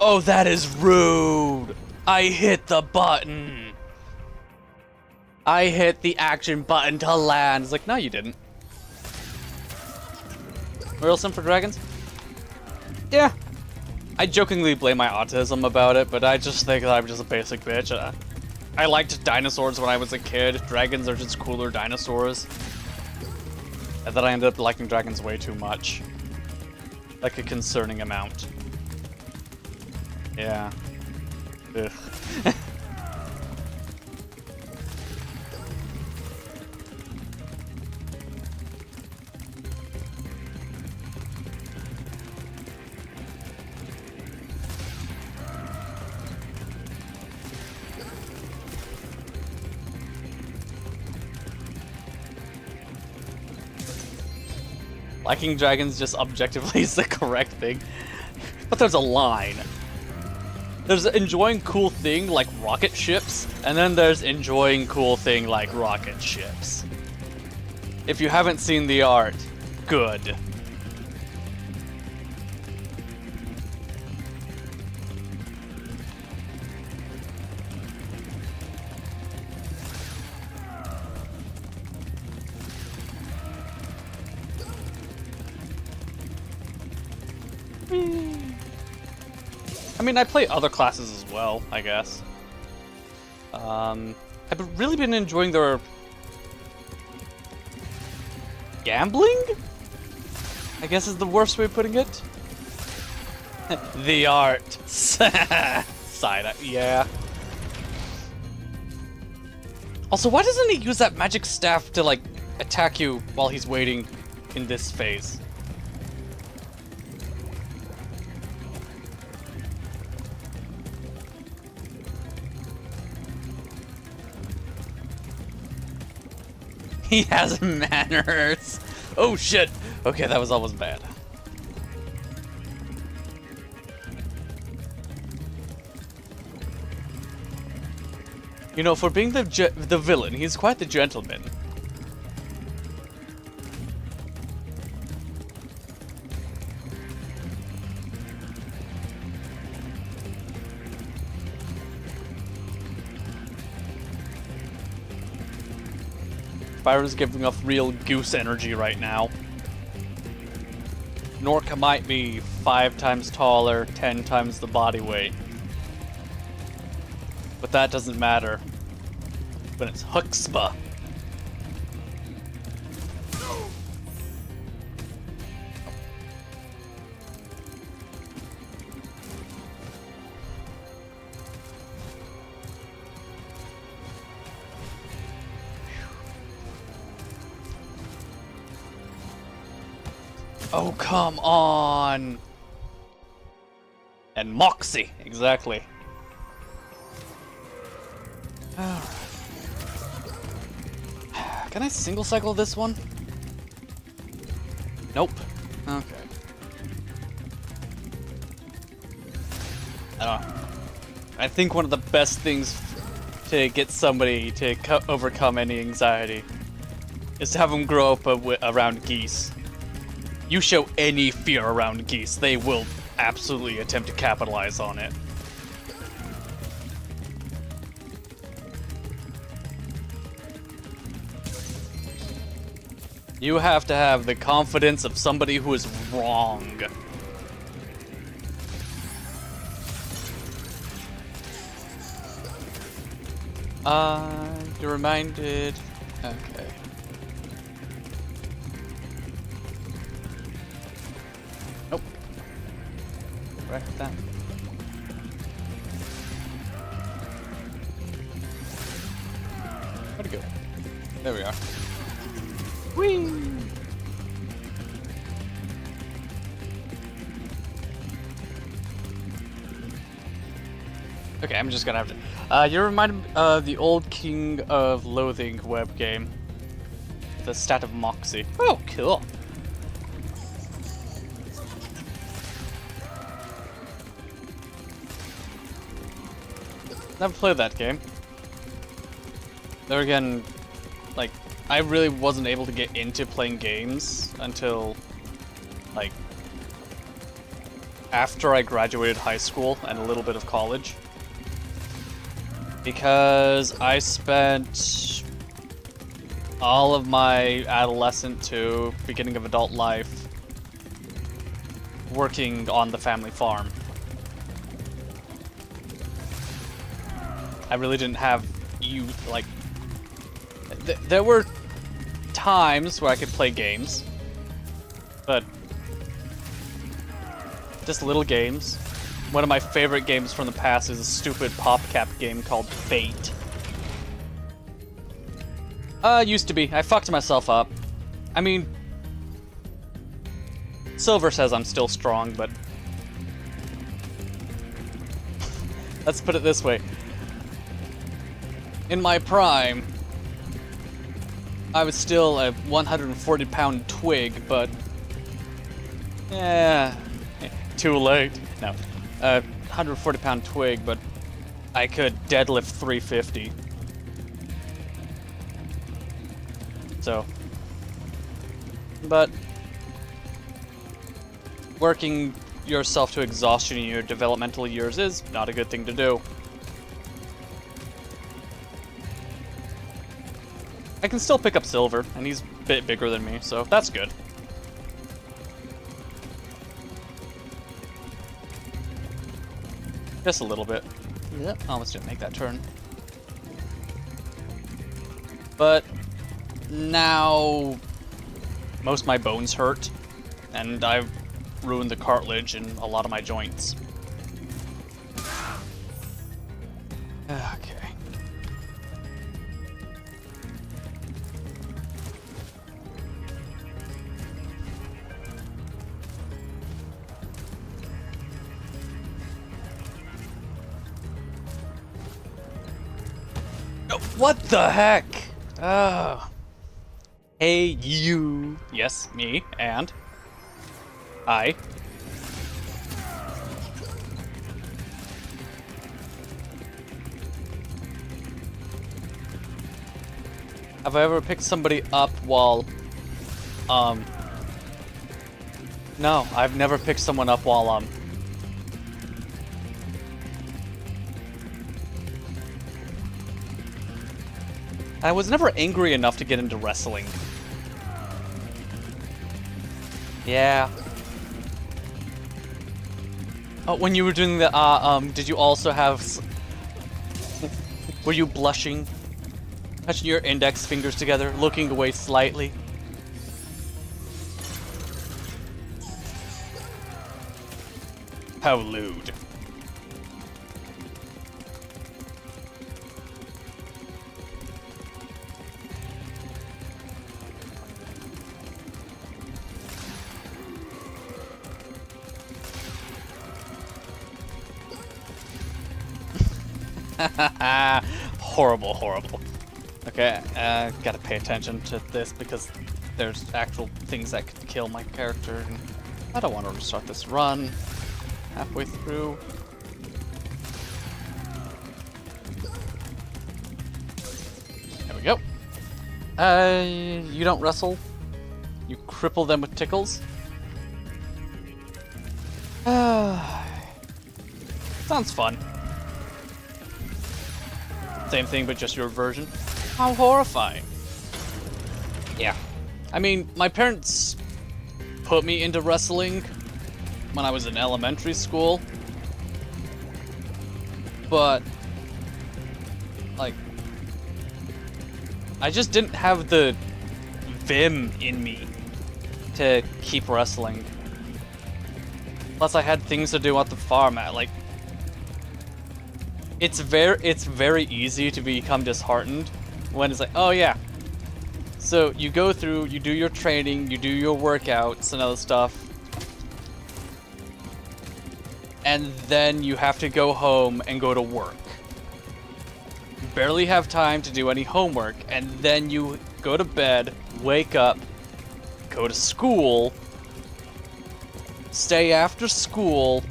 Oh, that is rude! I hit the button! I hit the action button to land. It's like, no, you didn't. Real sim for dragons? Yeah. I jokingly blame my autism about it, but I just think that I'm just a basic bitch. I liked dinosaurs when I was a kid. Dragons are just cooler dinosaurs. And then I ended up liking dragons way too much. Like a concerning amount. Yeah. Ugh. Liking dragons just objectively is the correct thing. But there's a line. There's enjoying cool thing like rocket ships, and then there's enjoying cool thing like rocket ships. If you haven't seen the art, good. I mean, I play other classes as well, I guess. I've really been enjoying their gambling? I guess is the worst way of putting it. The art. Side eye. Yeah. Also, why doesn't he use that magic staff to, like, attack you while he's waiting in this phase? He has manners. Oh shit. Okay, that was almost bad. You know, for being the villain, he's quite the gentleman. Spyro's giving off real goose energy right now. Norka might be 5 times taller, 10 times the body weight. But that doesn't matter when it's Huxpa. Oh, come on! And Moxie, exactly. Alright. Can I single cycle this one? Nope. Okay. I don't know. I think one of the best things to get somebody to overcome any anxiety is to have them grow up around geese. You show any fear around geese, they will absolutely attempt to capitalize on it. You have to have the confidence of somebody who is wrong. You're reminded... Okay. Nope. Right with that. Where'd it go? There we are. Whee! Okay, I'm just gonna have to... you reminded me of the old King of Loathing web game. The stat of Moxie. Oh, cool. Never played that game. There again, like, I really wasn't able to get into playing games until, like, after I graduated high school and a little bit of college. Because I spent all of my adolescent to beginning of adult life working on the family farm. I really didn't have like... there were times where I could play games, but just little games. One of my favorite games from the past is a stupid PopCap game called Fate. Used to be. I fucked myself up. I mean, Silver says I'm still strong, but let's put it this way. In my prime, I was still a 140-pound twig, but yeah, too late. No, 140-pound twig, but I could deadlift 350. So, but working yourself to exhaustion in your developmental years is not a good thing to do. I can still pick up Silver, and he's a bit bigger than me, so that's good. Just a little bit. Yep, almost didn't make that turn. But now most of my bones hurt, and I've ruined the cartilage in a lot of my joints. Okay. What the heck? Oh. Hey, you. Yes, me, and I. Have I ever picked somebody up while, no, I've never picked someone up while, I was never angry enough to get into wrestling. Yeah. Oh, when you were doing the, did you also have... Were you blushing? Touching your index fingers together, looking away slightly? How lewd. Horrible, horrible. Okay, gotta pay attention to this because there's actual things that could kill my character. And I don't want to restart this run halfway through. There we go. You don't wrestle. You cripple them with tickles. Sounds fun. Same thing, but just your version. How horrifying. Yeah. I mean, my parents put me into wrestling when I was in elementary school. But, like, I just didn't have the vim in me to keep wrestling. Plus, I had things to do at the farm. Like, it's very easy to become disheartened when it's like, oh yeah. So you go through, you do your training, you do your workouts and other stuff, and then you have to go home and go to work. You barely have time to do any homework, and then you go to bed, wake up, go to school, stay after school.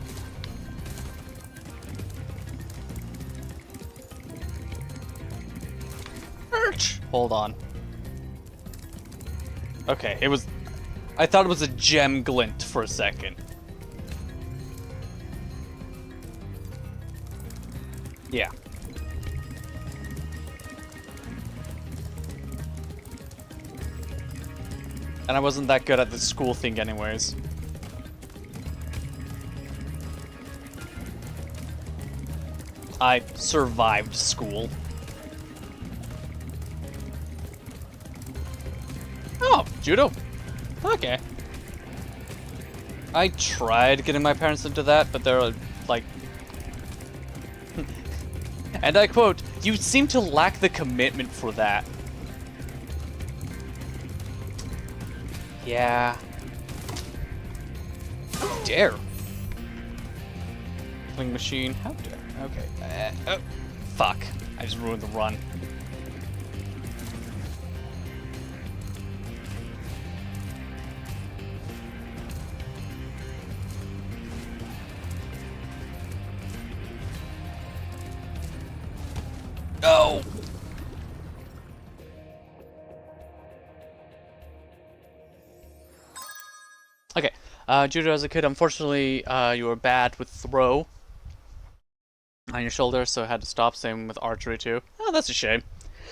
Hold on. Okay, it was... I thought it was a gem glint for a second. Yeah. And I wasn't that good at the school thing anyways. I survived school. Oh, judo. Okay. I tried getting my parents into that, but they're like... And I quote, "You seem to lack the commitment for that." Yeah. How dare. Killing machine. How dare. Okay. Oh, fuck. I just ruined the run. No! Okay, judo as a kid, unfortunately, you were bad with throw on your shoulder, so I had to stop. Same with archery, too. Oh, that's a shame.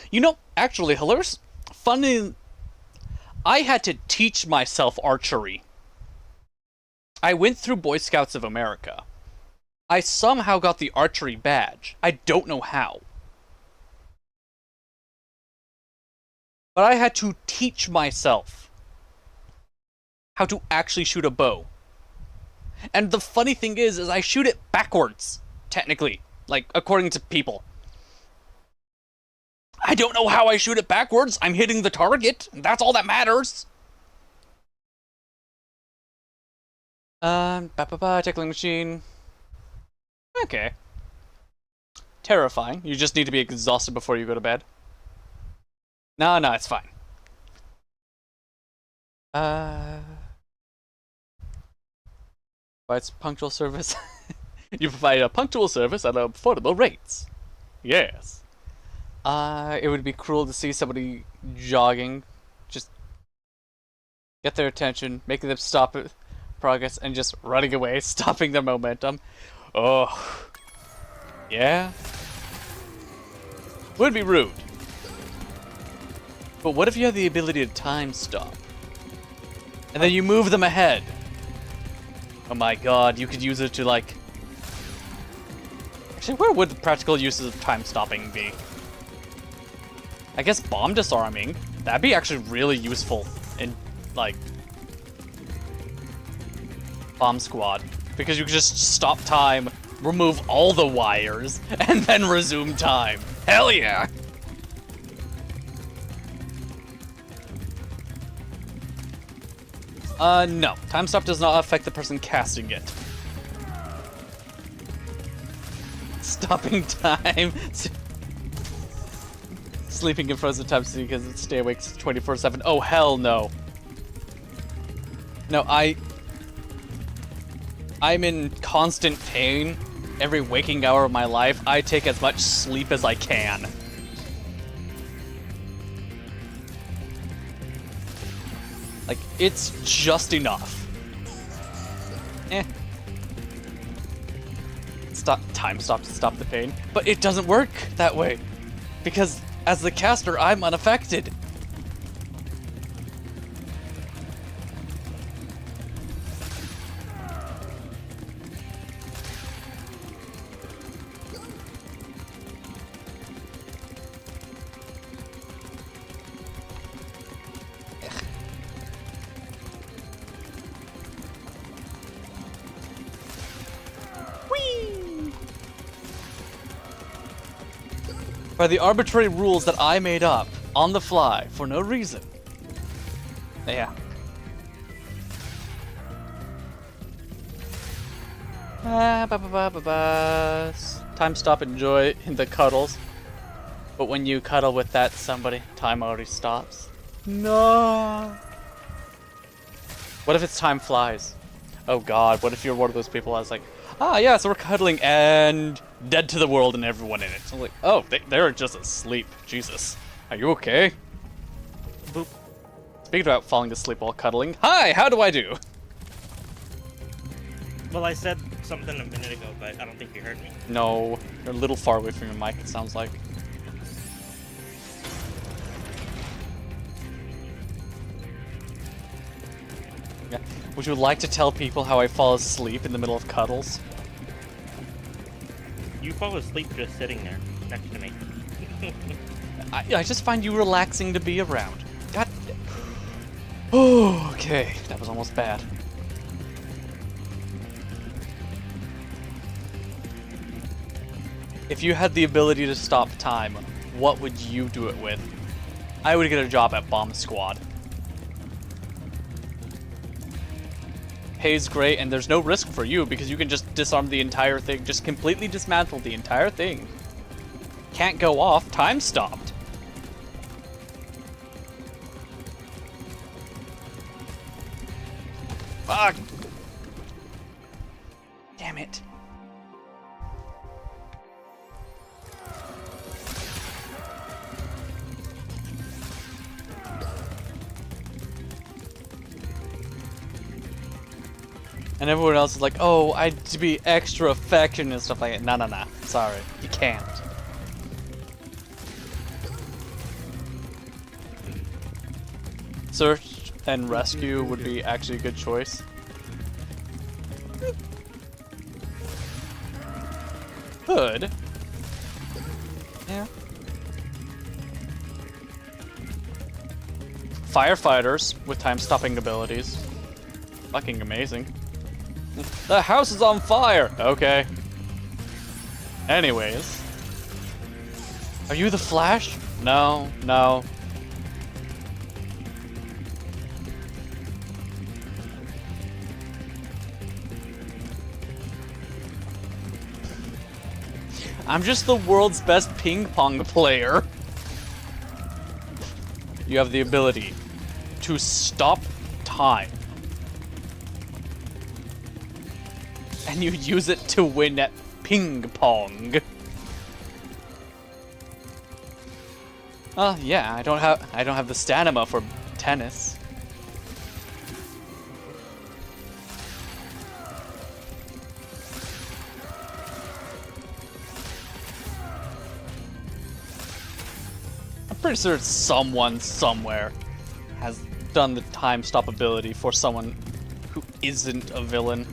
You know, actually, hilarious, funny, I had to teach myself archery. I went through Boy Scouts of America. I somehow got the archery badge. I don't know how. But I had to teach myself how to actually shoot a bow. And the funny thing is I shoot it backwards, technically. Like, according to people. I don't know how I shoot it backwards. I'm hitting the target. That's all that matters. Tickling machine. Okay. Terrifying. You just need to be exhausted before you go to bed. No, it's fine. Provides punctual service. You provide a punctual service at affordable rates. Yes. It would be cruel to see somebody jogging, just get their attention, making them stop progress, and just running away, stopping their momentum. Oh. Yeah? Would be rude. But what if you have the ability to time stop? And then you move them ahead. Oh my god, you could use it to like... Actually, where would the practical uses of time stopping be? I guess bomb disarming. That'd be actually really useful in, like... Bomb squad. Because you could just stop time, remove all the wires, and then resume time. Hell yeah! No. Time stop does not affect the person casting it. Stopping time. Sleeping in frozen time so you can stay awake 24/7. Oh, hell no. No, I'm in constant pain every waking hour of my life. I take as much sleep as I can. Like, it's just enough. Time stop to stop the pain. But it doesn't work that way. Because as the caster, I'm unaffected. By the arbitrary rules that I made up on the fly for no reason. Yeah. Time stop, enjoy the cuddles. But when you cuddle with that somebody, time already stops. No. What if it's time flies? Oh god, what if you're one of those people that's like, ah, yeah, so we're cuddling and dead to the world and everyone in it. So I'm like, oh, they're just asleep. Jesus. Are you okay? Boop. Speaking about falling asleep while cuddling, hi, how do I do? Well, I said something a minute ago, but I don't think you heard me. No, you're a little far away from your mic, it sounds like. Yeah. Would you like to tell people how I fall asleep in the middle of cuddles? You fall asleep just sitting there next to me. I just find you relaxing to be around. God. Oh, okay. That was almost bad. If you had the ability to stop time, what would you do it with? I would get a job at Bomb Squad. Pays great, and there's no risk for you because you can just disarm the entire thing, just completely dismantle the entire thing. Can't go off, time stopped. Fuck! Damn it. And everyone else is like, oh, I'd to be extra affectionate and stuff like that. No. Sorry, you can't. Search and rescue would be actually a good choice. could. Yeah. Firefighters with time-stopping abilities. Fucking amazing. The house is on fire! Okay. Anyways. Are you the Flash? No, no. I'm just the world's best ping pong player. You have the ability to stop time. And you use it to win at ping pong. Yeah, I don't have the stamina for tennis. I'm pretty sure someone somewhere has done the time stop ability for someone who isn't a villain.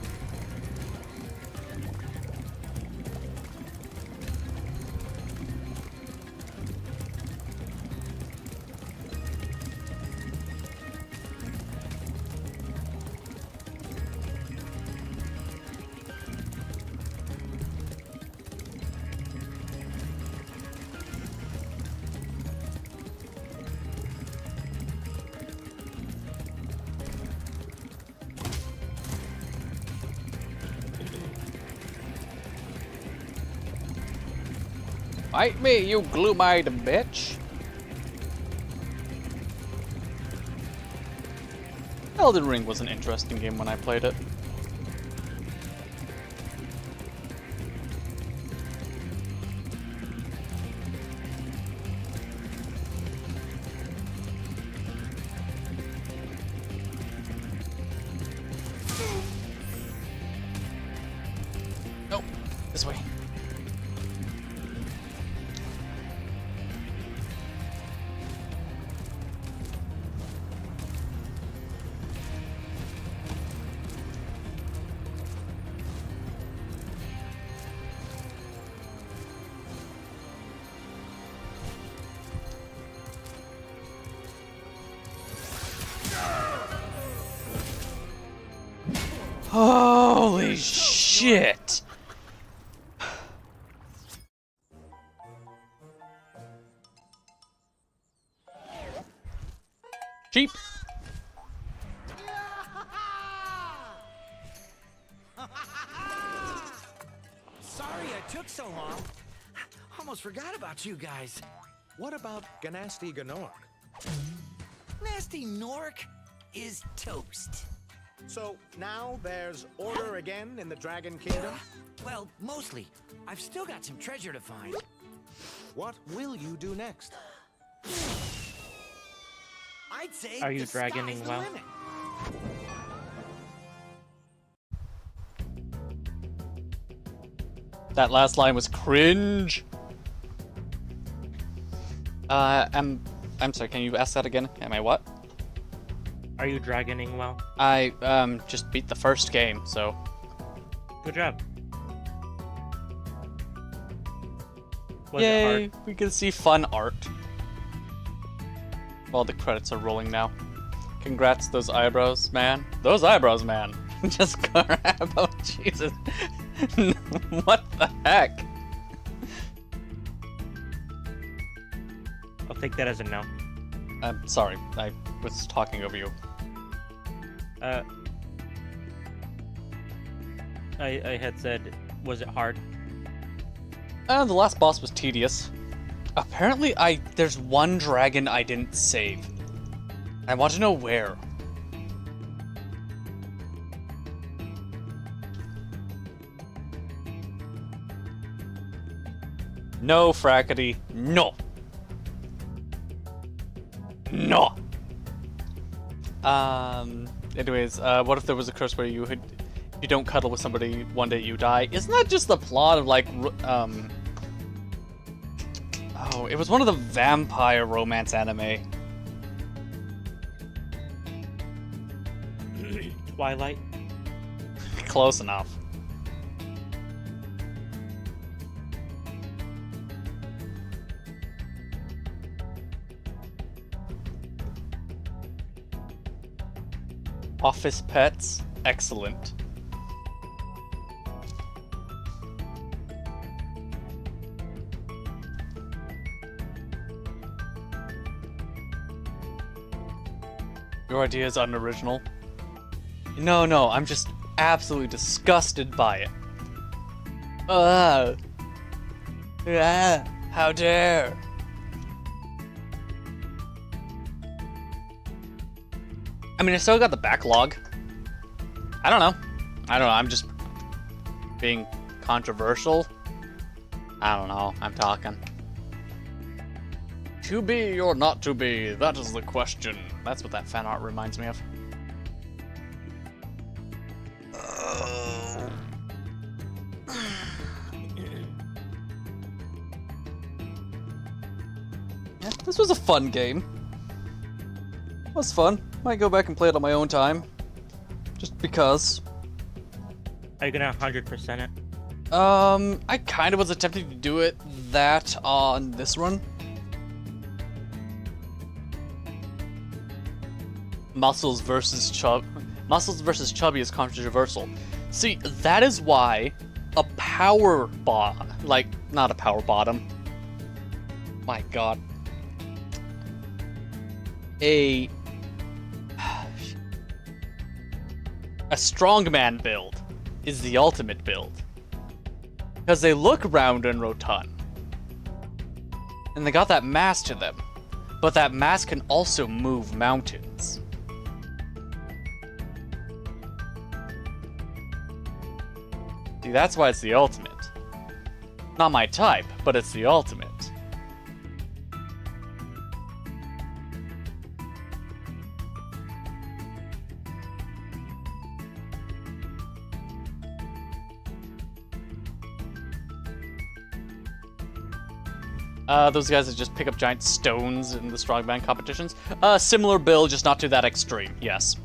Fight me, you glue-eyed bitch! Elden Ring was an interesting game when I played it. Nope, this way. Holy shit! Cheap. Sorry I took so long. Almost forgot about you guys. What about Ganasty Ganork? Nasty Nork is toast. So now there's order again in the Dragon Kingdom? Well, mostly. I've still got some treasure to find. What will you do next? I'd say Are you the sky's dragoning the well? limit. That last line was cringe. I'm sorry, can you ask that again? Am I what? Are you dragoning well? I just beat the first game, so Good job. Was it yay, hard? we can see fun art. Well, the credits are rolling now. Congrats, those eyebrows, man. Those eyebrows, man. Just grab. Oh, Jesus. What the heck? I'll take that as a no. I'm sorry, I was talking over you. I had said, was it hard? The last boss was tedious. Apparently, there's one dragon I didn't save. I want to know where. No, Frackety. No. No. Anyways, what if there was a curse where if you don't cuddle with somebody, one day you die? Isn't that just the plot of like, oh, it was one of the vampire romance anime. Twilight? Close enough. Office pets, excellent. Your idea is unoriginal. No, I'm just absolutely disgusted by it. How dare! I mean, I still got the backlog. I don't know. I'm just being controversial. I don't know. I'm talking. To be or not to be? That is the question. That's what that fan art reminds me of. Yeah, this was a fun game. It was fun. Might go back and play it on my own time. Just because. Are you gonna 100% it? I kind of was attempting to do that on this run. Muscles versus Chubby is controversial. See, that is why a power not a power bottom. My god. A strongman build is the ultimate build. Because they look round and rotund. And they got that mass to them. But that mass can also move mountains. See, that's why it's the ultimate. Not my type, but it's the ultimate. Those guys that just pick up giant stones in the strongman competitions. Similar build, just not to that extreme, yes.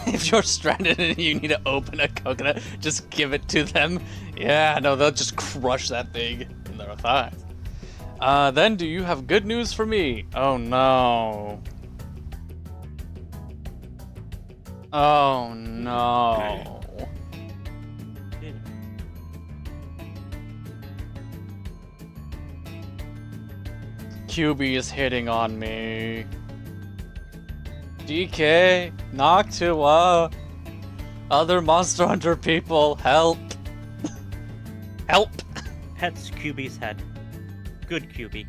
If you're stranded and you need to open a coconut, just give it to them. Yeah, no, they'll just crush that thing in their thighs. Then do you have good news for me? Oh no. Oh no. QB is hitting on me. DK, Noctua, other Monster Hunter people, help. Help. Pets QB's head. Good QB.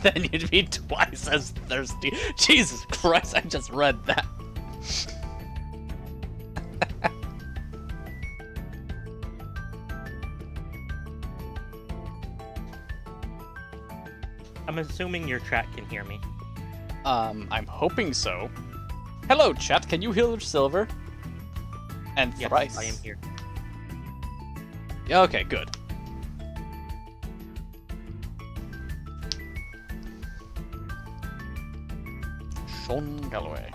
Then you'd be twice as thirsty. Jesus Christ, I just read that. I'm assuming your chat can hear me. I'm hoping so. Hello, chat, can you heal silver? And Yes, thrice. I am here. Yeah, okay, good. Sean Galloway.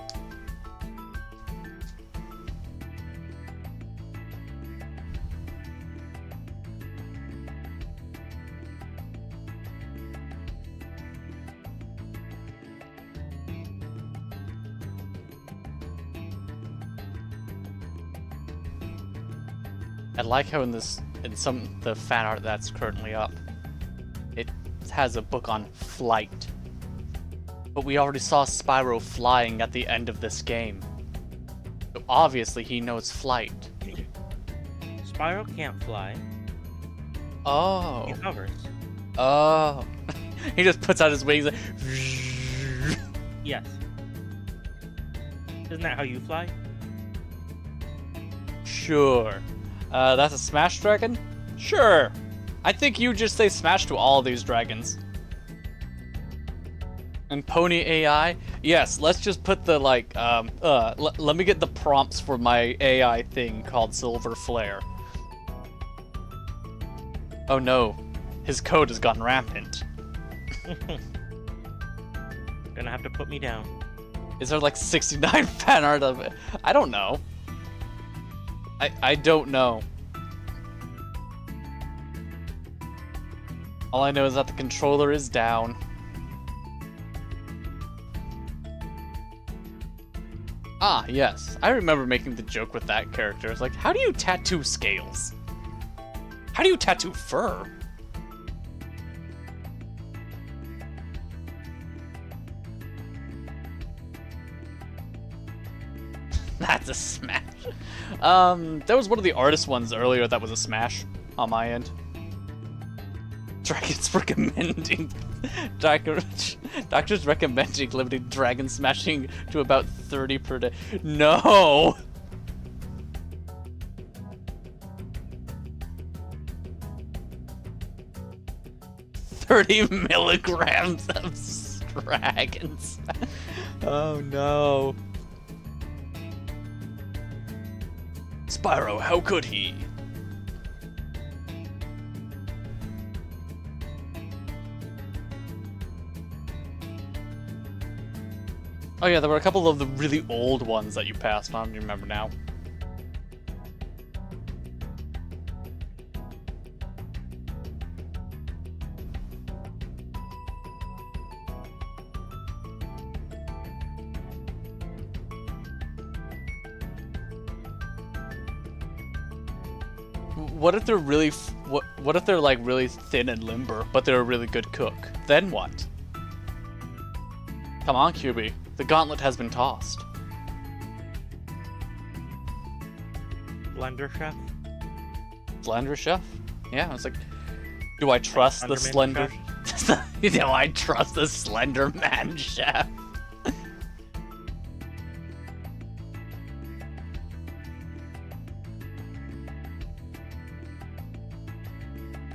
I like how in the fan art that's currently up, it has a book on flight. But we already saw Spyro flying at the end of this game. So obviously he knows flight. Spyro can't fly. Oh. He hovers. Oh. He just puts out his wings and Yes. Isn't that how you fly? Sure. That's a Smash Dragon? Sure. I think you just say Smash to all these dragons. And Pony AI? Yes, let's just put the, let me get the prompts for my AI thing called Silver Flare. Oh no. His code has gone rampant. Gonna have to put me down. Is there like 69 fan art of it? I don't know. I don't know. All I know is that the controller is down. Ah, yes. I remember making the joke with that character. It's like, how do you tattoo scales? How do you tattoo fur? That's a smash. There was one of the artist ones earlier that was a smash on my end. Dragon's recommending... Doctor's recommending limiting dragon smashing to about 30 per day. No! $30 milligrams of dragons. Oh no. Spyro, how could he? Oh yeah, there were a couple of the really old ones that you passed on, you remember now. What if they're really what if they're like really thin and limber, but they're a really good cook? Then what? Come on, QB. The gauntlet has been tossed. Blender Chef? Slender Chef? Yeah, I was like, do I trust the Slender? Do I trust the Slender Man Chef?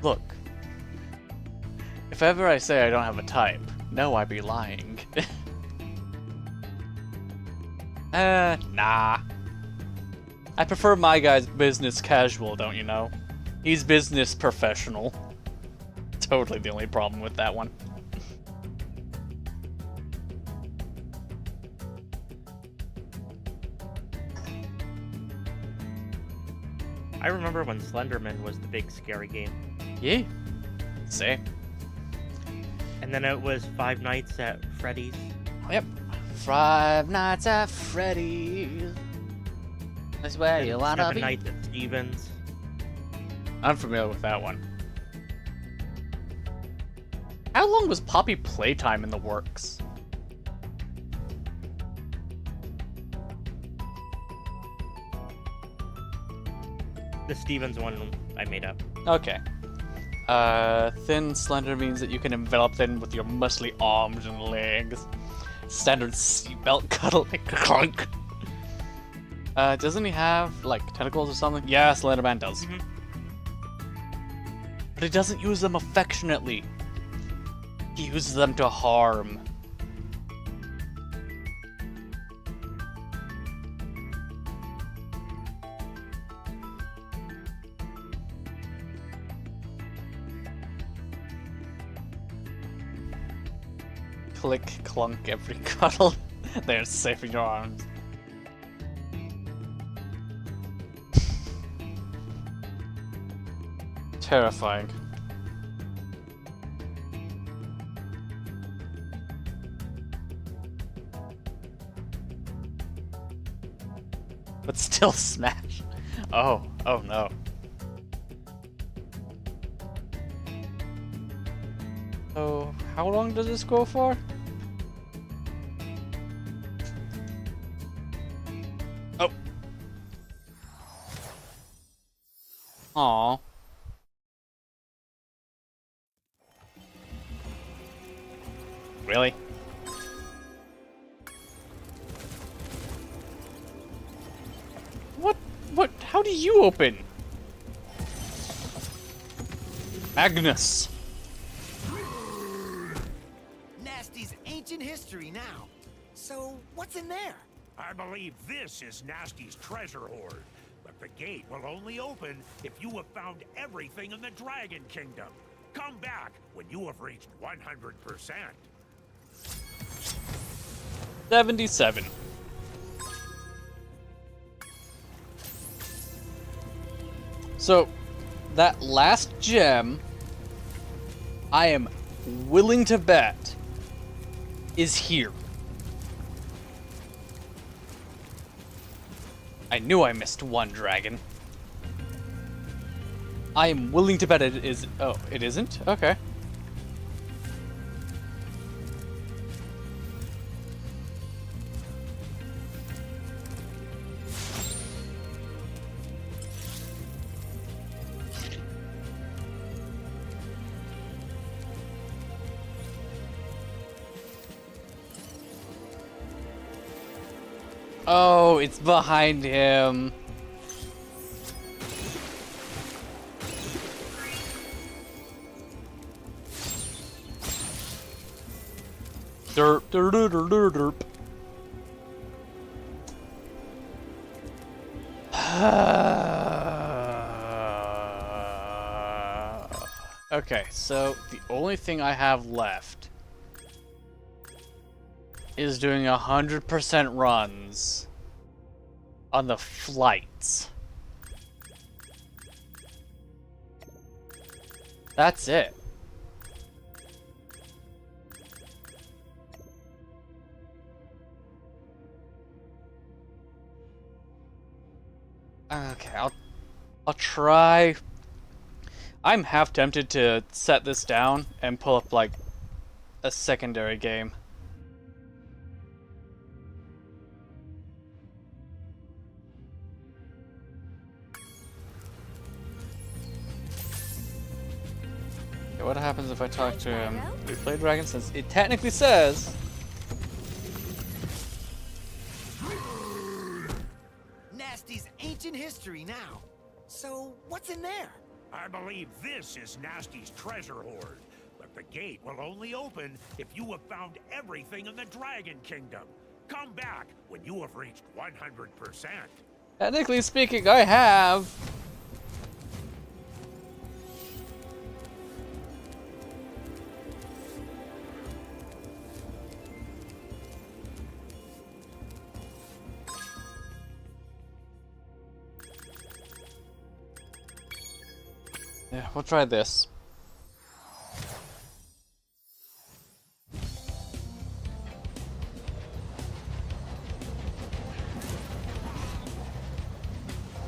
Look, if ever I say I don't have a type, no, I be lying. Nah. I prefer my guy's business casual, don't you know? He's business professional. Totally the only problem with that one. I remember when Slenderman was the big scary game. Yeah. Same. And then it was Five Nights at Freddy's. Yep. Five Nights at Freddy's. That's where you wanna Seven be. Nights at Stevens. I'm familiar with that one. How long was Poppy Playtime in the works? The Stevens one I made up. Okay. Thin, slender means that you can envelop them with your muscly arms and legs. Standard seatbelt cuddle like clunk. Doesn't he have, like, tentacles or something? Yeah, Slenderman does. Mm-hmm. But he doesn't use them affectionately. He uses them to harm. Click, clunk, every cuddle. They're safe in your arms. Terrifying. But still smash. Oh no. So, how long does this go for? Oh. Aww. Really? What? How do you open? Magnus. Nasty's ancient history now. So, what's in there? I believe this is Nasty's treasure hoard. But the gate will only open if you have found everything in the Dragon Kingdom. Come back when you have reached 100%. 77. So, that last gem, I am willing to bet, is here. I knew I missed one dragon. I am willing to bet it is... Oh, it isn't? Okay. Oh, it's behind him. Derp, derp, derp, derp, derp. Okay, so the only thing I have left is doing 100% runs on the flights. That's it. Okay, I'll try. I'm half tempted to set this down and pull up like a secondary game. Okay, what happens if I talk to him? We play Dragon since it technically says. Nasty's ancient history now. So, what's in there? I believe this is Nasty's treasure hoard, but the gate will only open if you have found everything in the Dragon Kingdom. Come back when you have reached 100%. Technically speaking, I have. Yeah, we'll try this.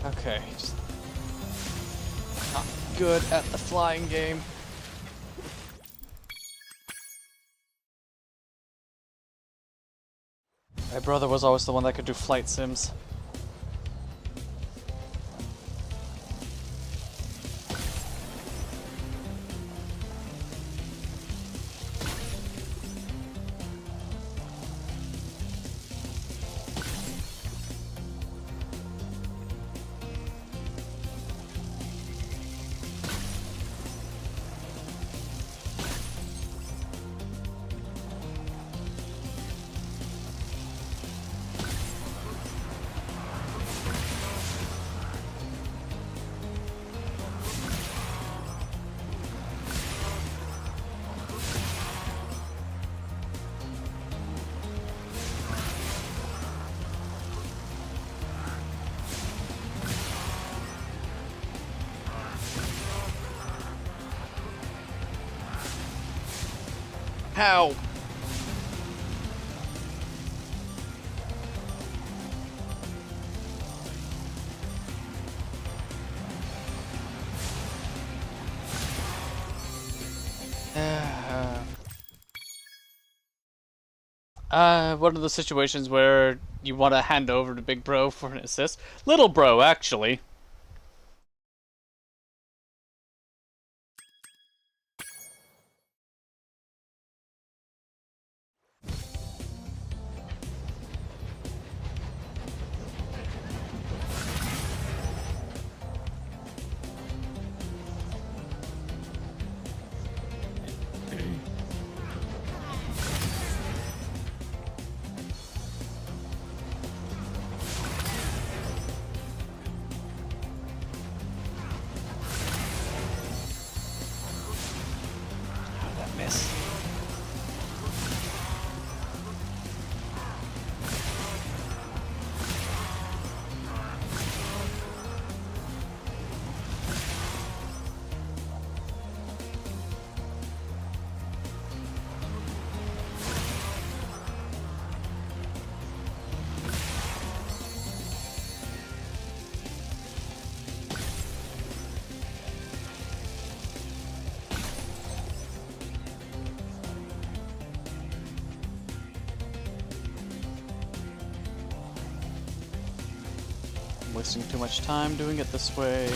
Okay, just not good at the flying game. My brother was always the one that could do flight sims. How? One of the situations where you want to hand over to Big Bro for an assist. Little Bro, actually. wasting too much time doing it this way.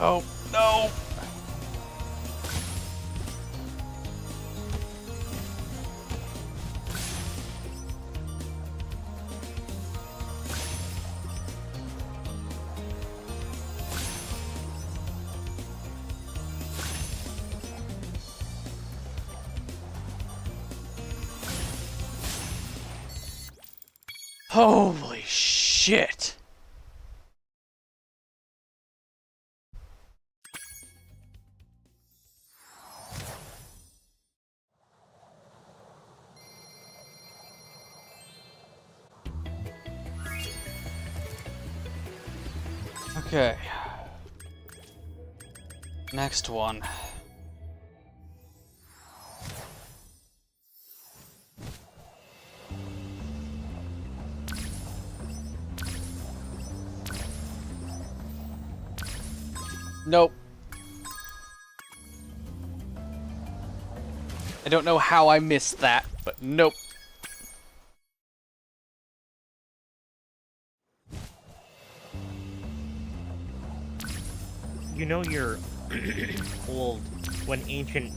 Oh, no! Holy shit! Okay. Next one. Nope. I don't know how I missed that, but nope. You know you're old when ancient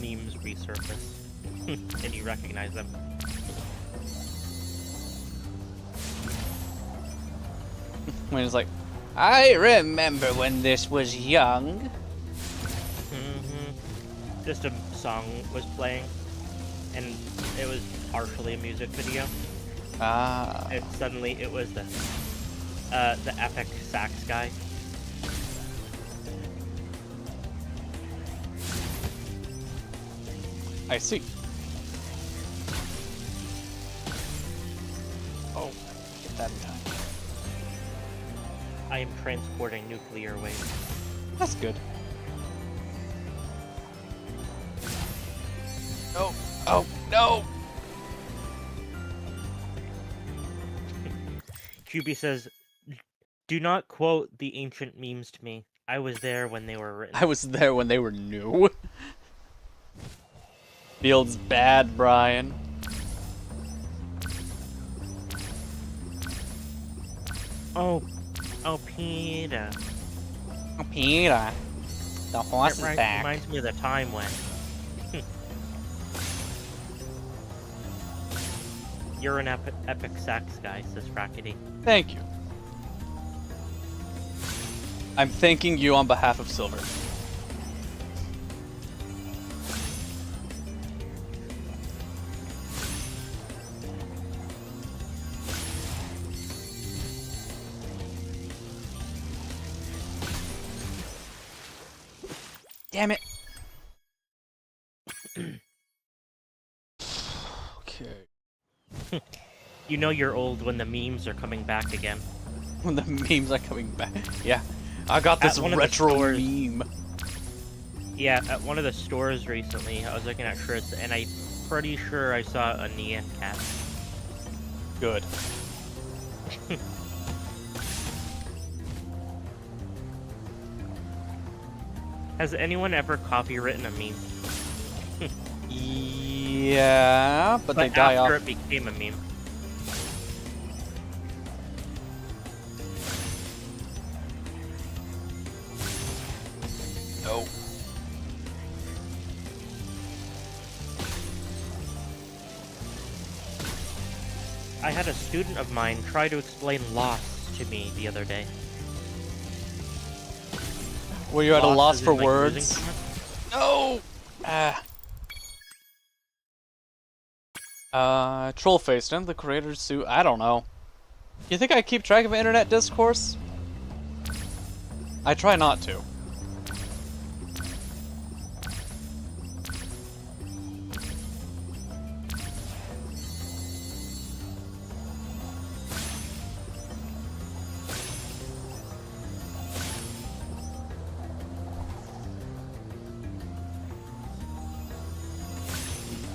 memes resurface, and you recognize them. When it's like, I remember when this was young. Just a song was playing, and it was partially a music video. Ah. And suddenly it was the epic sax guy. I see. Oh, get that in time. I am transporting nuclear waste. That's good. No. Oh, no! QB says, "Do not quote the ancient memes to me. I was there when they were written." I was there when they were new. Feels bad, Brian. Oh, Peter. Oh, Peter. The horse is back. Reminds me of the time when. You're an epic sax guy, says Frackety. Thank you. I'm thanking you on behalf of Silver. Damn it. Okay. You know you're old when the memes are coming back again. When the memes are coming back. Yeah. I got this retro meme. Yeah, at one of the stores recently, I was looking at shirts, and I'm pretty sure I saw a Nyan cat. Good. Has anyone ever copywritten a meme? Yeah, but they die off. After it became a meme. No. I had a student of mine try to explain loss to me the other day. Were you at a loss as in, for like, words? losing someone? No! Trollface, didn't the creators sue? I don't know. You think I keep track of internet discourse? I try not to.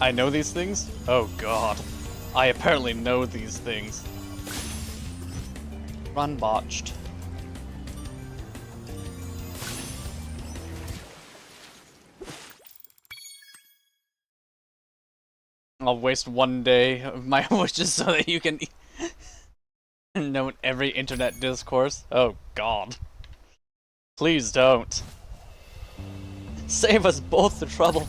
I know these things? Oh god. I apparently know these things. Run botched. I'll waste one day of my wishes so that you can note every internet discourse. Oh god. Please don't. Save us both the trouble.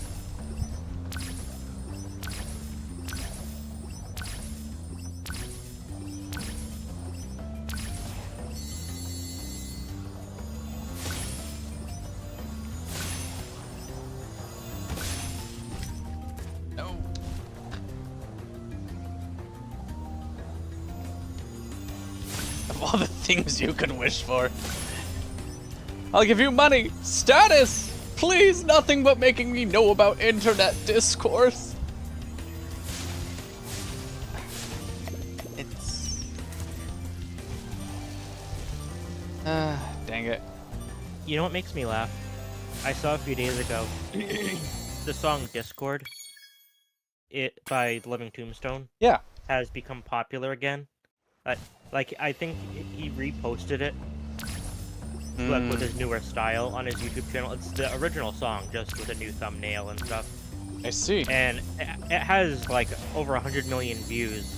No. Of all the things you could wish for. I'll give you money, status, please, nothing but making me know about internet discourse. It's... dang it. You know what makes me laugh? I saw a few days ago the song Discord, it by Living Tombstone, Yeah. has become popular again. Like I think he reposted it like with his newer style on his YouTube channel. It's the original song, just with a new thumbnail and stuff. I see. And it has like over 100 million views.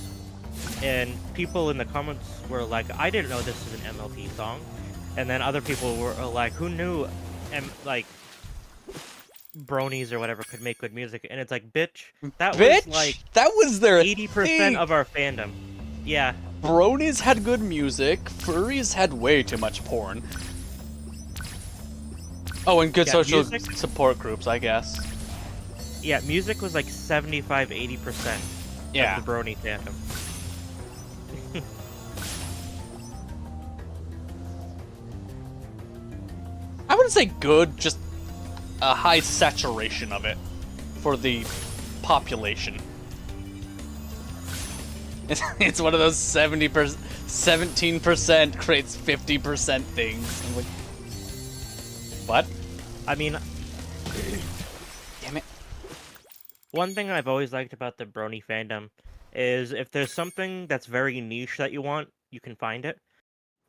And people in the comments were like, "I didn't know this is an MLP song." And then other people were like, "Who knew, like bronies or whatever could make good music?" And it's like, bitch, that Bitch? was like That was their 80% thing. of our fandom. Yeah. Bronies had good music, furries had way too much porn. Oh, and good Yeah, social music- support groups, I guess. Yeah, music was like 75-80% Yeah. of the brony fandom. I wouldn't say good, just a high saturation of it for the population. It's one of those 17% creates 50% things. I'm like, what? I mean, Damn it. one thing I've always liked about the brony fandom is if there's something that's very niche that you want, you can find it.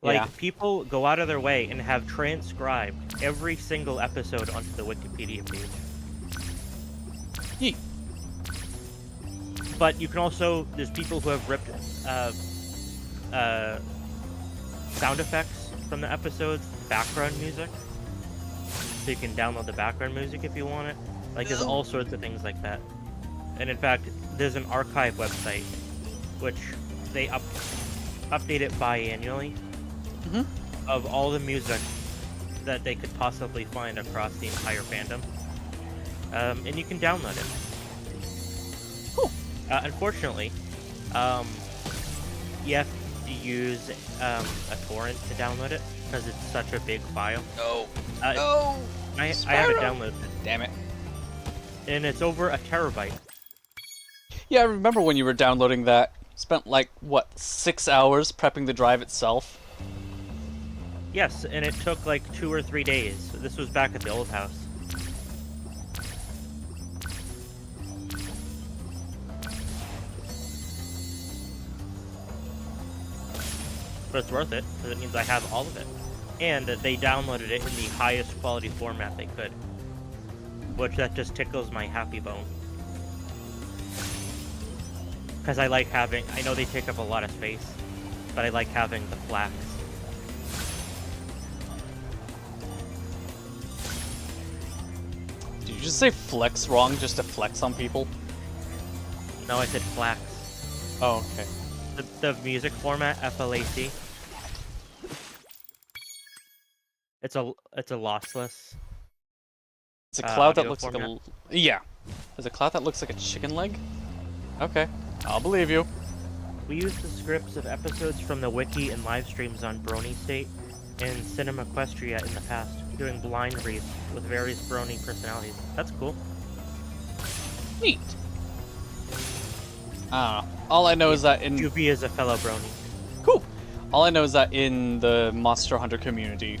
Like, Yeah. people go out of their way and have transcribed every single episode onto the Wikipedia page. Yeet. But you can also, there's people who have ripped sound effects from the episodes, background music. So you can download the background music if you want it. Like, there's all sorts of things like that. And in fact, there's an archive website, which they update it biannually, of all the music that they could possibly find across the entire fandom. And you can download it. Cool. Unfortunately, you have to use a torrent to download it because it's such a big file. No. No! No. I have it Spyro. downloaded, Damn it. and it's over a terabyte. Yeah, I remember when you were downloading that. Spent like, what, 6 hours prepping the drive itself? Yes, and it took like 2 or 3 days. This was back at the old house. But it's worth it, because it means I have all of it. And they downloaded it in the highest quality format they could. Which that just tickles my happy bone. Because I like having, I know they take up a lot of space, but I like having the flags. Did you just say flex wrong just to flex on people? No, I said flax. Oh, okay. The music format, FLAC. It's a lossless. It's a cloud that audio looks like format. a... Yeah. There's a cloud that looks like a chicken leg? Okay. I'll believe you. We use the scripts of episodes from the wiki and live streams on Brony State and Cinema Equestria in the past, doing blind reads with various Brony personalities. That's cool. Neat. I don't know. All I know is that in... Juvie is a fellow Brony. Cool. All I know is that in the Monster Hunter community,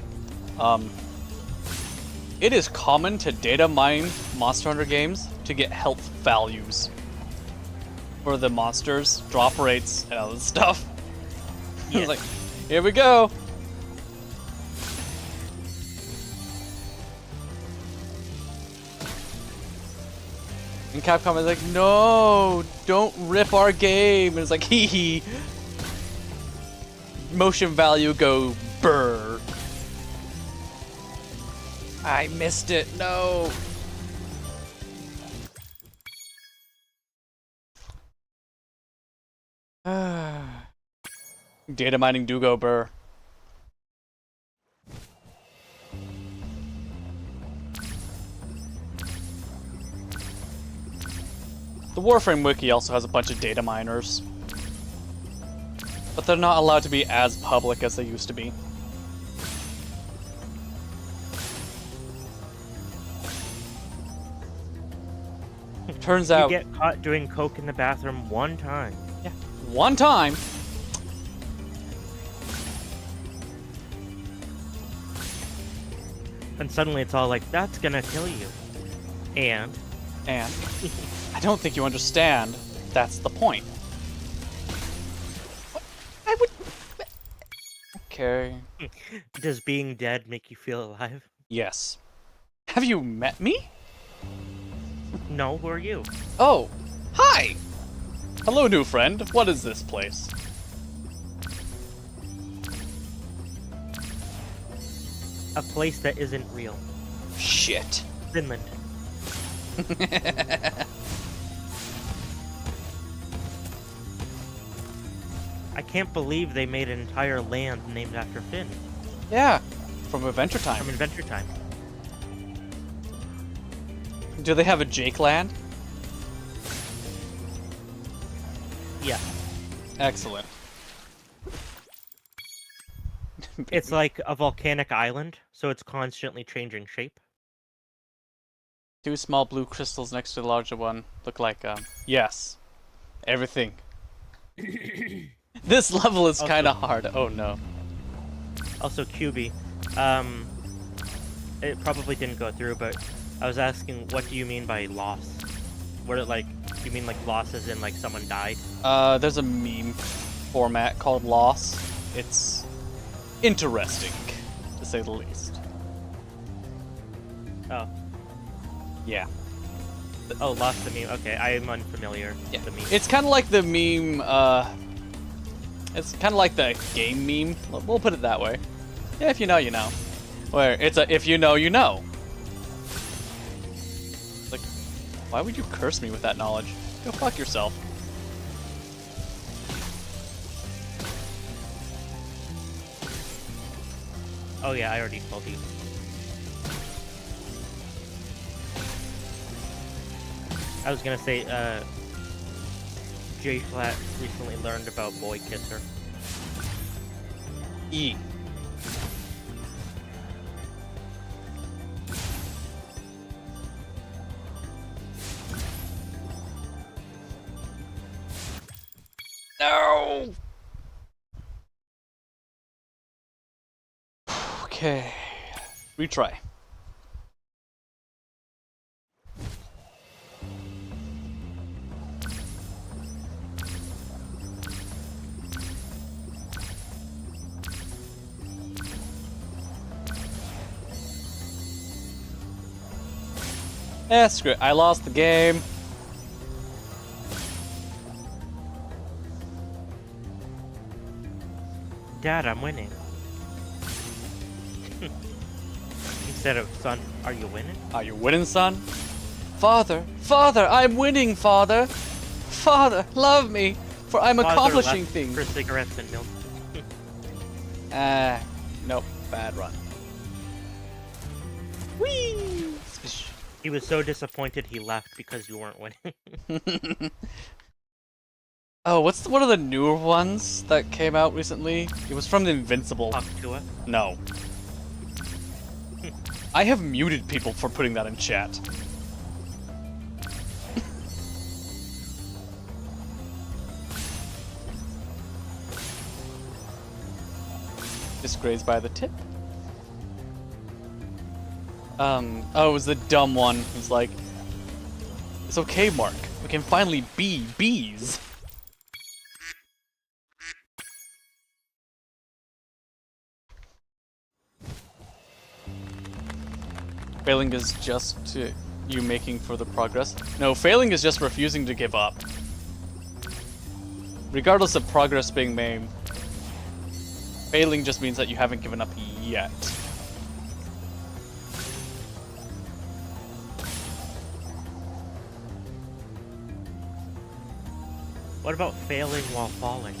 it is common to data mine Monster Hunter games to get health values. for the monsters, drop rates, and all this stuff. Yeah. It's like, here we go. And Capcom is like, no, don't rip our game. And it's like, hee hee. Motion value go brr. I missed it, no. Data mining do go burr. The Warframe wiki also has a bunch of data miners, but they're not allowed to be as public as they used to be. Turns You out, get caught doing coke in the bathroom one time. yeah, one time. And suddenly it's all like, that's gonna kill you. And And I don't think you understand. That's the point. What? I would. Okay. does being dead make you feel alive? Yes. Have you met me? No, who are you? Oh, hi! Hello, new friend. What is this place? A place that isn't real. Shit. Finland. I can't believe they made an entire land named after Finn Yeah, from Adventure Time. from Adventure Time. Do they have a Jake land? Yeah. Excellent. It's like a volcanic island, so it's constantly changing shape. Two small blue crystals next to the larger one look like, yes. Everything. This level is kind of hard. Oh no. Also, QB. It probably didn't go through, but I was asking, what do you mean by loss? What it like? Do you mean like loss as in like someone died? There's a meme format called Loss. It's interesting, to say the least. Oh. Yeah. Oh, lost the meme. Okay, I am unfamiliar Yeah. with the meme. It's kind of like the meme, it's kind of like the game meme. We'll put it that way. Yeah, if you know, you know. Where it's a if you know, you know. Like, why would you curse me with that knowledge? Go fuck yourself. Oh yeah, I already told you. I was gonna say, J Flat recently learned about Boy Kisser. E. No. Okay. Retry. Eh, screw it. I lost the game. Dad, I'm winning. Instead of, son, are you winning? Are you winning, son? Father, Father, I'm winning, Father. Father, love me, for I'm Father accomplishing left things. for cigarettes and milk. Nope, bad run. Whee! He was so disappointed he left because you weren't winning. Oh, what's one of the newer ones that came out recently? It was from the Invincible. Talk to it. No. I have muted people for putting that in chat. Just grazed by the tip. Oh, it was the dumb one. It was like, it's okay, Mark. We can finally be bees. Failing is just you making further progress. No, failing is just refusing to give up. Regardless of progress being made, failing just means that you haven't given up yet. What about failing while falling?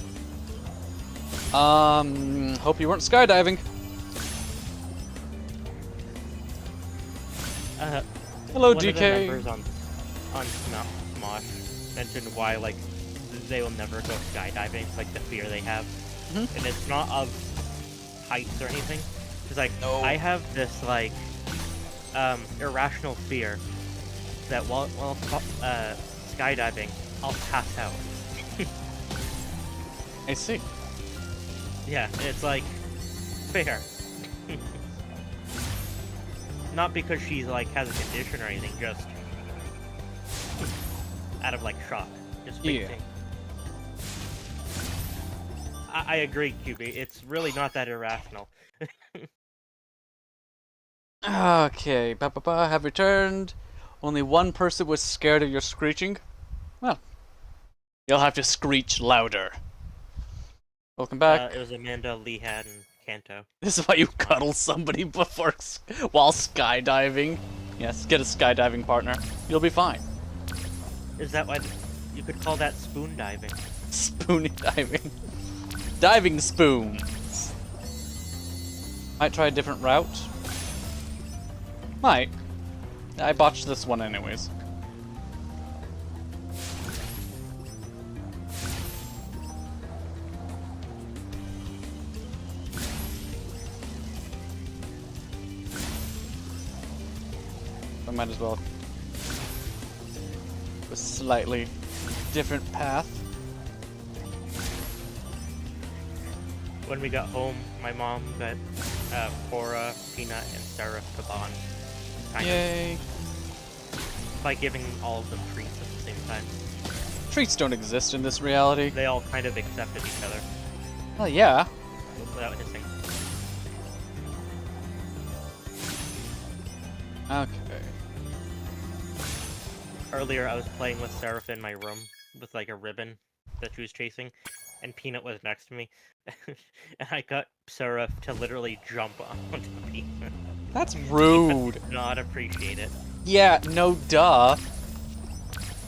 Hope you weren't skydiving. Hello, One DK. of the members on Smosh mentioned why like they will never go skydiving, like the fear they have, and it's not of heights or anything. It's like I have this like irrational fear that while skydiving, I'll pass out. I see. Yeah, it's like fair. Not because she's like has a condition or anything, just out of like shock. Just fainting. I agree, QB. It's really not that irrational. Okay, have returned. Only one person was scared of your screeching. Well, you'll have to screech louder. Welcome back. It was Amanda, Leehad, and Kanto. This is why you cuddle somebody while skydiving. Yes, get a skydiving partner. You'll be fine. Is that why you could call that spoon diving? Spoon diving. Diving spoons. Might try a different route. Might. I botched this one anyways. I might as well a slightly different path. When we got home, my mom got Cora, Peanut, and Sarah to bond. Yay! By giving all of them treats at the same time. Treats don't exist in this reality. They all kind of accepted each other. Well, yeah. Without hissing. Okay. Earlier, I was playing with Seraph in my room with like a ribbon that she was chasing, and Peanut was next to me, and I got Seraph to literally jump onto Peanut. That's rude. Did not appreciate it. Yeah, no duh.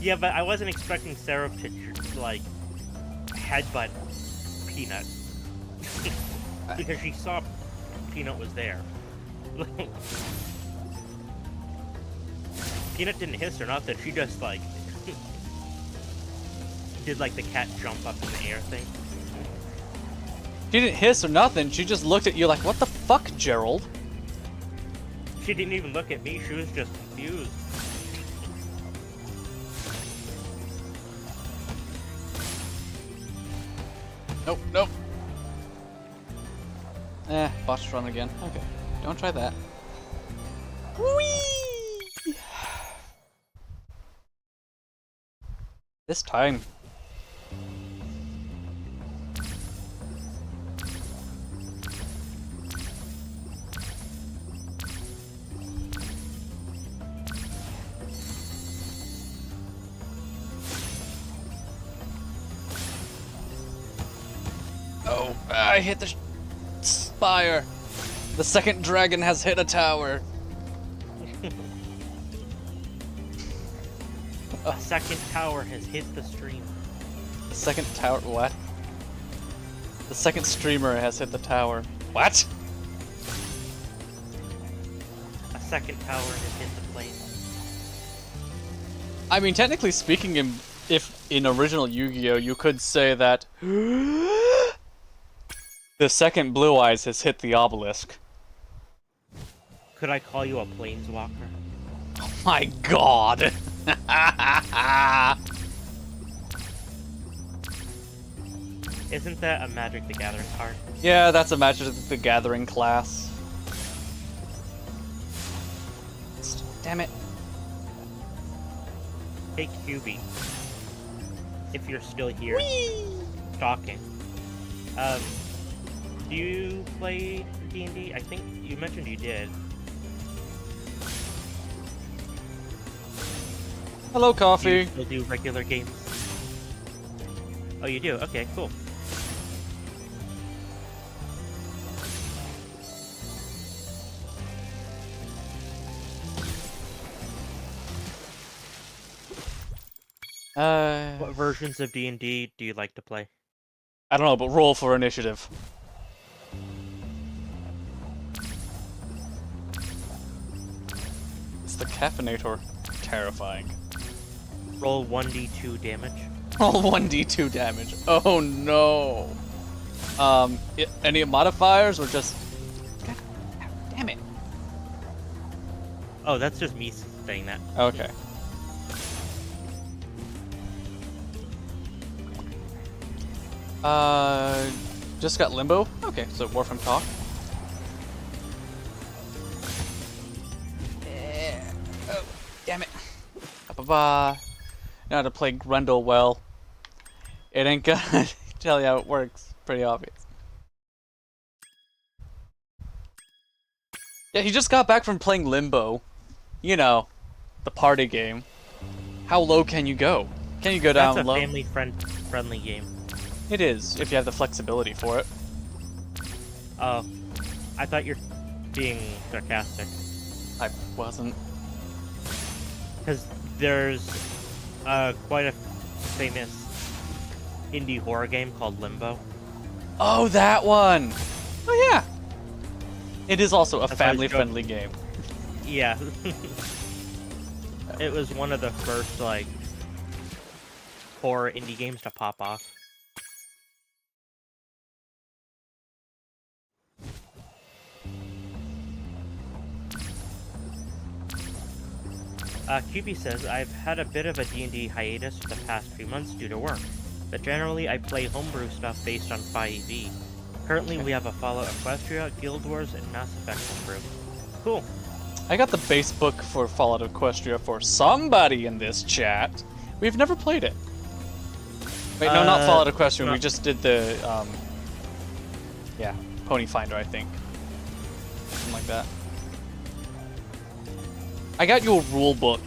Yeah, but I wasn't expecting Seraph to like headbutt Peanut because she saw Peanut was there. Peanut didn't hiss or nothing. She just like did like the cat jump up in the air thing. She didn't hiss or nothing. She just looked at you like, "What the fuck, Gerald?" She didn't even look at me. She was just confused. Nope, nope. Botched run again. Okay, don't try that. Whee! This time. Oh, I hit the spire. The second dragon has hit a tower. A second tower has hit the stream. The second tower, what? The second streamer has hit the tower. What? A second tower has hit the plane. I mean, technically speaking, if in original Yu-Gi-Oh, you could say that the second Blue Eyes has hit the obelisk. Could I call you a planeswalker? Oh my god! Isn't that a Magic the Gathering card? Yeah, that's a Magic the Gathering class. Damn it. Hey, QB. If you're still here talking. Do you play D&D? I think you mentioned you did. Hello, Do you coffee. still do regular games? Oh, you do? Okay, cool. What versions of D&D do you like to play? I don't know, but roll for initiative. It's the caffeinator. Terrifying. Roll 1d2 damage. Roll 1d2 damage. Oh no. Any modifiers or just? God damn it. Oh, that's just me saying that. Okay. Just got limbo. Okay, so Warframe talk. Oh, damn it. Ba-ba-ba. Now to play Grundle well. It ain't gonna tell you how it works. Pretty obvious. Yeah, he just got back from playing Limbo. You know, the party game. How low can you go? Can you go down That's a low? family-friendly game. It is, if you have the flexibility for it. Oh, I thought you're being sarcastic. I wasn't. Because there's quite a famous indie horror game called Limbo. Oh, that one! Oh, yeah! It is also a That's why I was family-friendly game. Yeah. It was one of the first, like, horror indie games to pop off. QB says, I've had a bit of a D&D hiatus for the past few months due to work, but generally I play homebrew stuff based on 5e. Currently we have a Fallout Equestria, Guild Wars, and Mass Effect homebrew. Cool. I got the base book for Fallout Equestria for somebody in this chat. We've never played it. Wait, no, not Fallout Equestria. no. We just did the, yeah, Pony Finder, I think. Something like that. I got you a rule book.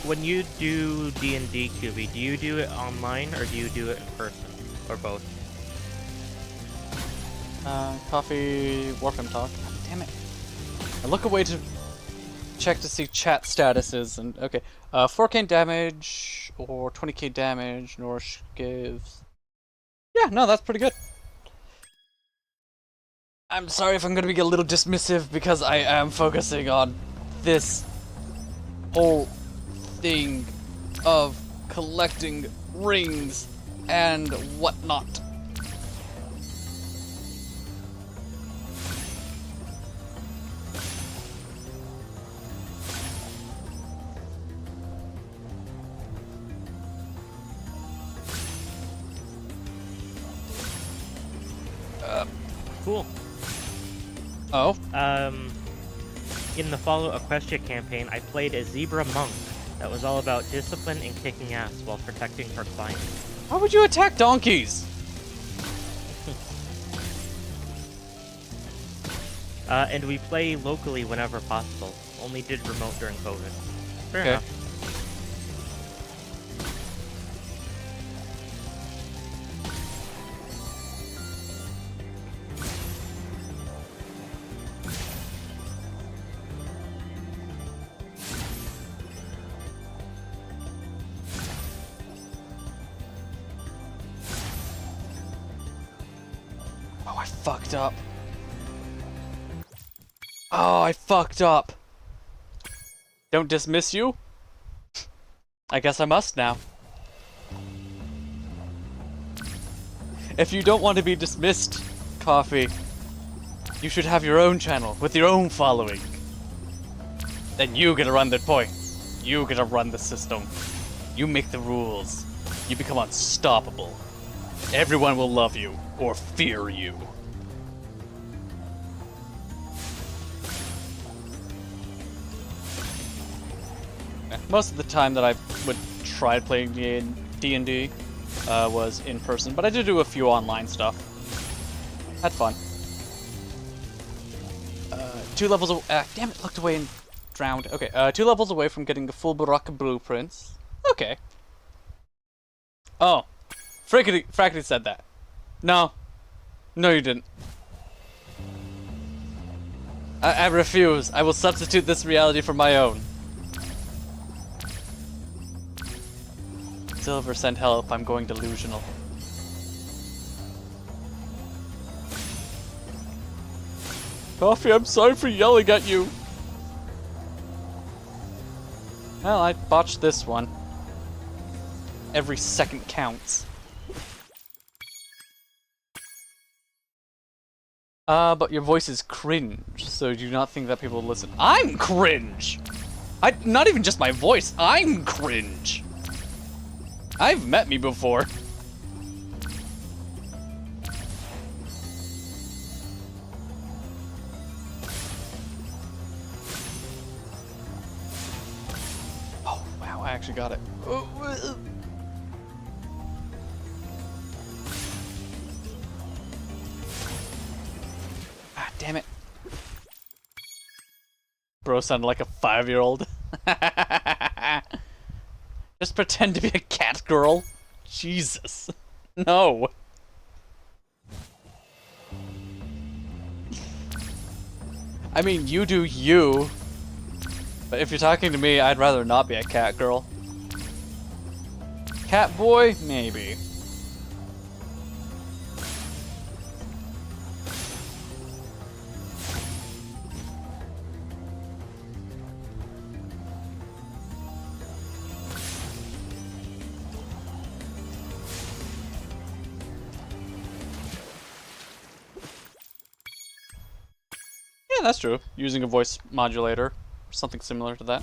When you do D&D, QB, do you do it online or do you do it in person? Or both? Coffee, Warframe talk. God damn it. I look away to check to see chat statuses and okay. 4k damage or 20k damage. Norsh gives. Yeah, no, that's pretty good. I'm sorry if I'm gonna be a little dismissive because I am focusing on this whole thing of collecting rings and whatnot. Cool. Oh, In the Fallout Equestria campaign, I played a zebra monk that was all about discipline and kicking ass while protecting her clients. why would you attack donkeys? And we play locally whenever possible. Only did remote during COVID. Fair Okay. enough. Oh, I fucked up. Oh, I fucked up. Don't dismiss you? I guess I must now. If you don't want to be dismissed, Coffee, you should have your own channel with your own following. Then you get to run the points. You get to run the system. You make the rules. You become unstoppable. Everyone will love you or fear you. Most of the time that I would try playing D&D was in person, but I did do a few online stuff. Had fun. 2 levels damn it, looked away and drowned. Okay, 2 levels away from getting the full Baraka blueprints. Okay. Oh. Frackety said that. No. No, you didn't. I refuse. I will substitute this reality for my own. Silver, send help. I'm going delusional. Coffee, I'm sorry for yelling at you. Well, I botched this one. Every second counts. But your voice is cringe, so do you not think that people will listen? I'm cringe! Not even just my voice, I'm cringe! I've met me before. Oh, wow, I actually got it. Ah, damn it. Bro sounded like a 5-year-old. Just pretend to be a cat girl. Jesus. No. I mean, you do you. But if you're talking to me, I'd rather not be a cat girl. Cat boy? Maybe. Yeah, that's true. Using a voice modulator or something similar to that.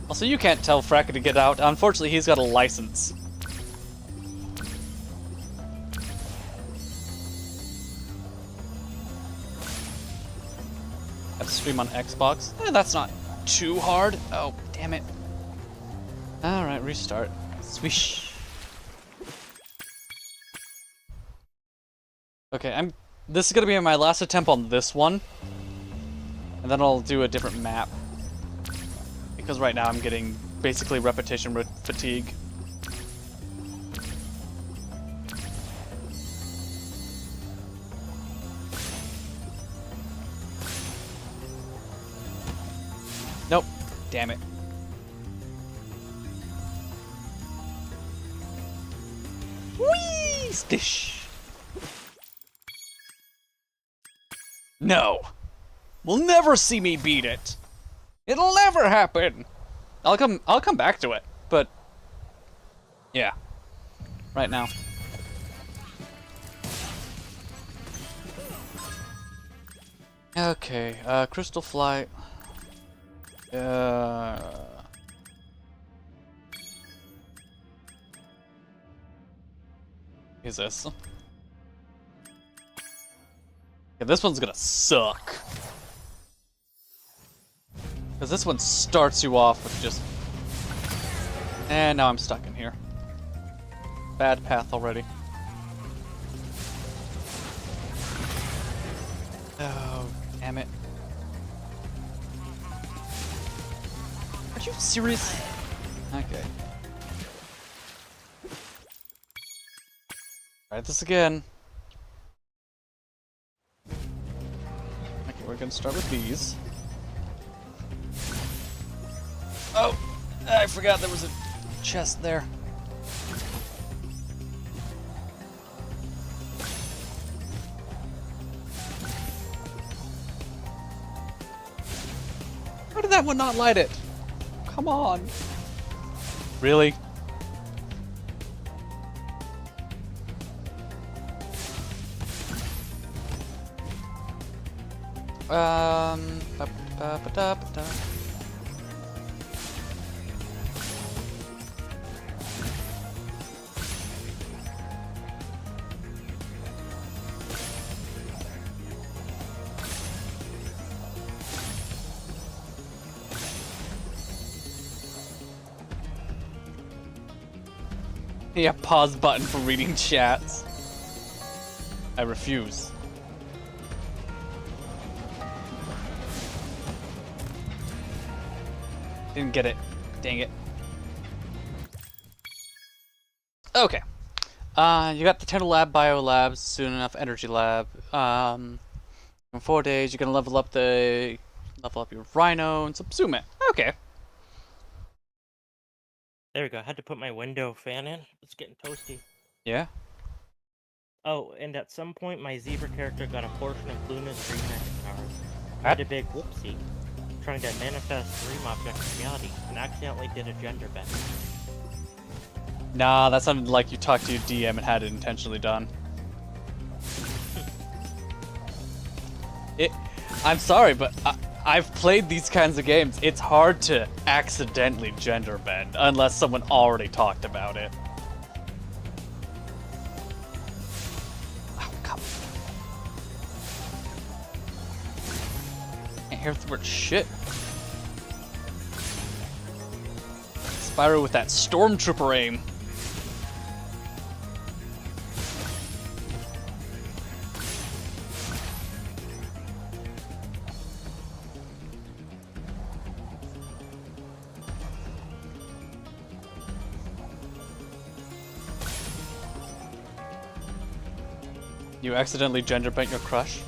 Also, you can't tell Fracker to get out. Unfortunately, he's got a license. Have to stream on Xbox. That's not too hard. Oh, damn it. Alright, restart. Swish. Okay, this is gonna be my last attempt on this one. And then I'll do a different map. Because right now I'm getting basically repetition fatigue. Nope. Damn it. Whee! Stish! No! We'll never see me beat it! It'll never happen! I'll come back to it, but... yeah. Right now. Okay, Crystal Flight. Is this? Yeah, this one's gonna suck. Because this one starts you off with just... and now I'm stuck in here. Bad path already. Oh, damn it. Are you serious? Okay. Try this again. Okay, we're gonna start with these. Oh! I forgot there was a chest there. How did that one not light it? Come on. Really? Yeah, pause button for reading chats. I refuse. Didn't get it. Dang it. Okay. You got the Tenno Lab, Bio Labs, soon enough Energy Lab. In 4 days, you're gonna level up your Rhino and subsume it. Okay. There we go. I had to put my window fan in. It's getting toasty. Yeah. Oh, and at some point, my zebra character got a portion of Luna's dream magic powers. I had a big whoopsie, trying to manifest dream objects in reality, and accidentally did a gender bend. Nah, that sounded like you talked to your DM and had it intentionally done. I'm sorry, but I've played these kinds of games. It's hard to accidentally gender bend unless someone already talked about it. Oh, come on. Can't hear the word shit. Spyro with that stormtrooper aim. You accidentally gender bent your crush?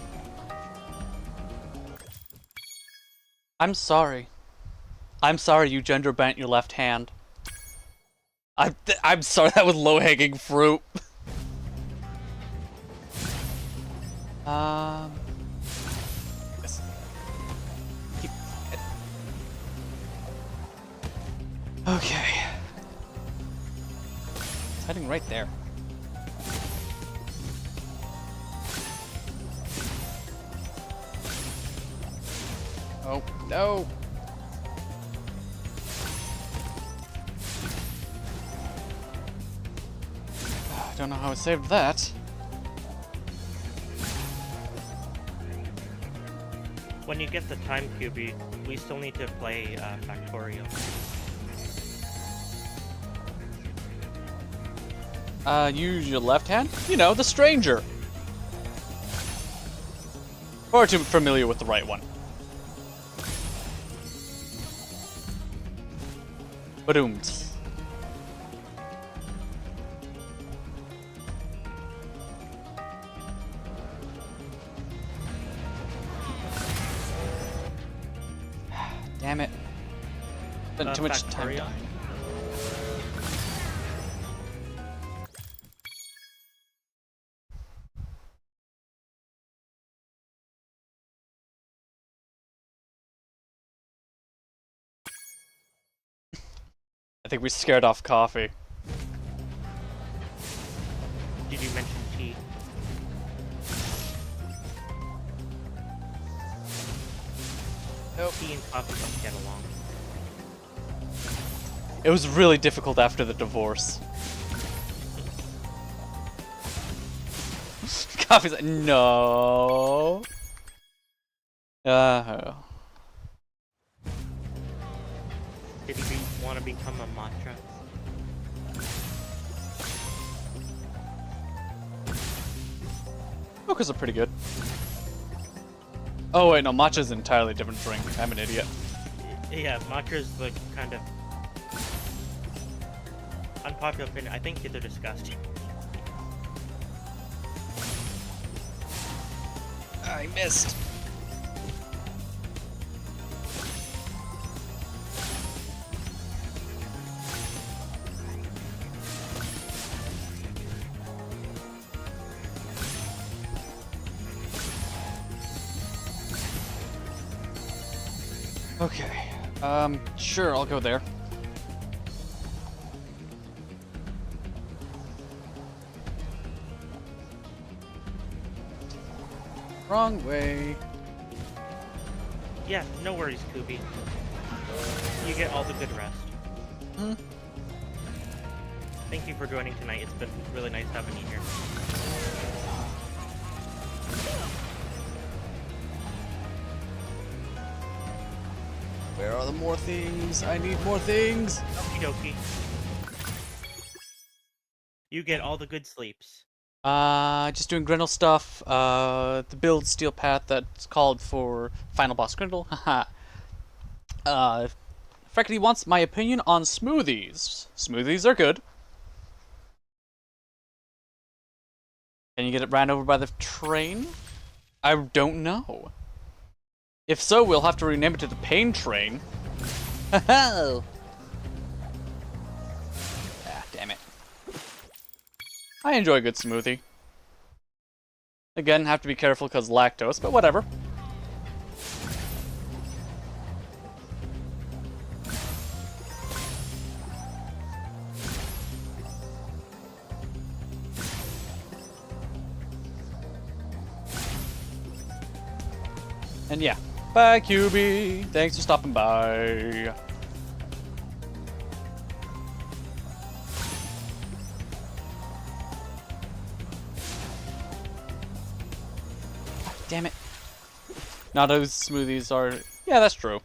I'm sorry. I'm sorry you gender bent your left hand. I'm sorry, that was low-hanging fruit. Yes. Okay. It's heading right there. Oh, no! I don't know how I saved that. When you get the time cube, we still need to play Factorio. Use your left hand? You know, the stranger! Or too familiar with the right one. Badooms. Damn it. Spent too much time Factorio? dying. I think we scared off coffee. Did you mention tea? Nope. Tea and coffee don't get along. It was really difficult after the divorce. Coffee's like, no. Did he want to become a matcha? Mochas are pretty good. Oh wait, no, matcha's an entirely different drink. I'm an idiot. Yeah, matcha's the kind of unpopular opinion. I think they're disgusting. I missed. Okay. Sure, I'll go there. Wrong way. Yeah, no worries, Kubi. You get all the good rest. Hmm? Thank you for joining tonight. It's been really nice having you here. Where are the more things? I need more things. Okie dokie. You get all the good sleeps. Just doing Grindle stuff. The build steel path that's called for final boss Grindle. Haha. Freckity wants my opinion on smoothies. Smoothies are good. Can you get it ran over by the train? I don't know. If so, we'll have to rename it to the Pain Train. Ah, damn it. I enjoy a good smoothie. Again, have to be careful because lactose, but whatever. And yeah, bye QB. Thanks for stopping by. Damn it. Not those smoothies are... Yeah, that's true.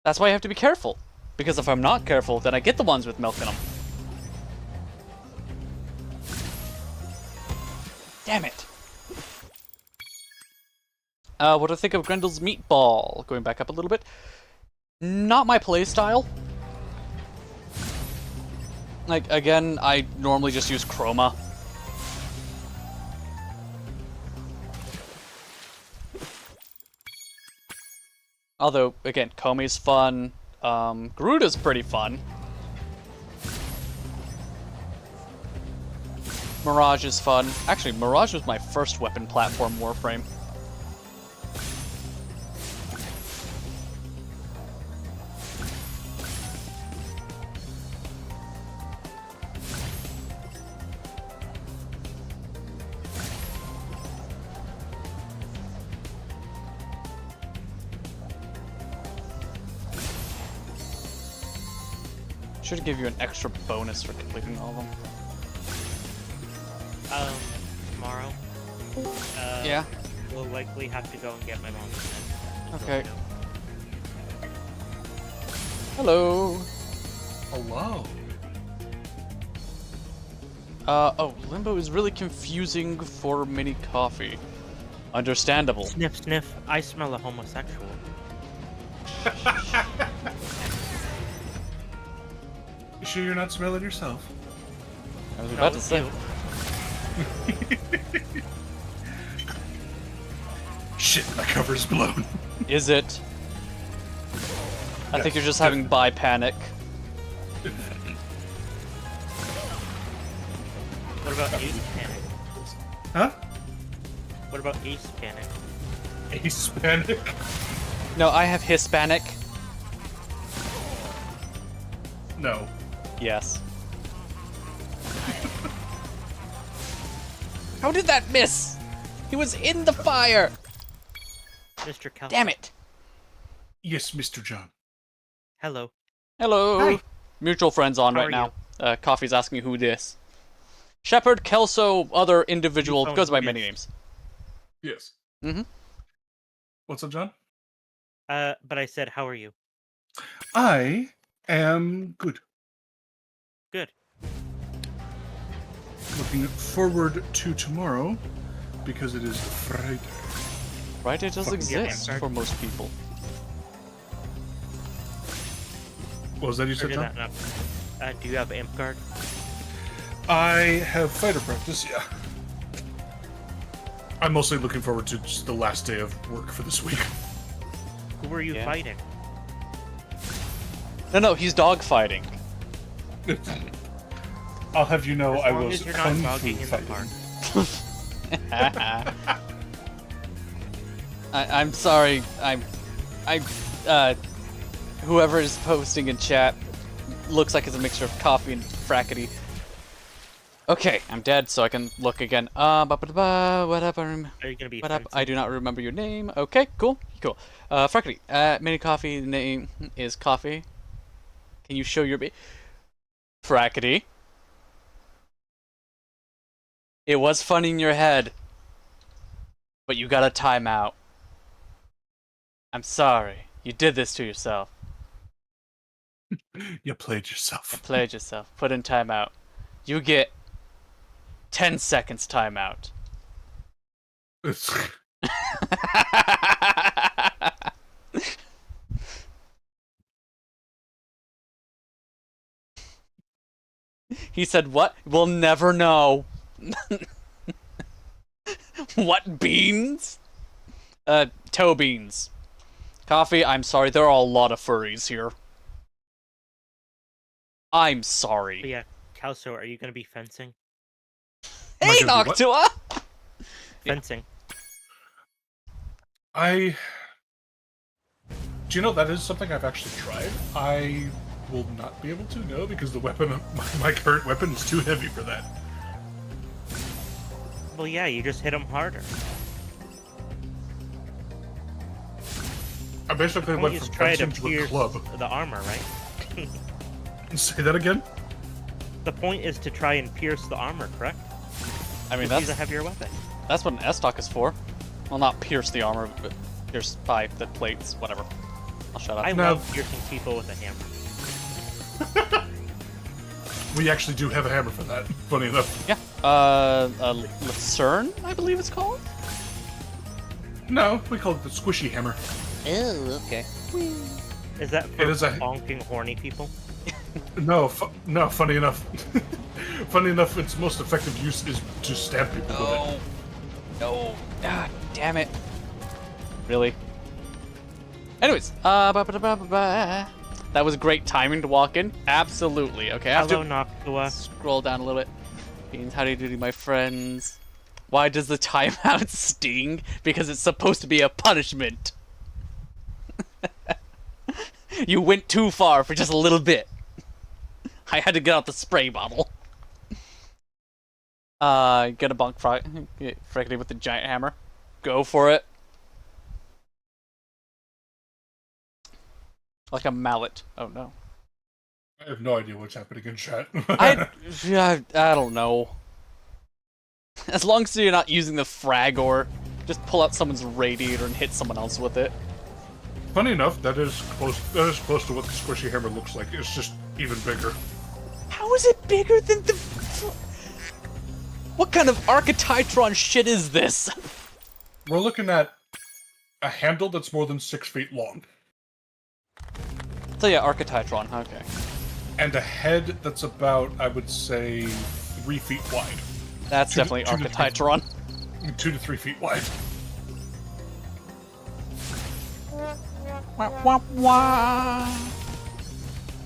That's why you have to be careful. Because if I'm not careful, then I get the ones with milk in them. Damn it. What do I think of Grendel's meatball? Going back up a little bit. Not my playstyle. Like, again, I normally just use Chroma. Although, again, Komi's fun. Garuda's pretty fun. Mirage is fun. Actually, Mirage was my first weapon platform Warframe. Should give you an extra bonus for completing all of them. Tomorrow. Yeah. We'll likely have to go and get my mom. Okay. Hello. Hello. Oh, Limbo is really confusing for mini coffee. Understandable. Sniff, sniff. I smell a homosexual. You sure you're not smelling yourself? I was about to say. Shit, my cover's blown. Is it? I think you're just having bi panic. What about Ace Panic? Huh? What about Ace Panic? Hispanic? No, I have Hispanic. No. Yes. How did that miss? He was in the fire! Mr. Cal. Damn it! Yes, Mr. John. Hello. Hello! Hi. Mutual friends on How right are now. Coffee's asking who this. Shepard, Kelso, other individual, phone goes by who many dis. names. Yes. Mm-hmm. What's up, John? But I said, how are you? I am good. Good. Looking forward to tomorrow because it is Friday. Right, it does Fucking exist yeah, for most people. What was that you Or said, did John? that not? Do you have Imp Guard? I have fighter practice, yeah. I'm mostly looking forward to just the last day of work for this week. Who are you Yeah. fighting? No, he's dog fighting. I'll have you know As I long was as you're not kung fu dogging in the fighting. park. I'm sorry. Whoever is posting in chat looks like it's a mixture of coffee and frackety. Okay, I'm dead, so I can look again. Whatever. Are you gonna be? What up? friends? I do not remember your name. Okay, cool. Frackety. Mini coffee name is coffee. Can you show your Frackety? It was funny in your head, but you got a timeout. I'm sorry. You did this to yourself. You played yourself. Played yourself. Put in timeout. You get 10 seconds timeout. It's He said, what? We'll never know. What beans? Toe beans. Coffee, I'm sorry, there are a lot of furries here. I'm But sorry. yeah, Calso, are you gonna be fencing? Am I Hey, gonna be what? Noctua! Fencing. Do you know that is something I've actually tried? I will not be able to, no, because the weapon, my current weapon is too heavy for that. Well, yeah, you just hit him harder. I basically Why don't went you from just try to fencing to a pierce club. the armor, right? Say that again? The point is to try and pierce the armor, correct? I mean, Just use a that's heavier weapon. what an S-Stock is for. Well, not pierce the armor, but pierce by the plates, whatever. I'll shut up. I No. love piercing people with a hammer. We actually do have a hammer for that, funny enough. Yeah. Lucerne, I believe it's called? No, we call it the squishy hammer. Oh, okay. Is that for It is a- bonking horny people? No, no, funny enough. Funny enough, its most effective use is to stab people with it. No. Ah, damn it. Really? Anyways, that was great timing to walk in. Absolutely. Okay, I have Hello, to Noctua. scroll down a little bit. Beans, how do you do, my friends? Why does the timeout sting? Because it's supposed to be a punishment. You went too far for just a little bit. I had to get out the spray bottle. Get a bonk Frickety with the giant hammer. Go for it. Like a mallet. Oh no. I have no idea what's happening in chat. I don't know. As long as you're not using the frag or just pull out someone's radiator and hit someone else with it. Funny enough, that is close to what the squishy hammer looks like. It's just even bigger. How is it bigger than the... What kind of Archititron shit is this? We're looking at a handle that's more than 6 feet long. So yeah, Archititron, okay. And a head that's about, I would say, 3 feet wide. That's definitely two to three. Archititron. 2 to 3 feet wide.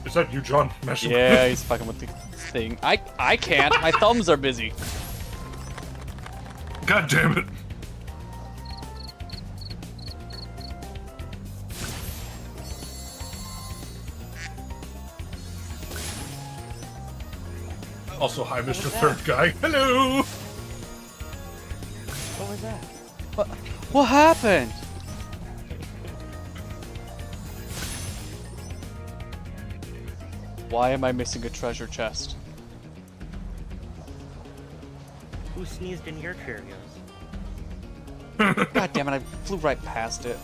Is that you, John? Messing with Yeah, me? he's fucking with the thing. I can't. My thumbs are busy. God damn it. Also, hi, Mr. Third Guy. Hello! What was that? What happened? Why am I missing a treasure chest? Who sneezed in your Cheerios? God damn it, I flew right past it.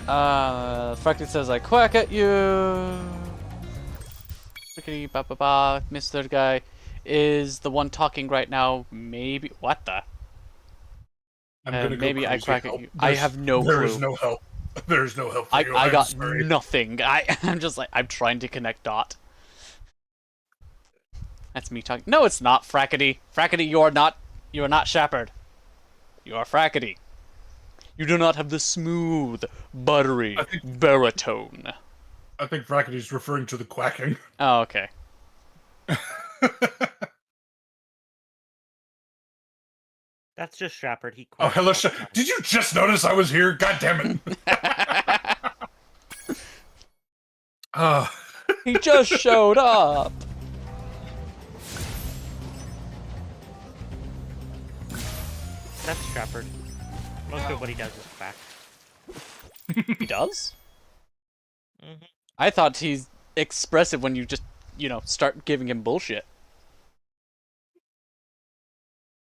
Fracted says I quack at you. Frickety ba ba ba. Mr. Guy is the one talking right now. Maybe. What the? I'm gonna go maybe I crazy. quack at Help. you. I have no There clue. is no help. There is no help for you. I I'm got sorry. nothing. I'm just like, I'm trying to connect dot. That's me talking. No, it's not Frackety. Frackety, you are not Shepard. You are Frackety. You do not have the smooth, buttery baritone. I think Brackety's referring to the quacking. Oh, okay. That's just Shepard. He Oh, quacks hello, all the time. Did you just notice I was here? God damn it. He just showed up. That's Shepard. Most of what he does is quack. He does? Mhm. I thought he's expressive when you just, start giving him bullshit.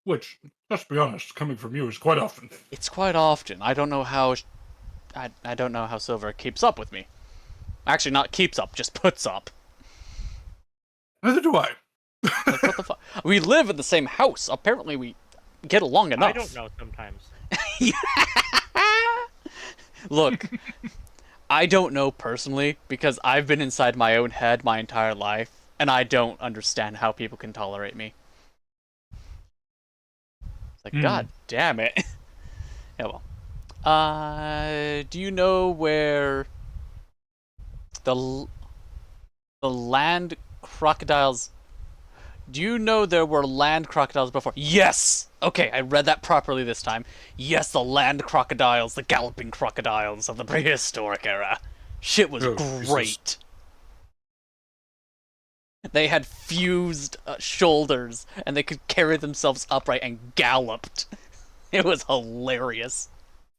Which, let's be honest, coming from you is quite often. It's quite often. I don't know how I don't know how Silver keeps up with me. Actually, not keeps up, just puts up. Neither do I. Like, what the fuck? We live in the same house. Apparently, we get along enough. I don't know sometimes. Look, I don't know personally because I've been inside my own head my entire life, and I don't understand how people can tolerate me. It's like, God damn it. Yeah, well. Do you know where the land crocodiles... Do you know there were land crocodiles before? Yes! Okay, I read that properly this time. Yes, the land crocodiles, the galloping crocodiles of the prehistoric era. Shit was great. They had fused shoulders, and they could carry themselves upright and galloped. It was hilarious.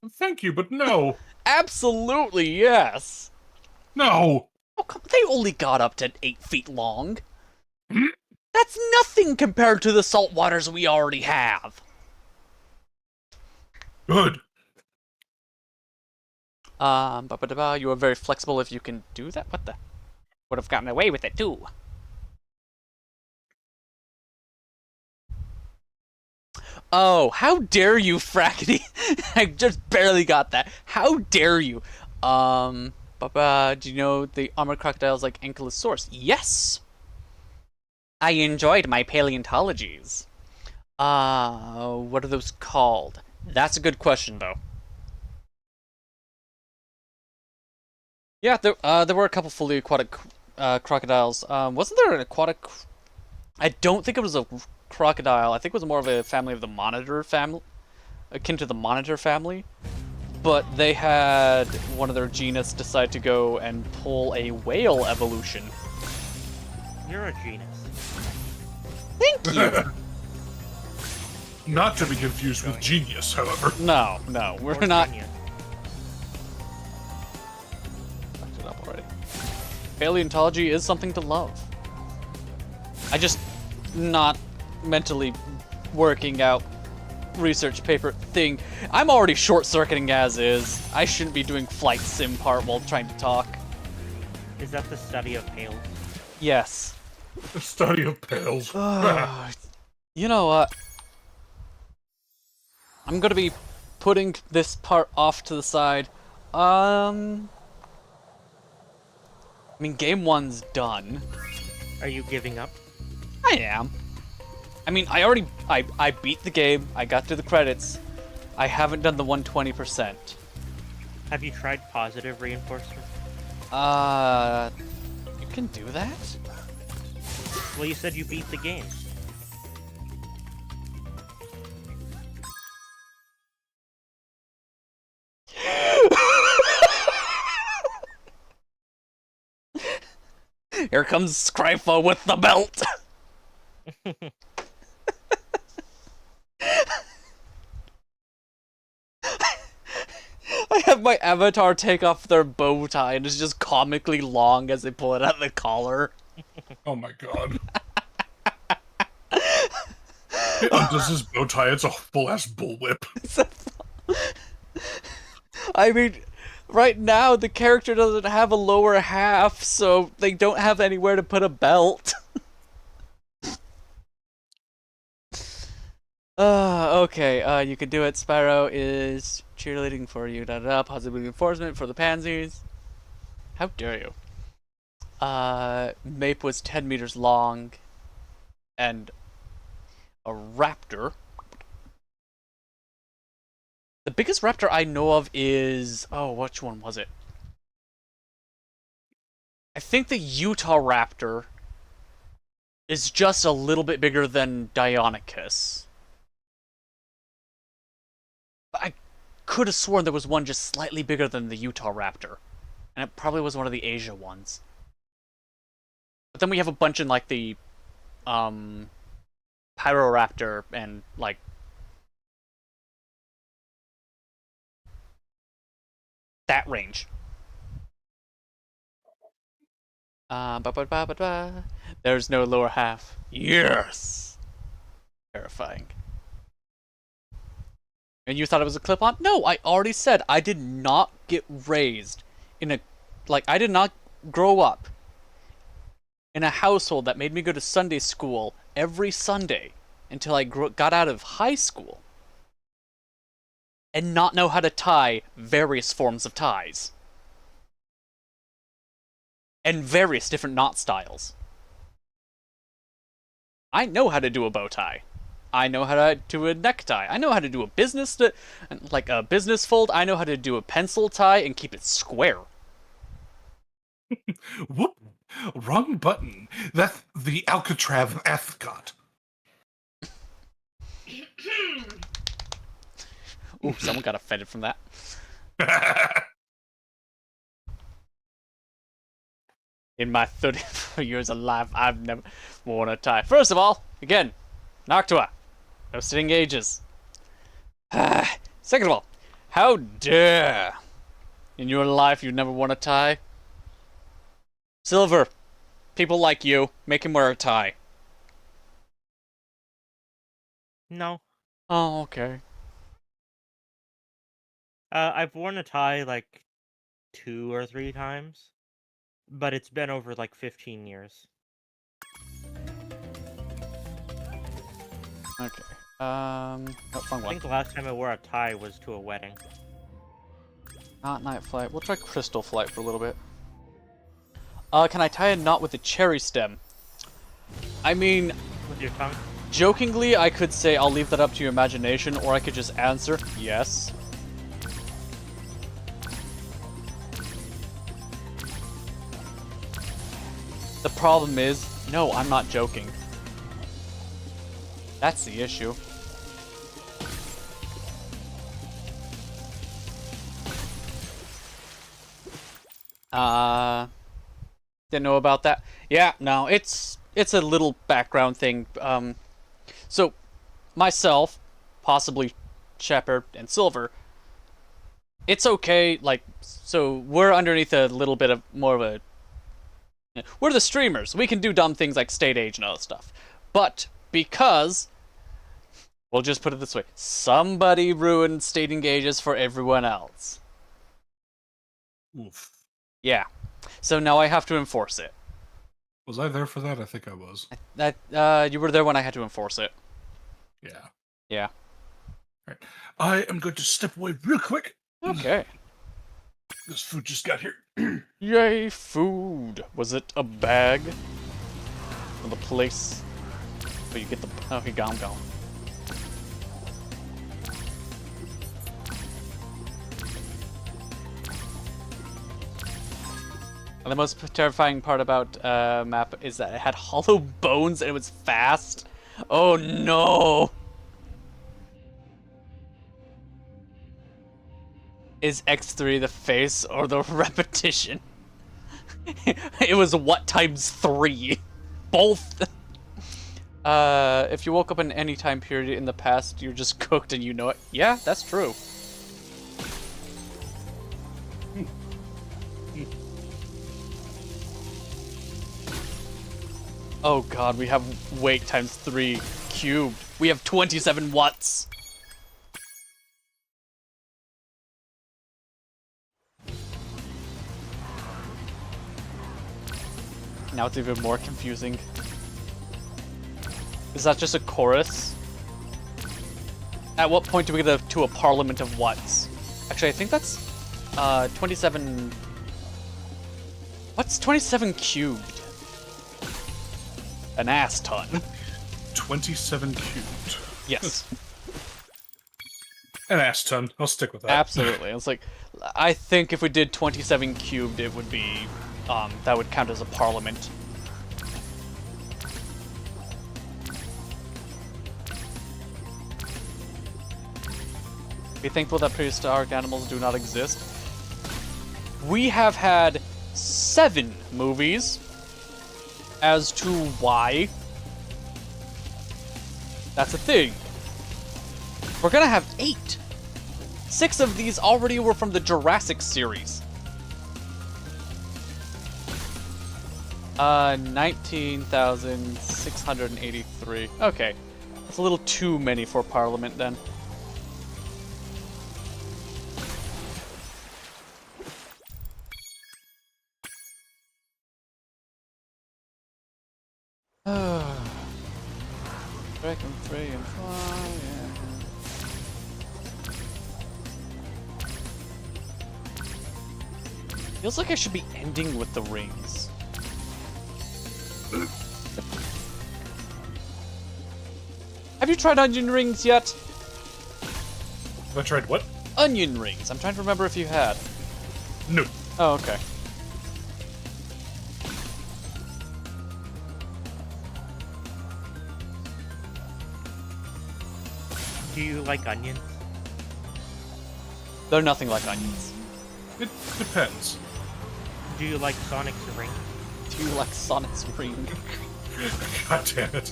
Thank you, but no. Absolutely, yes. No. Oh, come, they only got up to 8 feet long. That's nothing compared to the salt waters we already have. Good. You are very flexible if you can do that. What the? Would have gotten away with it too. Oh, how dare you, Frackety! I just barely got that. How dare you? Do you know the armored crocodiles like Ankylosaurus? Yes! I enjoyed my paleontologies. What are those called? That's a good question, though. Yeah, there were a couple fully aquatic crocodiles. Wasn't there an aquatic... I don't think it was a crocodile. I think it was more of a family of the monitor family, akin to the monitor family. But they had one of their genus decide to go and pull a whale evolution. You're a genus. Thank you! Not to be confused with genius, however. No, we're Or not... genius. Fucked it up already. Paleontology is something to love. I just not mentally working out research paper thing. I'm already short-circuiting as is. I shouldn't be doing flight sim part while trying to talk. Is that the study of pails? Yes. The study of pails. You know what? I'm gonna be putting this part off to the side. I mean, game 1's done. Are you giving up? I am. I mean, I beat the game. I got through the credits. I haven't done the 120%. Have you tried positive reinforcement? You can do that? Well, you said you beat the game. Here comes Scryfo with the belt! I have my avatar take off their bow tie and it's just comically long as they pull it out of the collar. Oh my god. He undoes his bow tie, it's a full-ass bullwhip. I mean, right now the character doesn't have a lower half, so they don't have anywhere to put a belt. Okay, you can do it. Spyro is cheerleading for you. Positive reinforcement for the pansies. How dare you? Mape was 10 meters long, and a raptor. The biggest raptor I know of is... Oh, which one was it? I think the Utah raptor is just a little bit bigger than Deinonychus. But I could have sworn there was one just slightly bigger than the Utah raptor. And it probably was one of the Asia ones. But then we have a bunch in, like, the... Pyroraptor and, like... that range. There's no lower half. Yes! Terrifying. And you thought it was a clip-on? No, I already said I did not get raised in a... Like, I did not grow up in a household that made me go to Sunday school every Sunday until I got out of high school and not know how to tie various forms of ties. And various different knot styles. I know how to do a bow tie. I know how to do a necktie. I know how to do a business fold. I know how to do a pencil tie and keep it square. Whoop! Wrong button. That's the Alcatraz ascot. Ooh, someone got offended from that. In my 34 years of life, I've never worn a tie. First of all, again, Noctua. No sitting gauges. Second of all, how dare in your life you've never worn a tie? Silver, people like you, make him wear a tie. No. Oh, okay. I've worn a tie like 2 or 3 times, but it's been over like 15 years. Okay. Oh, fun I one. think the last time I wore a tie was to a wedding. Not night flight. We'll try crystal flight for a little bit. Can I tie a knot with a cherry stem? I mean, With your tongue? jokingly, I could say I'll leave that up to your imagination, or I could just answer yes. The problem is, no, I'm not joking. That's the issue. Didn't know about that. Yeah, no, it's a little background thing. So myself, possibly Shepard and Silver, it's okay, like, so we're underneath a little bit of more of a... We're the streamers. We can do dumb things like state age and other stuff. But because, we'll just put it this way, somebody ruined state engages for everyone else. Oof. Yeah. So now I have to enforce it. Was I there for that? I think I was. You were there when I had to enforce it. Yeah. Yeah. Alright. I am going to step away real quick. Okay. This food just got here. Yay, food. Was it a bag? Or the place? Oh, you get the... Okay, gone. And the most terrifying part about map is that it had hollow bones and it was fast. Oh no! Is X3 the face or the repetition? It was what times 3? Both. If you woke up in any time period in the past, you're just cooked and you know it. Yeah, that's true. Oh god, we have weight times 3 cubed. We have 27 watts. Now it's even more confusing. Is that just a chorus? At what point do we get to a parliament of watts? Actually, I think that's 27... What's 27 cubed? An ass ton. 27 cubed. Yes. An ass ton. I'll stick with that. Absolutely. It's like, I think if we did 27 cubed, it would be, that would count as a parliament. Be thankful that prehistoric animals do not exist. We have had 7 movies. As to why, that's a thing. We're gonna have 8. 6 of these already were from the Jurassic series. 19,683. Okay, that's a little too many for Parliament then. Breaking free and fly. Feels like I should be ending with the rings. Have you tried onion rings yet? Have I tried what? Onion rings. I'm trying to remember if you had. No. Oh, okay. Do you like onions? They're nothing like onions. It depends. Do you like Sonic's ring? Do you like Sonic's ring? God damn it.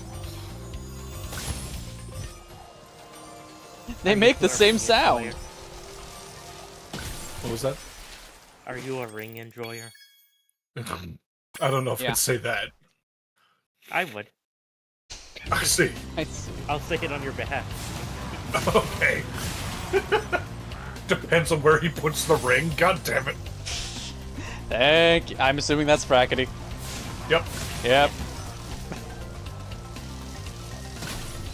They make the same sound. What was that? Are you a ring enjoyer? I don't know if Yeah. I'd say that. I would. I see. I see. I'll say it on your behalf. Okay. Depends on where he puts the ring. God damn it. Thank you. I'm assuming that's brackety. Yep. Yep.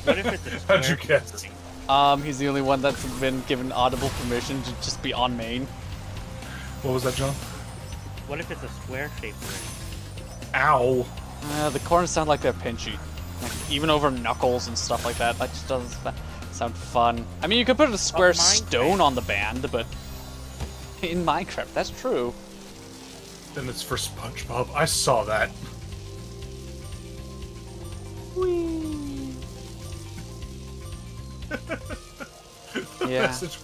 What if it's a How'd you square guess? ring? He's the only one that's been given audible permission to just be on main. What was that, John? What if it's a square-shaped ring? Ow. The corners sound like they're pinchy. Like, even over knuckles and stuff like that. That just doesn't sound fun. I mean, you could put a square stone on the band, but in Minecraft, that's true. Then it's for SpongeBob. I saw that. The Yeah. message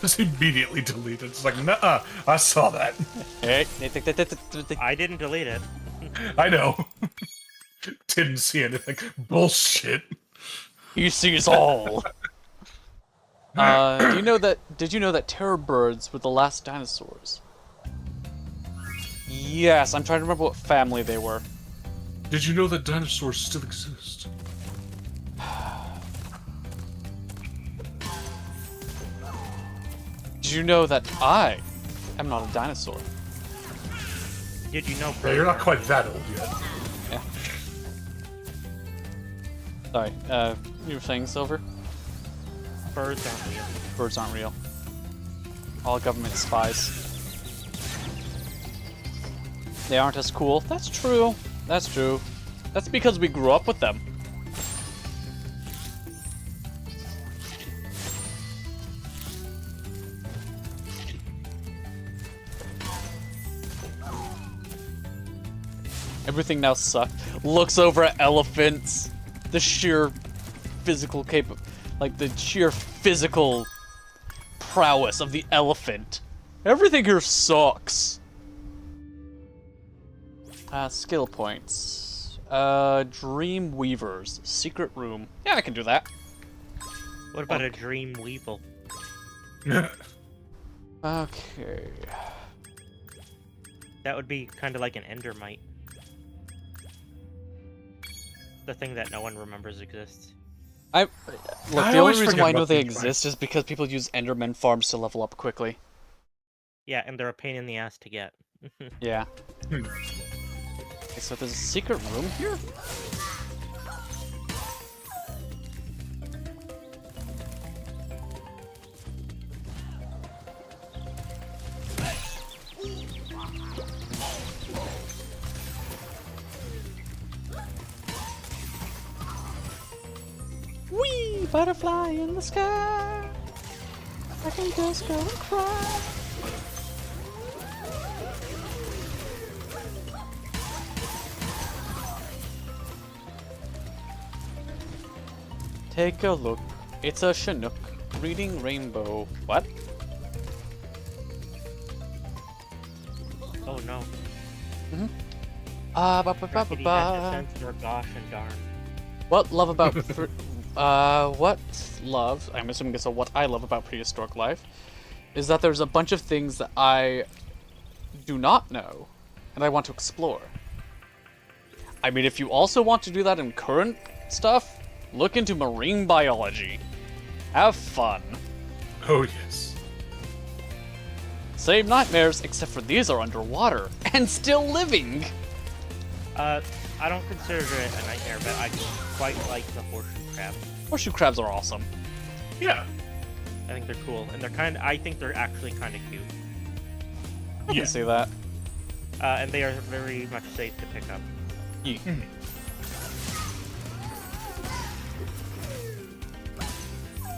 was immediately deleted. It's like, nuh-uh, I saw that. Hey. I didn't delete it. I know. Didn't see anything. Bullshit. He sees all. Did you know that terror birds were the last dinosaurs? Yes, I'm trying to remember what family they were. Did you know that dinosaurs still exist? Did you know that I am not a dinosaur? Did you know? Yeah, you're not quite that old yet. Yeah. Sorry, you were saying, Silver? Birds aren't real. Birds aren't real. All government spies. They aren't as cool. That's true. That's true. That's because we grew up with them. Everything now sucks. Looks over at elephants. The sheer physical the sheer physical prowess of the elephant. Everything here sucks. Skill points. Dream Weavers. Secret room. Yeah, I can do that. What about a dream weevil? Okay. That would be kind of like an endermite. The thing that no one remembers exists. Look, I the only always reason forget why I know about they these exist is because people use Enderman farms to level up quickly. Yeah, and they're a pain in the ass to get. Yeah. Hmm. Okay, so there's a secret room here? Wee! Butterfly in the sky! I can just go and cry! Take a look. It's a Chinook reading Rainbow. What? Oh no. Ba-ba-ba-ba-ba. He had to censor gosh and darn. What love about what love, I'm assuming it's a what I love about prehistoric life, is that there's a bunch of things that I do not know and I want to explore. I mean, if you also want to do that in current stuff, look into marine biology. Have fun. Oh, yes. Same nightmares, except for these are underwater and still living. I don't consider it a nightmare, but I quite like the horseshoe crab. Horseshoe crabs are awesome. Yeah. I think they're cool, and I think they're actually kind of cute. I can see that. And they are very much safe to pick up. Yeah.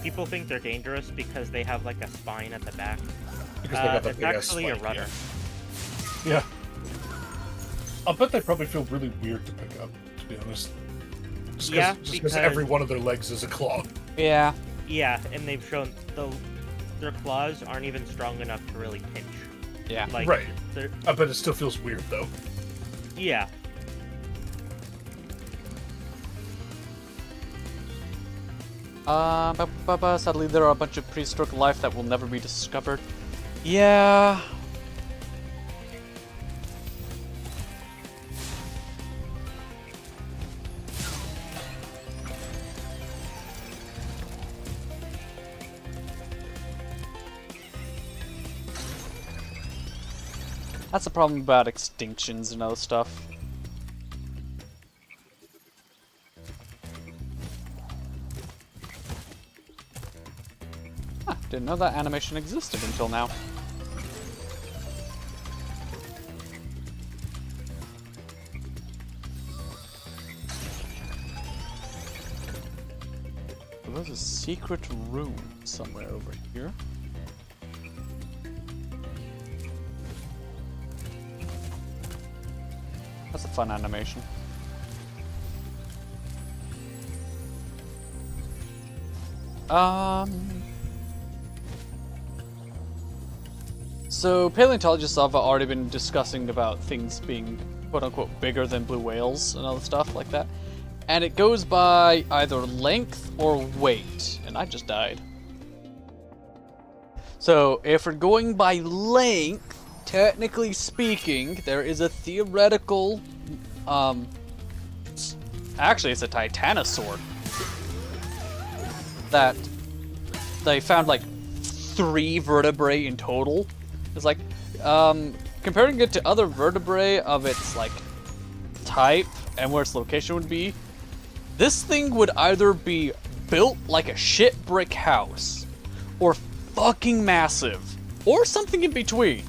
People think they're dangerous because they have like a spine at the back. Because they got that it's big ass actually a spike, rudder. Yeah. I'll bet they probably feel really weird to pick up, to be honest. Just because every one of their legs is a claw. Yeah. Yeah, and they've shown their claws aren't even strong enough to really pinch. Yeah. Like, Right. they're- I bet it still feels weird, though. Yeah. Sadly, there are a bunch of prehistoric life that will never be discovered. Yeah. That's the problem about extinctions and other stuff. Huh, didn't know that animation existed until now. So there's a secret room somewhere over here. That's a fun animation. So paleontologists have already been discussing about things being quote-unquote bigger than blue whales and other stuff like that. And it goes by either length or weight. And I just died. So if we're going by length, technically speaking, there is a theoretical, actually it's a titanosaur that they found like 3 vertebrae in total. It's like, comparing it to other vertebrae of its like type and where its location would be, this thing would either be built like a shit brick house, or fucking massive, or something in between.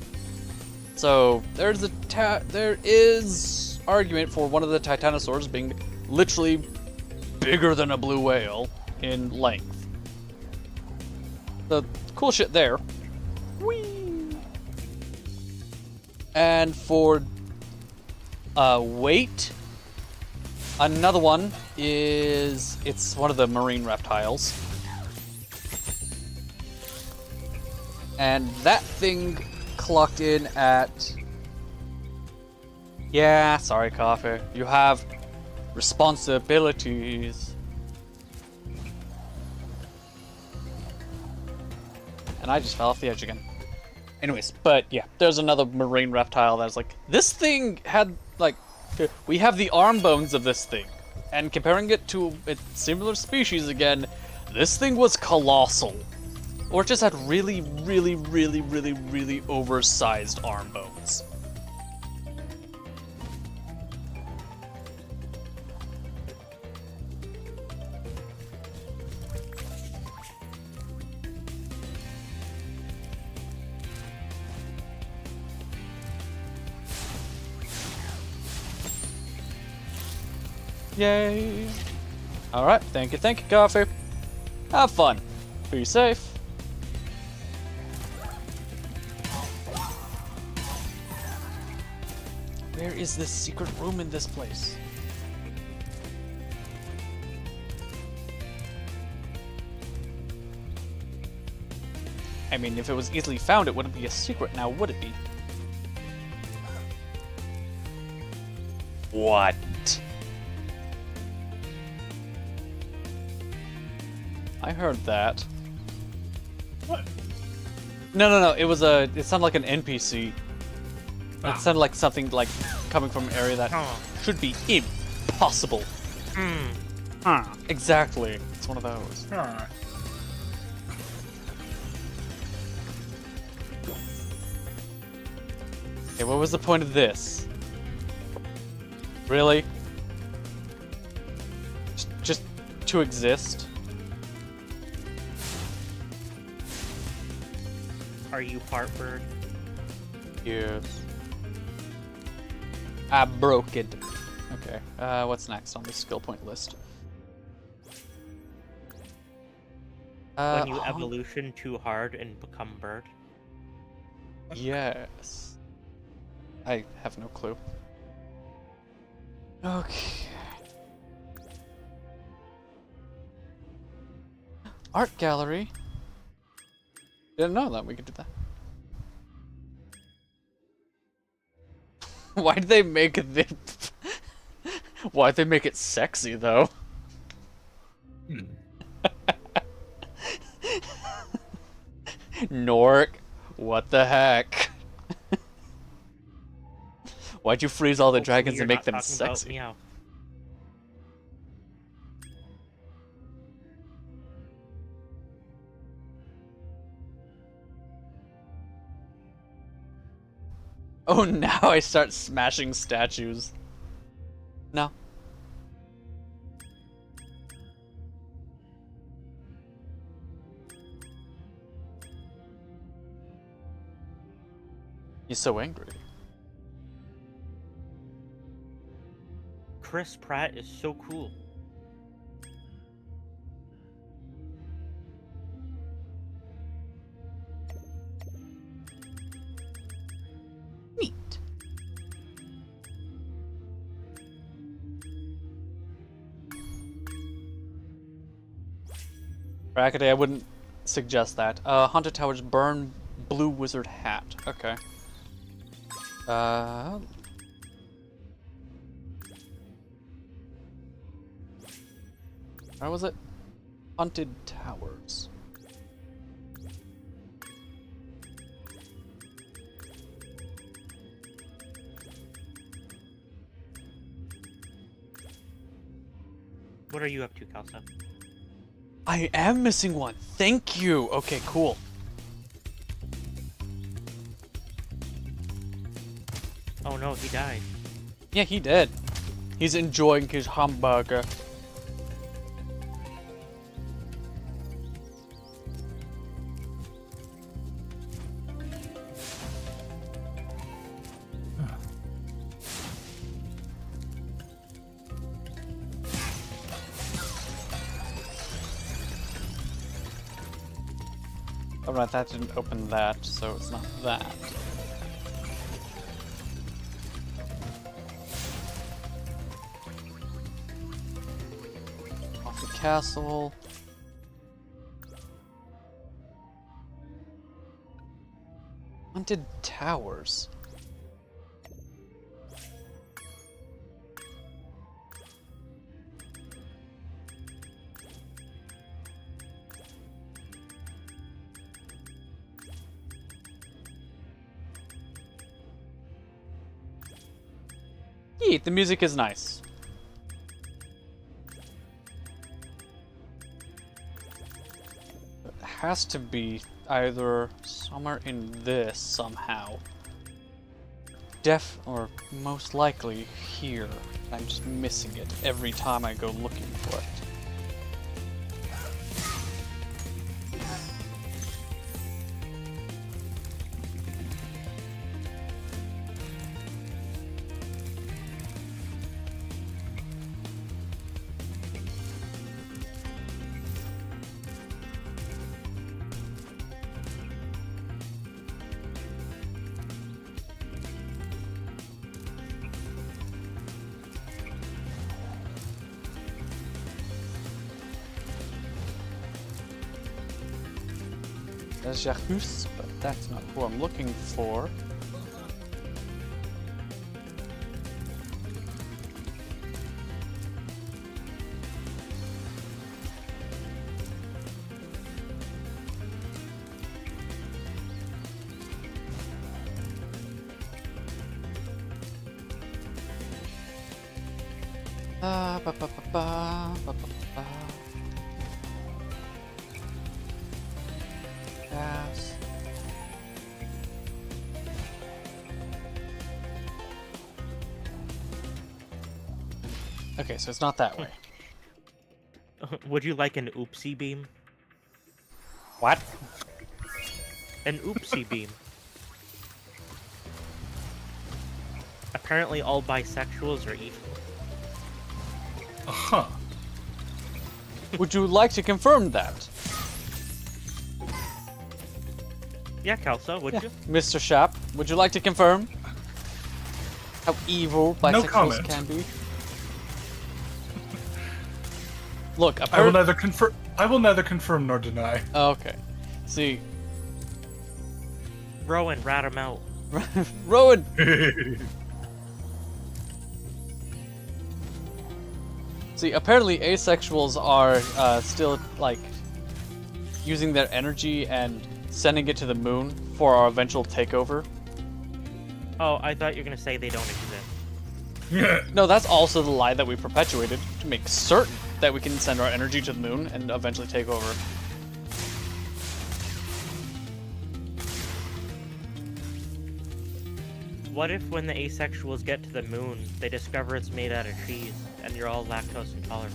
So there is argument for one of the titanosaurs being literally bigger than a blue whale in length. The cool shit there. Whee! And for weight, another one is it's one of the marine reptiles. And that thing clocked in at... Yeah, sorry, Coffee. You have responsibilities. And I just fell off the edge again. Anyways, but yeah, there's another marine reptile that's like, this thing had, like, we have the arm bones of this thing. And comparing it to a similar species again, this thing was colossal. Or it just had really, really, really, really, really oversized arm bones. Yay! Alright, thank you, Coffee. Have fun. Be safe. Where is this secret room in this place? I mean, if it was easily found, it wouldn't be a secret now, would it be? What? I heard that. What? No. It was it sounded like an NPC. It sounded like something like coming from an area that should be impossible. Exactly. It's one of those. Okay, what was the point of this? Really? to exist. Are you part bird? Yes. I broke it. Okay, what's next on the skill point list? When you evolution too hard and become bird? Yes. I have no clue. Okay. Art gallery. Didn't know that we could do that. Why'd they make it? Why'd they make it sexy though? Nork, what the heck? Why'd you freeze all the Hopefully dragons you're and make not them talking about sexy? Meow. Oh, now I start smashing statues. No. He's so angry. Chris Pratt is so cool. Neat. Brackeday, I wouldn't suggest that. Haunted Towers burn blue wizard hat. Okay. Where was it? Haunted Towers. What are you up to, Kalsa? I am missing one. Thank you. Okay, cool. Oh no, he died. Yeah, he did. He's enjoying his hamburger. Alright, that didn't open that, so it's not that. Off the castle. Haunted Towers. Yeet, the music is nice. It has to be either somewhere in this somehow. Or most likely here. I'm just missing it every time I go looking for it. There's Jacques, but that's not who I'm looking for. Ba ba ba ba ba ba ba. Yes. Okay, so it's not that way. Would you like an oopsie beam? What? An oopsie beam. Apparently all bisexuals are equal. Huh. Would you like to confirm that? Yeah, Kelso, would you? Mr. Shap, would you like to confirm how evil bisexuals comment. can be? Look, I will neither confirm. I will neither confirm nor deny. Okay. See, Rowan, rat him out. Rowan. See, apparently asexuals are still like using their energy and sending it to the moon for our eventual takeover. Oh, I thought you were gonna say they don't exist. No, that's also the lie that we perpetuated to make certain that we can send our energy to the moon and eventually take over. What if when the asexuals get to the moon, they discover it's made out of cheese, and you're all lactose intolerant?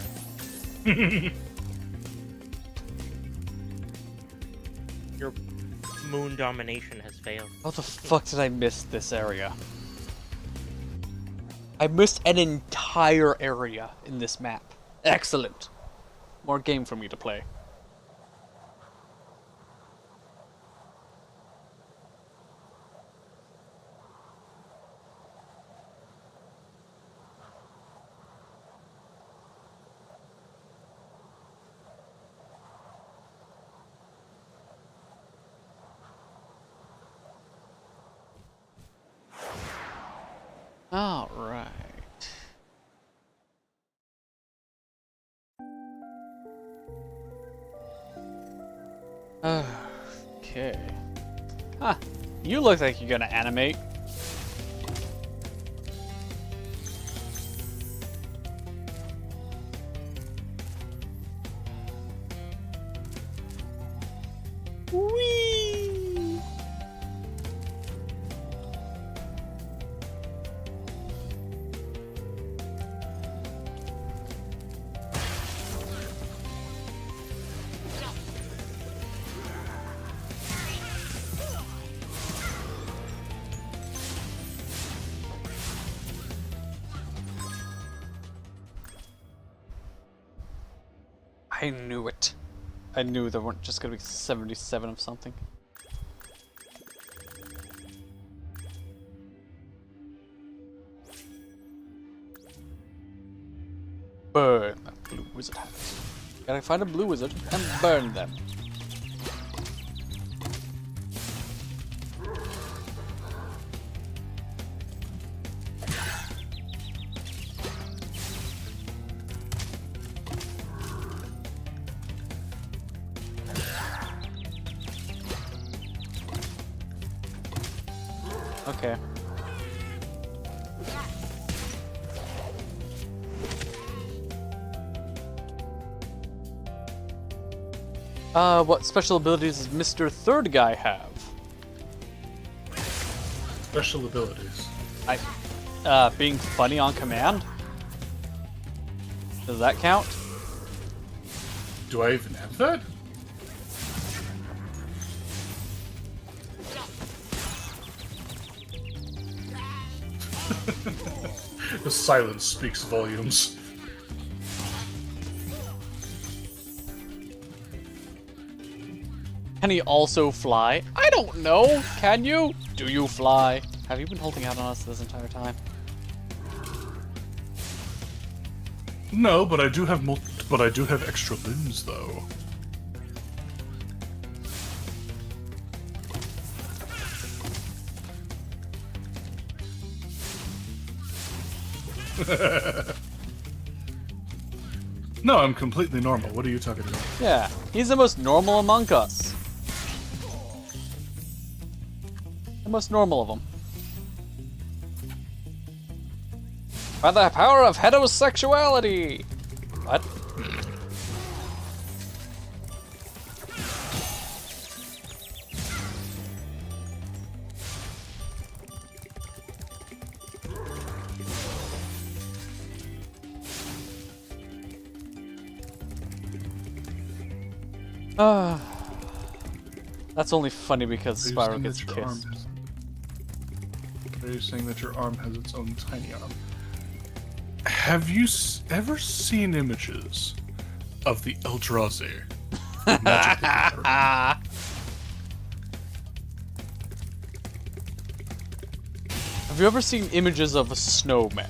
Your moon domination has failed. How the fuck did I miss this area? I missed an entire area in this map. Excellent. More game for me to play. All right. Okay. Huh. You look like you're gonna animate. Whee! I knew it. I knew there weren't just gonna be 77 of something. Burn that blue wizard hat. Gotta find a blue wizard and burn them. Okay. What special abilities does Mr. Third Guy have? Special abilities. Being funny on command? Does that count? Do I even have that? The silence speaks volumes. Can he also fly? I don't know. Can you? Do you fly? Have you been holding out on us this entire time? No, but I do have extra limbs though. No, I'm completely normal. What are you talking about? Yeah, he's the most normal among us. The most normal of them. By the power of heterosexuality! What? Ah, that's only funny because Are you Spyro saying gets that your arm kissed. has- Are you saying that your arm has its own tiny arm? Have you ever seen images of the Eldrazi magically gathering? Have you ever seen images of a snowman?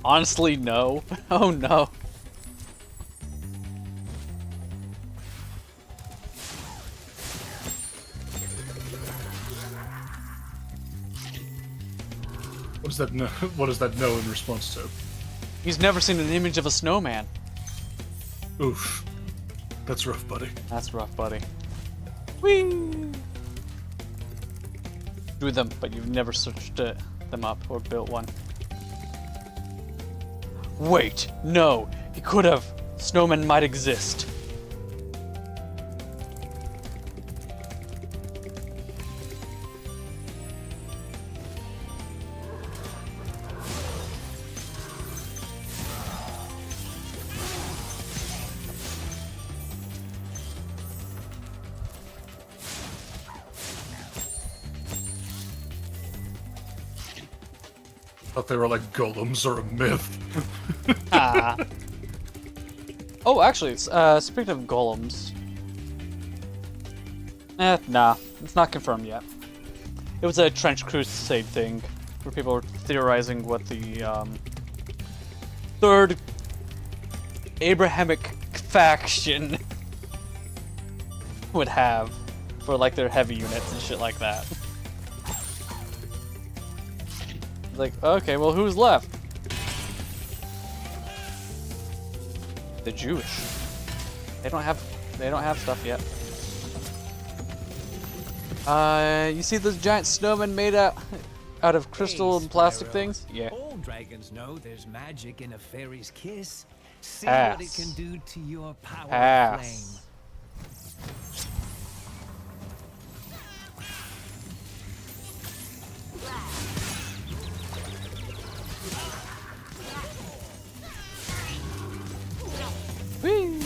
Honestly, no. Oh no. What does that no? What does that no in response to? He's never seen an image of a snowman. Oof, that's rough, buddy. That's rough, buddy. Whee! Do them, but you've never searched them up or built one. Wait, no, he could have. Snowmen might exist. Thought they were like golems or a myth. Ah. Oh, actually, speaking of golems. Nah, it's not confirmed yet. It was a trench crusade thing, where people were theorizing what the, third Abrahamic faction would have for, like, their heavy units and shit like that. Like, okay, well, who's left? The Jewish. They don't have stuff yet. You see those giant snowmen made out of crystal and plastic Spyro. things? Yeah. All dragons know there's magic in a fairy's kiss. See what it can do to your power of flame. Pass. Whee!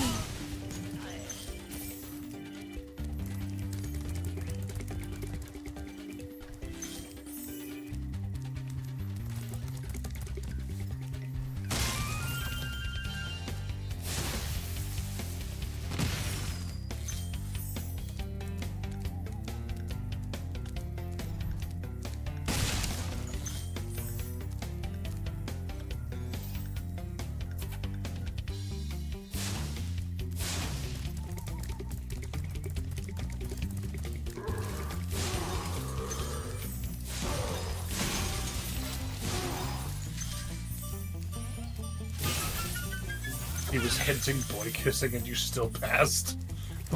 He was hinting boy kissing and you still passed.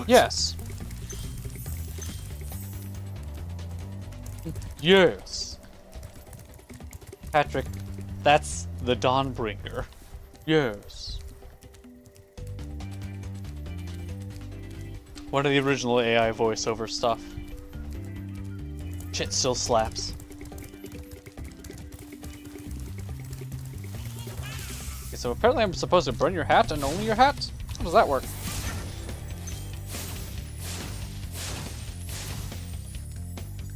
Yes. Yes. Patrick, that's the Dawnbringer. Yes. One of the original AI voiceover stuff. Shit still slaps. Okay, so apparently I'm supposed to burn your hat and only your hat? How does that work?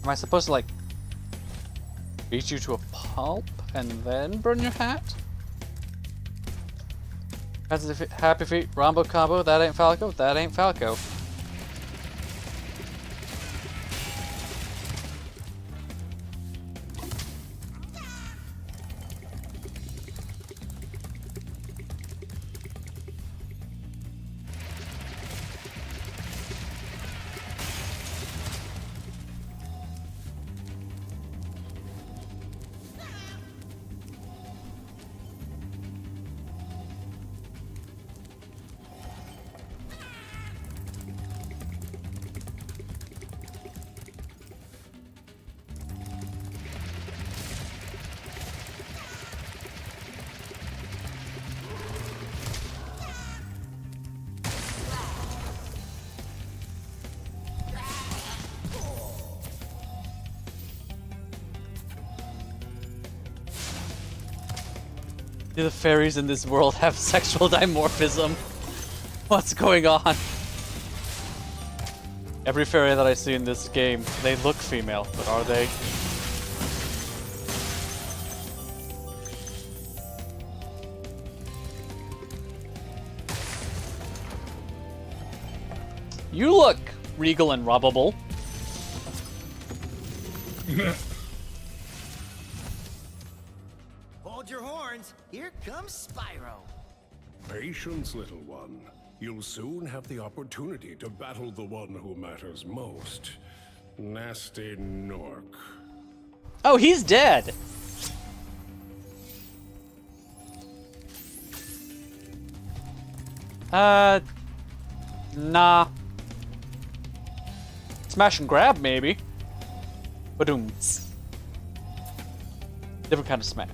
Am I supposed to, like, beat you to a pulp and then burn your hat? Happy Feet, Rombo Combo, that ain't Falco, that ain't Falco. Do the fairies in this world have sexual dimorphism? What's going on? Every fairy that I see in this game, they look female, but are they? You look regal and robbable. Hold your horns. Here comes Spyro. Patience, little one. You'll soon have the opportunity to battle the one who matters most. Nasty Nork. Oh, he's dead! Nah. Smash and grab, maybe. Badoom. Different kind of smash.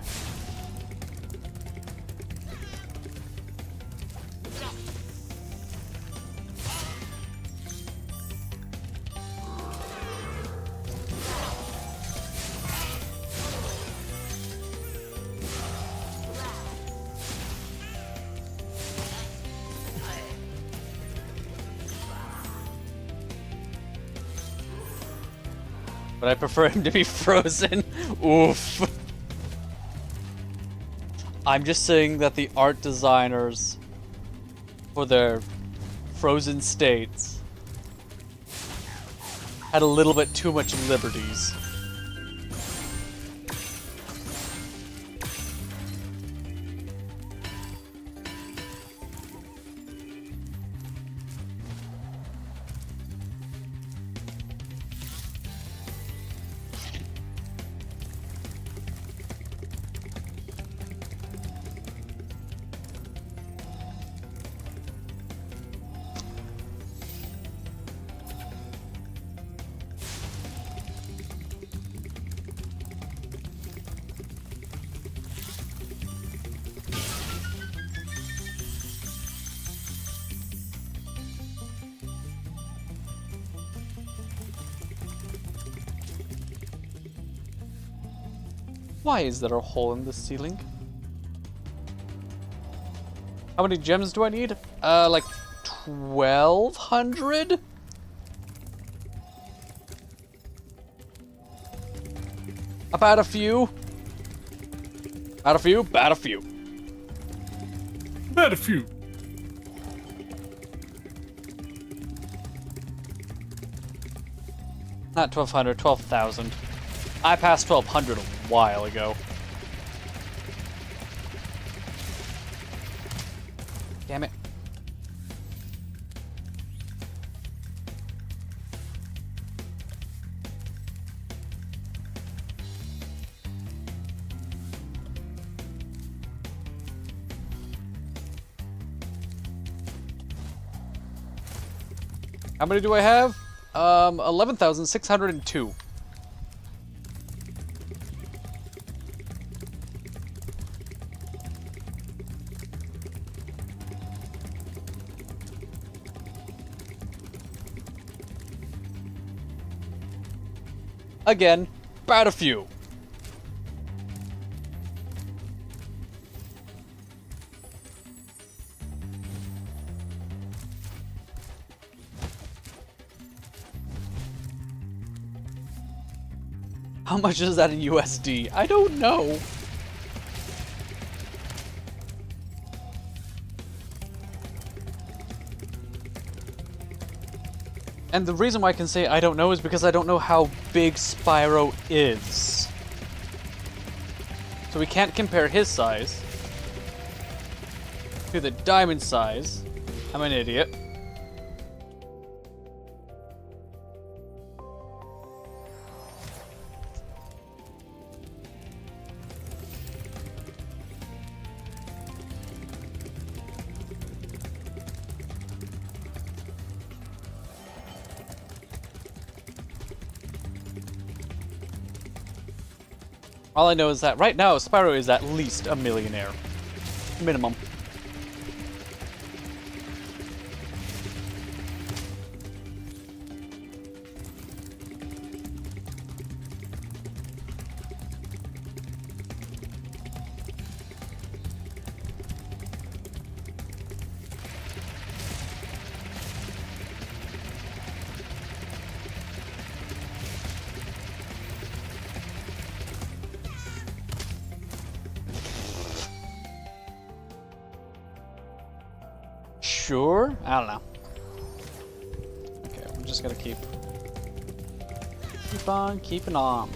But I prefer him to be frozen. Oof. I'm just saying that the art designers for their frozen states had a little bit too much liberties. Why is there a hole in the ceiling? How many gems do I need? Like 1,200? About a few. About a few, about a few. About a few. Not 1,200, 12,000. I passed 1,200 a while ago. Damn it. How many do I have? 11,602. Again, about a few. How much is that in USD? I don't know. And the reason why I can say I don't know is because I don't know how big Spyro is. So we can't compare his size to the diamond size. I'm an idiot. All I know is that right now, Spyro is at least a millionaire. Minimum. sure? I don't know. Okay, we're just gonna keep on keeping on.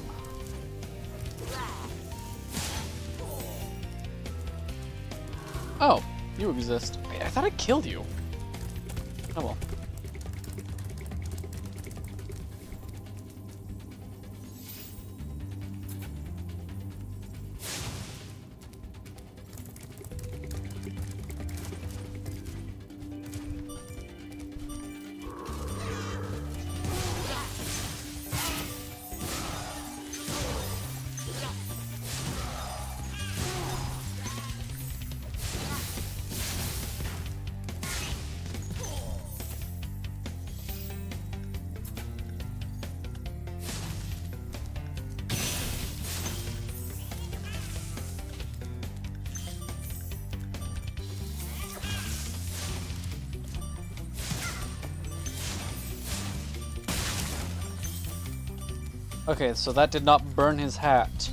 Oh, you exist. I thought I killed you. Oh well. Okay, so that did not burn his hat.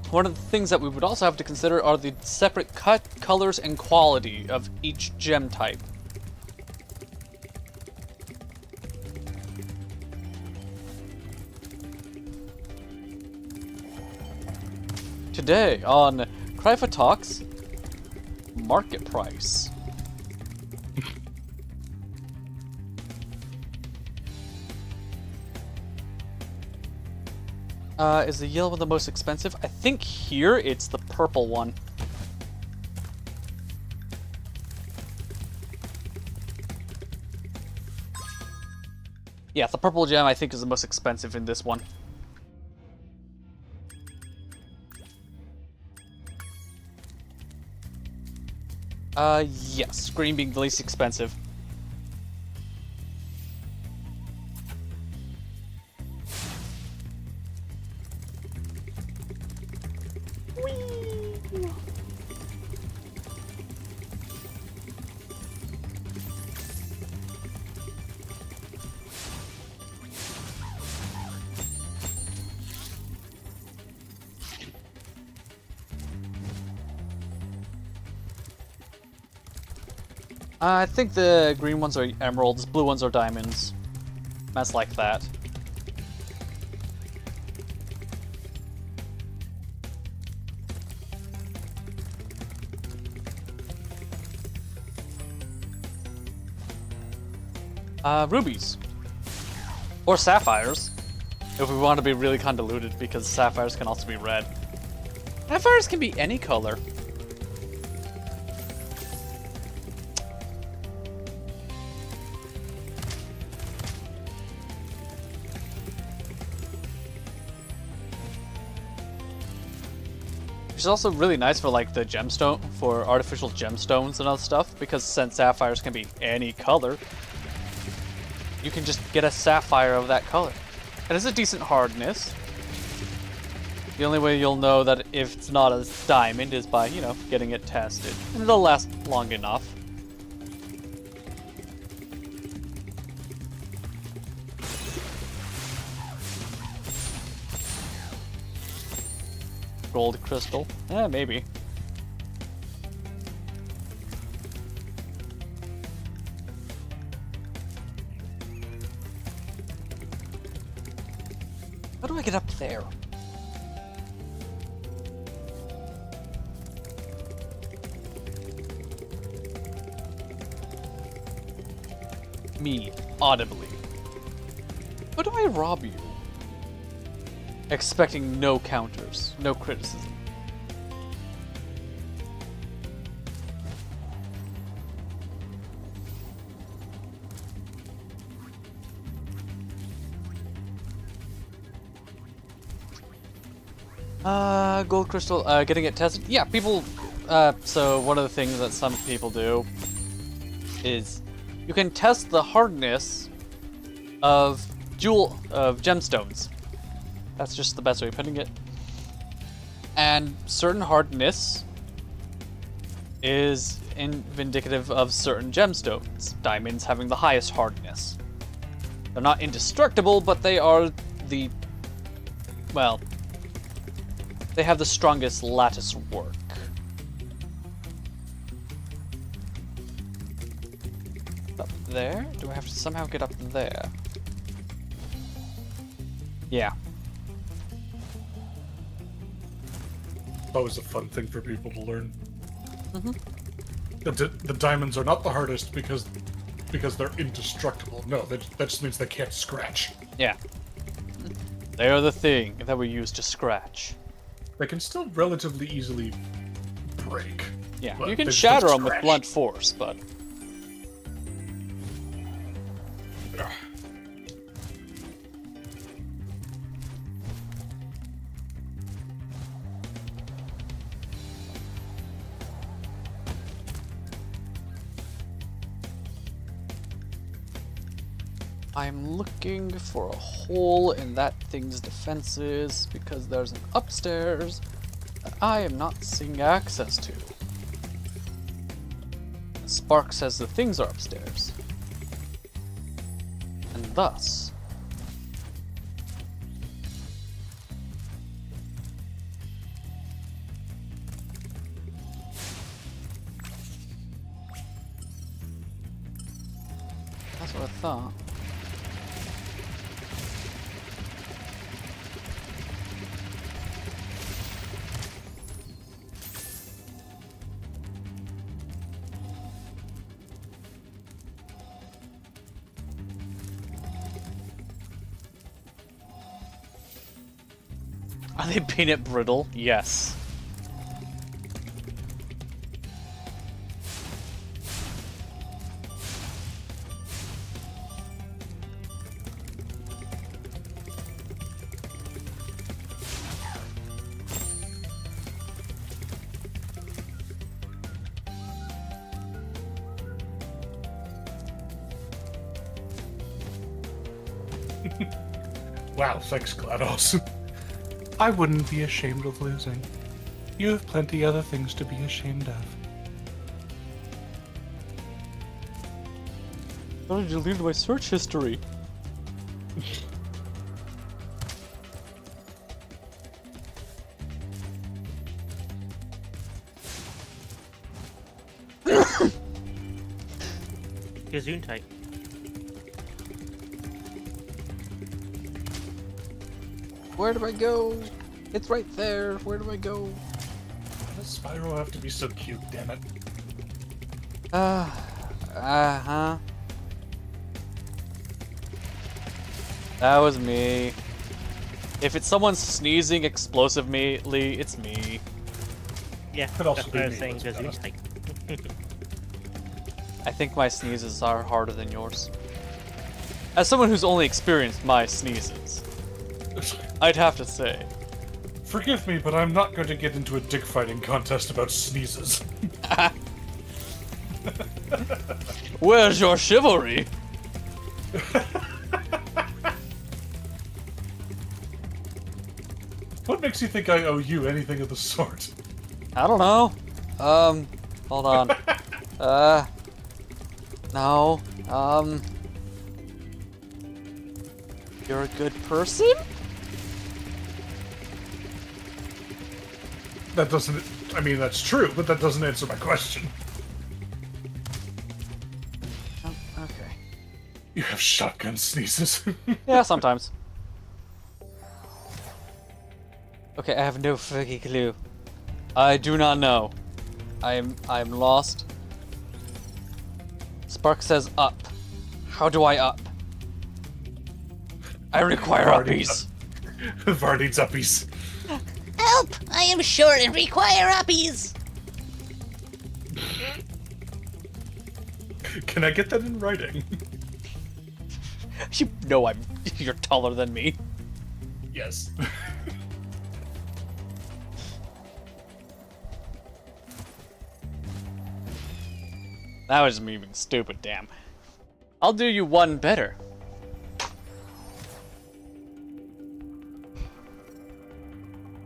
One of the things that we would also have to consider are the separate cut, colors, and quality of each gem type. Today on Crypha Talks, market price. Is the yellow one the most expensive? I think here it's the purple one. Yeah, the purple gem I think is the most expensive in this one. Yes, green being the least expensive. I think the green ones are emeralds, blue ones are diamonds. That's like that. Rubies. Or sapphires. If we want to be really convoluted, because sapphires can also be red. Sapphires can be any color. Which is also really nice for like the gemstone, for artificial gemstones and other stuff, because since sapphires can be any color, you can just get a sapphire of that color. It has a decent hardness. The only way you'll know that if it's not a diamond is by, you know, getting it tested. And it'll last long enough. Gold crystal? Eh, maybe. How do I get up there? Me, audibly. How do I rob you? Expecting no counters, no criticism. Gold crystal, getting it tested. Yeah, people, so one of the things that some people do is you can test the hardness of gemstones. That's just the best way of putting it. And certain hardness is indicative of certain gemstones. Diamonds having the highest hardness. They're not indestructible, but they are the... well... they have the strongest lattice work. Up there? Do I have to somehow get up there? Yeah. That was a fun thing for people to learn. The diamonds are not the hardest because they're indestructible. No, that just means they can't scratch. Yeah. They are the thing that we use to scratch. They can still relatively easily break. Yeah, but you can they just shatter don't them with scratch. blunt force, but... Ugh. I'm looking for a hole in that thing's defenses because there's an upstairs that I am not seeing access to. Spark says the things are upstairs. And thus... that's what I thought. Are they peanut brittle? Yes. Wow, thanks, GLaDOS. I wouldn't be ashamed of losing. You have plenty other things to be ashamed of. How did you leave my search history? Gazoon type. Where do I go? It's right there. Where do I go? Why does Spyro have to be so cute, damn it? Uh-huh. That was me. If it's someone sneezing explosively, it's me. Yeah, Could also that's what I be was me, saying. let's be Gazoon honest. type. I think my sneezes are harder than yours. As someone who's only experienced my sneezes, I'd have to say. Forgive me, but I'm not going to get into a dick fighting contest about sneezes. Where's your chivalry? What makes you think I owe you anything of the sort? I don't know. Hold on. No. You're a good person? That doesn't... I mean, that's true, but that doesn't answer my question. Oh, okay. You have shotgun sneezes. Yeah, sometimes. Okay, I have no fucking clue. I do not know. I'm lost. Spark says up. How do I up? I require uppies. Var needs uppies. Help! I am short and require uppies! Can I get that in writing? You know you're taller than me. Yes. That was me being stupid, damn. I'll do you one better.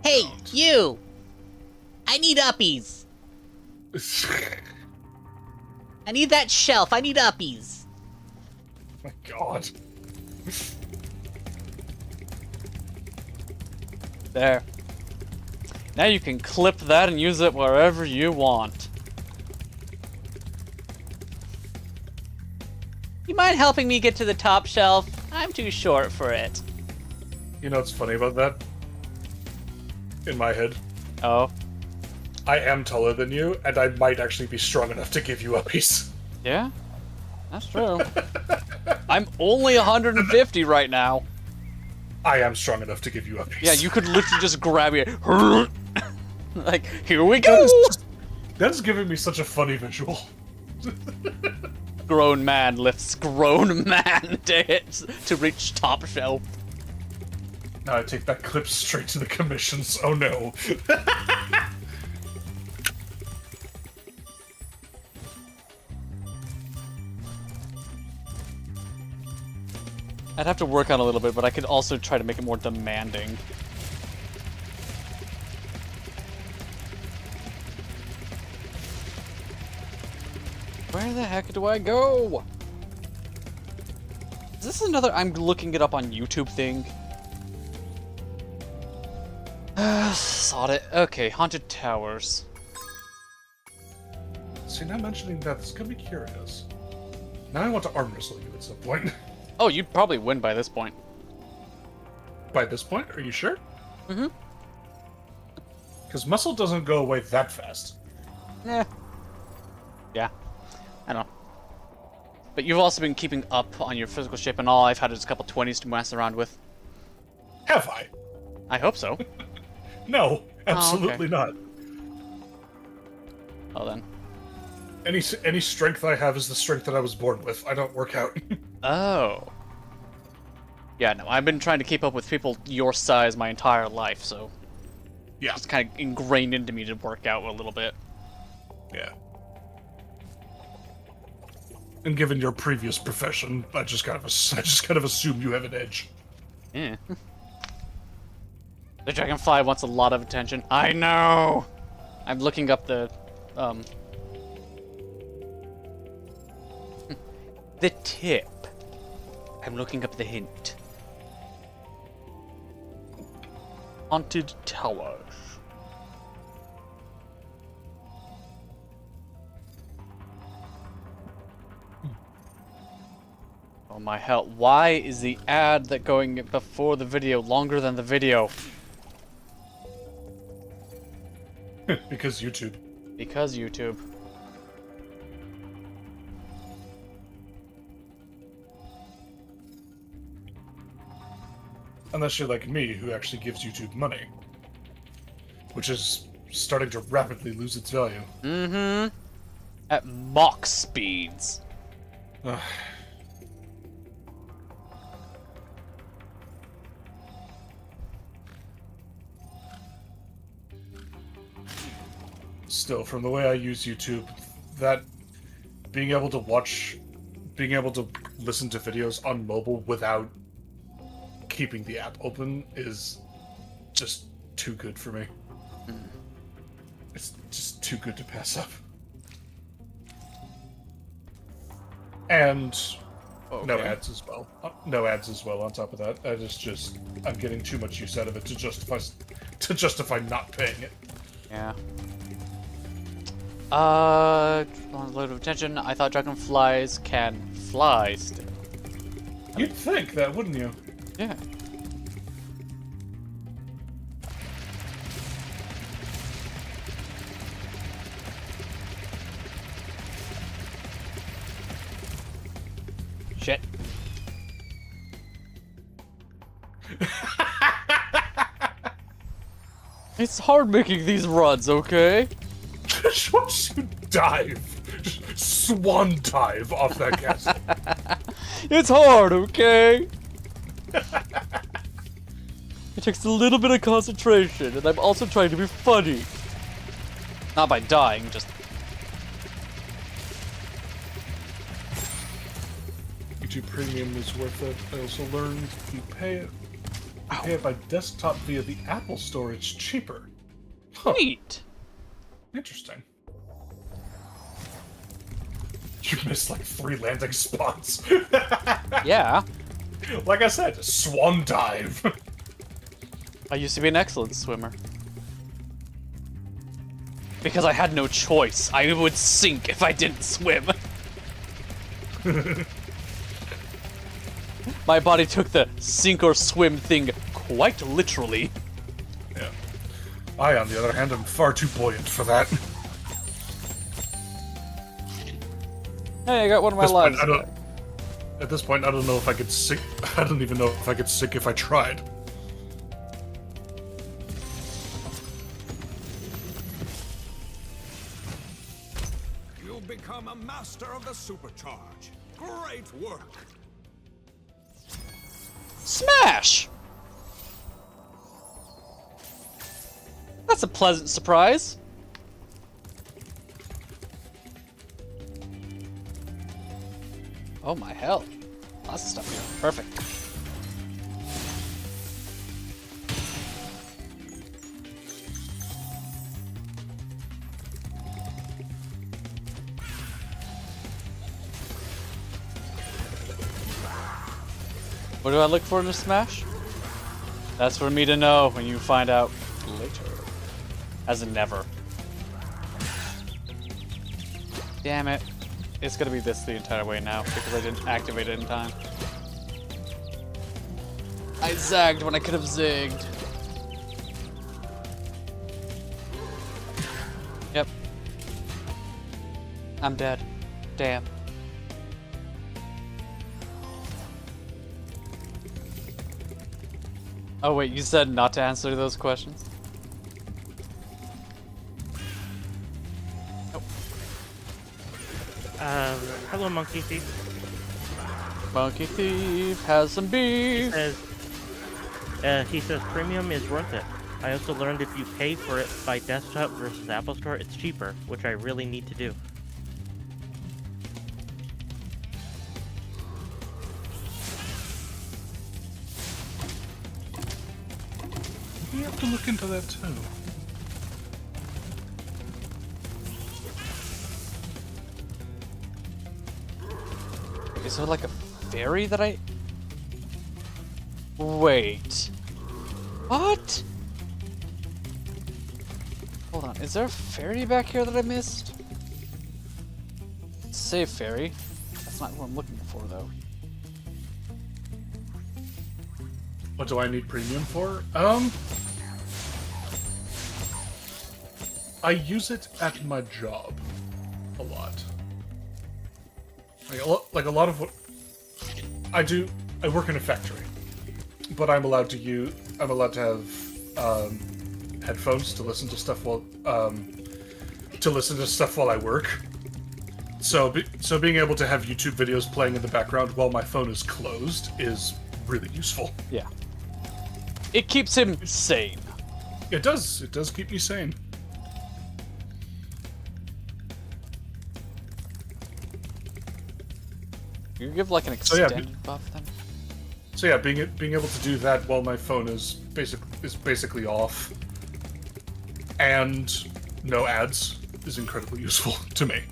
Hey, you! I need uppies! I need that shelf, I need uppies! My God. There. Now you can clip that and use it wherever you want. You mind helping me get to the top shelf? I'm too short for it. You know what's funny about that? In my head, Oh? I am taller than you, and I might actually be strong enough to give you a piece. Yeah? That's true. I'm only 150 right now. I am strong enough to give you a piece. Yeah, you could literally just grab it. Like, here we go! That's giving me such a funny visual. Grown man lifts grown man to reach top shelf. Now I take that clip straight to the commissions. Oh no. I'd have to work on it a little bit, but I could also try to make it more demanding. Where the heck do I go? Is this another I'm looking it up on YouTube thing? Sod it. Okay, haunted towers. See, now mentioning that, it's gonna be curious. Now I want to arm wrestle you at some point. Oh, you'd probably win by this point. By this point, are you sure? Mm-hmm. Because muscle doesn't go away that fast. Yeah. Yeah. I don't know. But you've also been keeping up on your physical shape and all. I've had just a couple 20s to mess around with. Have I? I hope so. No, absolutely not. Well then. Any strength I have is the strength that I was born with. I don't work out. Oh. Yeah, no, I've been trying to keep up with people your size my entire life, so... Yeah. It's kind of ingrained into me to work out a little bit. Yeah. And given your previous profession, I just kind of assume you have an edge. Yeah. The dragonfly wants a lot of attention. I know! I'm looking up the, the tip. I'm looking up the hint. Haunted towers. Oh my hell, why is the ad that going before the video longer than the video? Because YouTube. Because YouTube. Unless you're like me, who actually gives YouTube money. Which is starting to rapidly lose its value. Mm-hmm. At Mach speeds. Ugh. Still, from the way I use YouTube, that being able to listen to videos on mobile without keeping the app open is just too good for me. It's just too good to pass up. And no ads as well. No ads as well on top of that. I'm getting too much use out of it to justify not paying it. Yeah. A load of attention. I thought dragonflies can fly still. You'd think that, wouldn't you? Yeah. Shit. It's hard making these runs, okay? Just watch you dive. Just swan dive off that castle. It's hard, okay? It takes a little bit of concentration, and I'm also trying to be funny. Not by dying, just... YouTube Premium is worth it. I also learned if you pay it by desktop via the Apple Store, it's cheaper. Huh. Neat. Interesting. You missed like 3 landing spots. Yeah. Like I said, swan dive. I used to be an excellent swimmer. Because I had no choice. I would sink if I didn't swim. My body took the sink or swim thing quite literally. Yeah. I, on the other hand, am far too buoyant for that. Hey, I got one of my lives back. At this point, I don't know if I could sink. I don't even know if I could sink if I tried. You've become a master of the supercharge. Great work. Smash! That's a pleasant surprise. Oh my hell. Lots of stuff here. Perfect. What do I look for in a smash? That's for me to know when you find out later. As in never. Damn it. It's gonna be this the entire way now because I didn't activate it in time. I zagged when I could have zigged. Yep. I'm dead. Damn. Oh wait, you said not to answer those questions? Hello, Monkey Thief. Monkey Thief has some beef. He says premium is worth it. I also learned if you pay for it by desktop versus Apple Store, it's cheaper, which I really need to do. We have to look into that too. Is there like a fairy that I... Wait. What? Hold on, is there a fairy back here that I missed? Save fairy. That's not what I'm looking for though. What do I need premium for? I use it at my job a lot. Like a lot of what I do, I work in a factory, but I'm allowed to have headphones to listen to stuff while I work. So being able to have YouTube videos playing in the background while my phone is closed is really useful. Yeah. It keeps him sane. It does. It does keep me sane. You give like an extended buff then? So yeah, being able to do that while my phone is basically off and no ads is incredibly useful to me.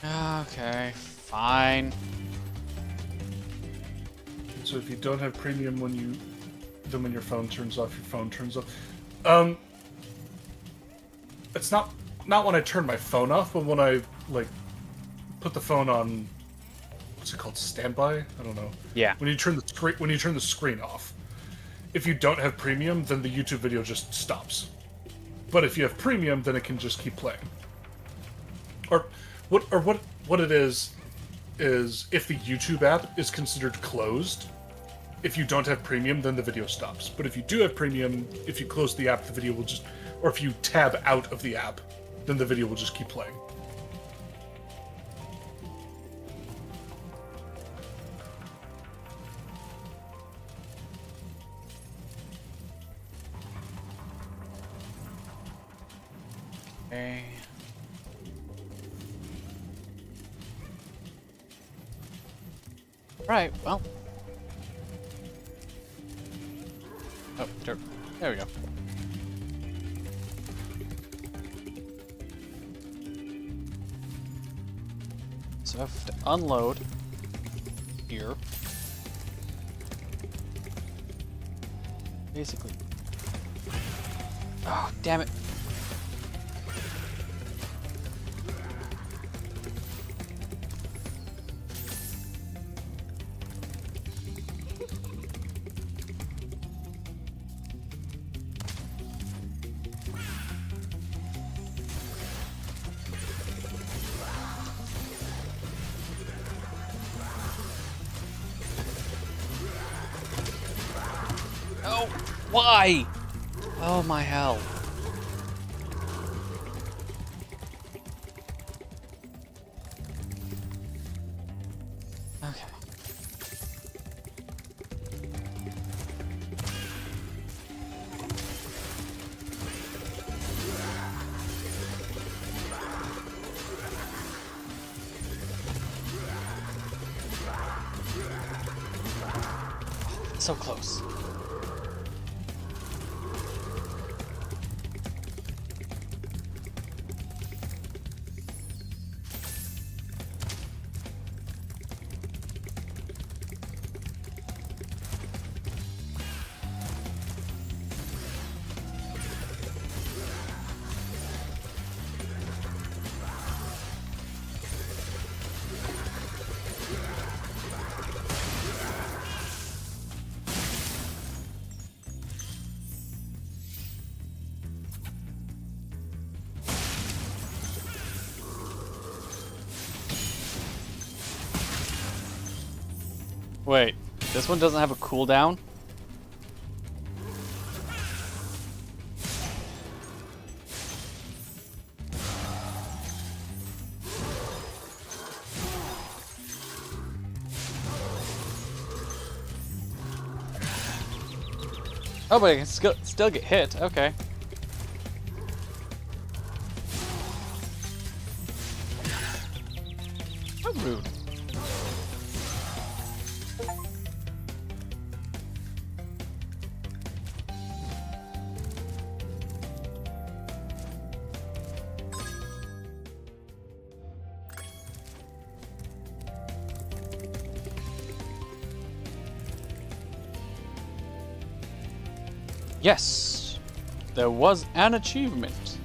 Okay, fine. So if you don't have premium then when your phone turns off, your phone turns off. It's not when I turn my phone off, but when I like put the phone on, what's it called, standby? I don't know. Yeah. When you turn the screen off. If you don't have premium, then the YouTube video just stops. But if you have premium, then it can just keep playing. Or what it is if the YouTube app is considered closed, if you don't have premium, then the video stops. But if you do have premium, if you close the app, the video will just, or if you tab out of the app, then the video will just keep playing. Okay. Right, well. Oh, there we go. So I have to unload here. Basically. Oh, damn it. Oh, why? Oh my hell. Okay. So close. Wait, this one doesn't have a cooldown? Oh, but I can still get hit. Okay. How rude. Yes, there was an achievement.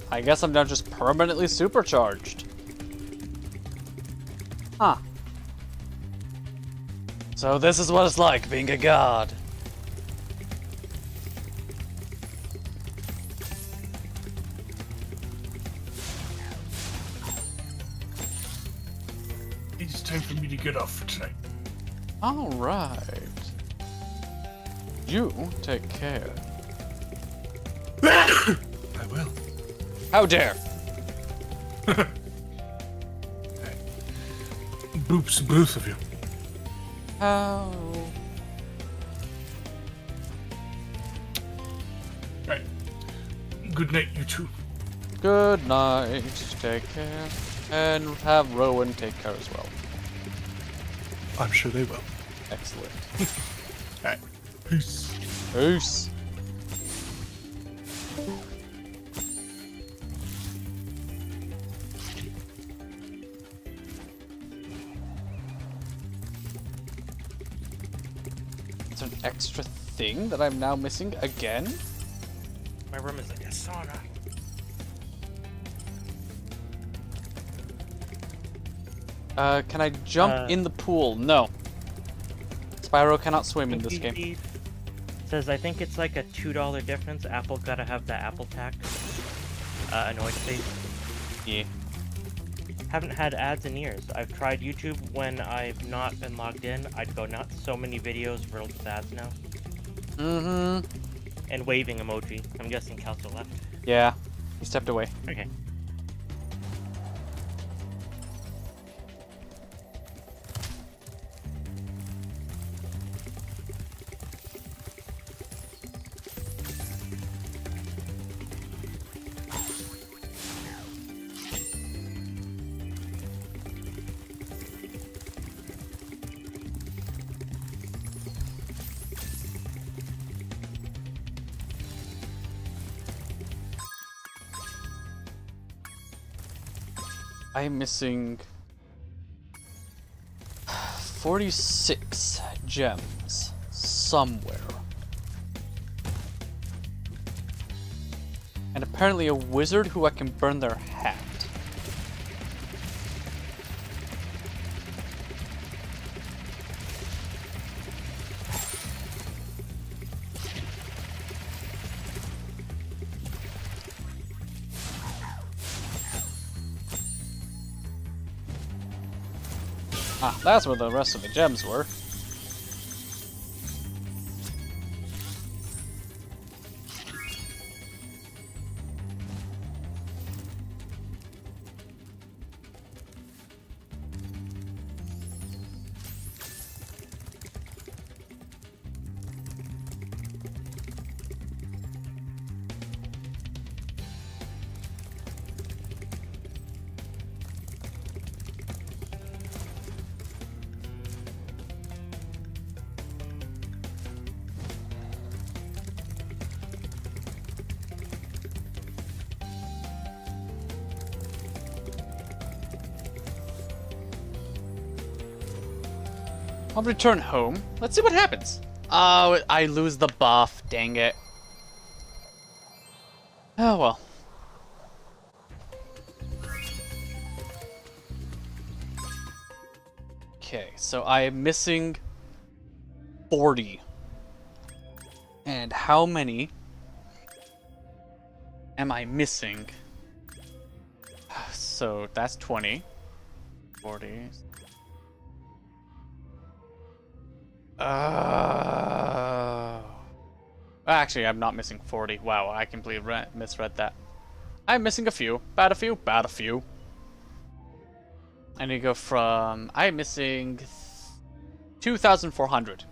I guess I'm now just permanently supercharged. Huh. So this is what it's like being a god. It's time for me to get off for tonight. All right. You take care. I will. How dare! Boops, both of you. How? Right. Good night, you two. Good night. Take care. And have Rowan take care as well. I'm sure they will. Excellent. Alright. Peace. Peace. It's an extra thing that I'm now missing again? My room is like a sauna. Can I jump in the pool? No. Spyro cannot swim in this game. Says I think it's like a $2 difference. Apple gotta have the Apple tax. Annoyed face. Yeah. Haven't had ads in years. I've tried YouTube when I've not been logged in. I'd go nuts. So many videos riddled with ads now. Mm-hmm. And waving emoji. I'm guessing Kelso left. Yeah. He stepped away. Okay. I'm missing 46 gems somewhere. And apparently a wizard who I can burn their hat. Ah, that's where the rest of the gems were. I'll return home. Let's see what happens. Oh, I lose the buff. Dang it. Oh well. Okay, so I am missing 40. And how many am I missing? So that's 20. 40. Actually, I'm not missing 40. Wow, I completely misread that. I'm missing a few. Bad a few. Bad a few. I need to go from... I'm missing 2,400.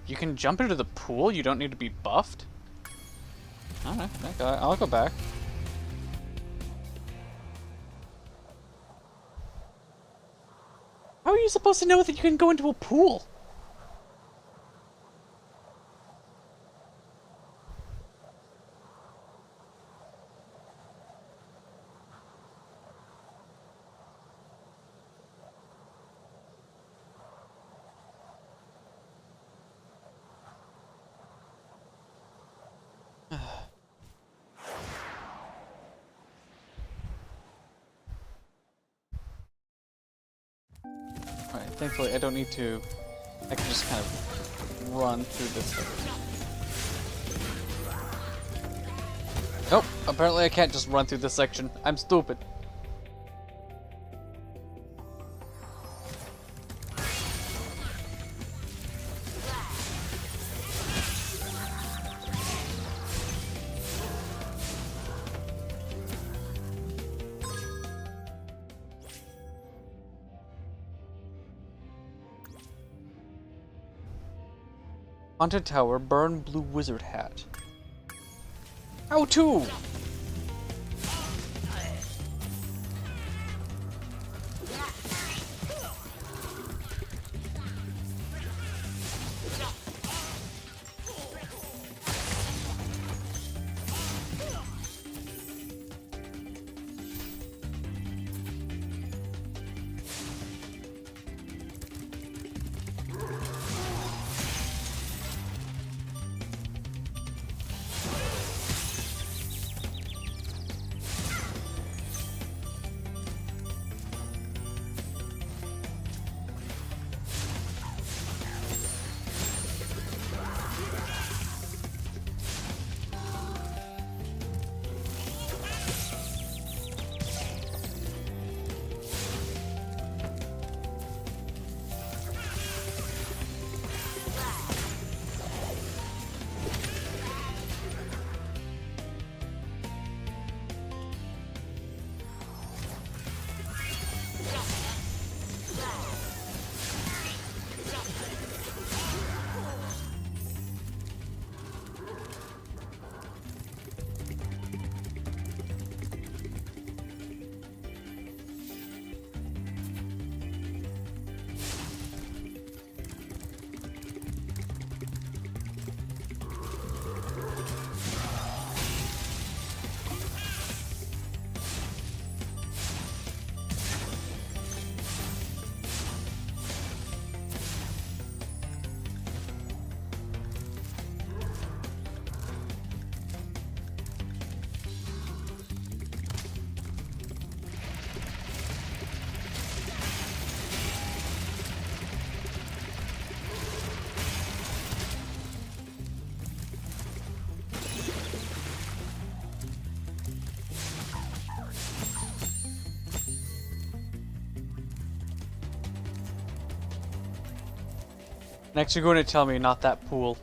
You can jump into the pool? You don't need to be buffed? Alright, okay, I'll go back. How are you supposed to know that you can go into a pool? Alright, thankfully I don't need to... I can just kind of run through this area. Nope, apparently I can't just run through this section. I'm stupid. Haunted Tower, burn blue wizard hat. How to? Next you're going to tell me not that pool.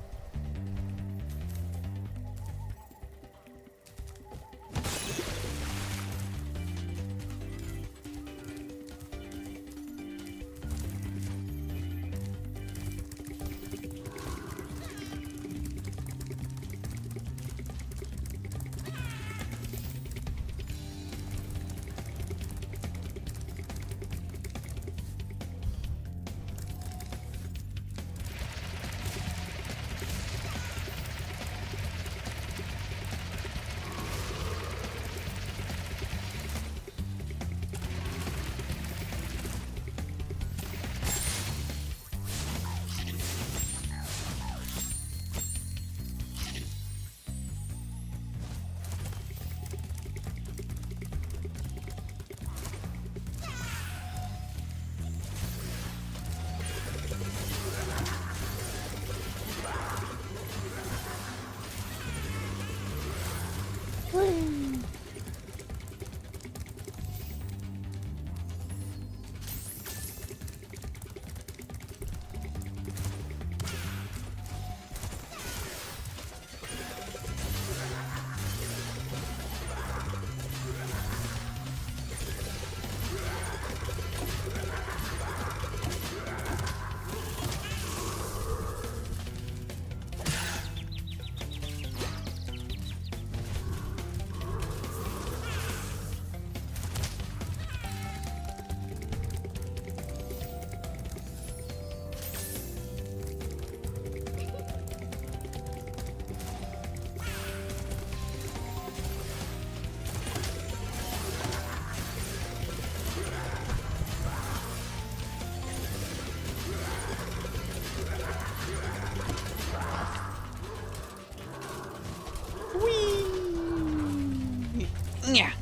Yeah.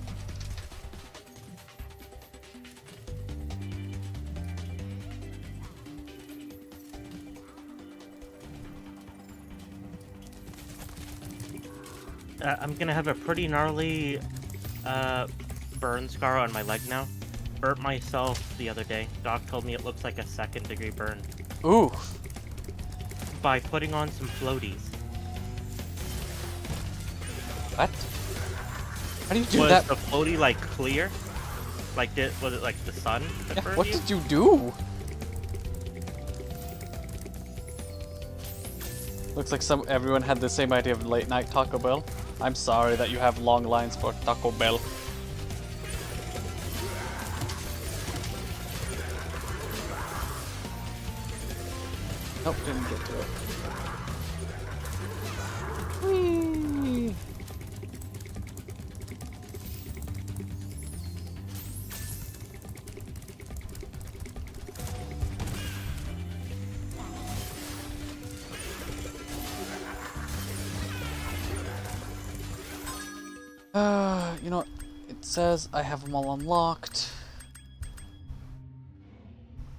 I'm gonna have a pretty gnarly burn scar on my leg now. Burnt myself the other day. Doc told me it looks like a 2nd-degree burn. Ooh. By putting on some floaties. What? How do you do was that? Was the floaty like clear? Like was it like the sun? Yeah, what did you do? Looks like everyone had the same idea of late night Taco Bell. I'm sorry that you have long lines for Taco Bell. Nope, didn't get to it. Whee! You know, it says I have them all unlocked.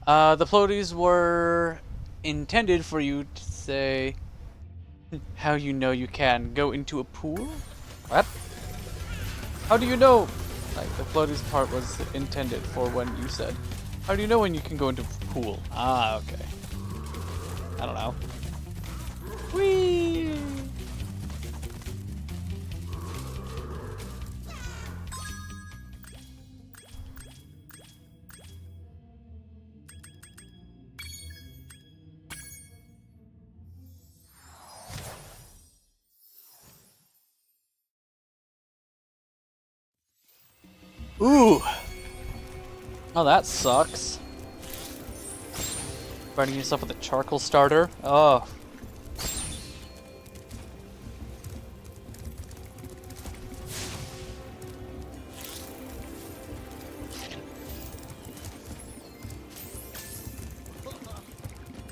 The floaties were intended for you to say how you know you can go into a pool? What? How do you know? Like, the floaties part was intended for when you said, how do you know when you can go into a pool? Ah, okay. I don't know. Whee! Ooh! Oh, that sucks. Burning yourself with a charcoal starter? Oh.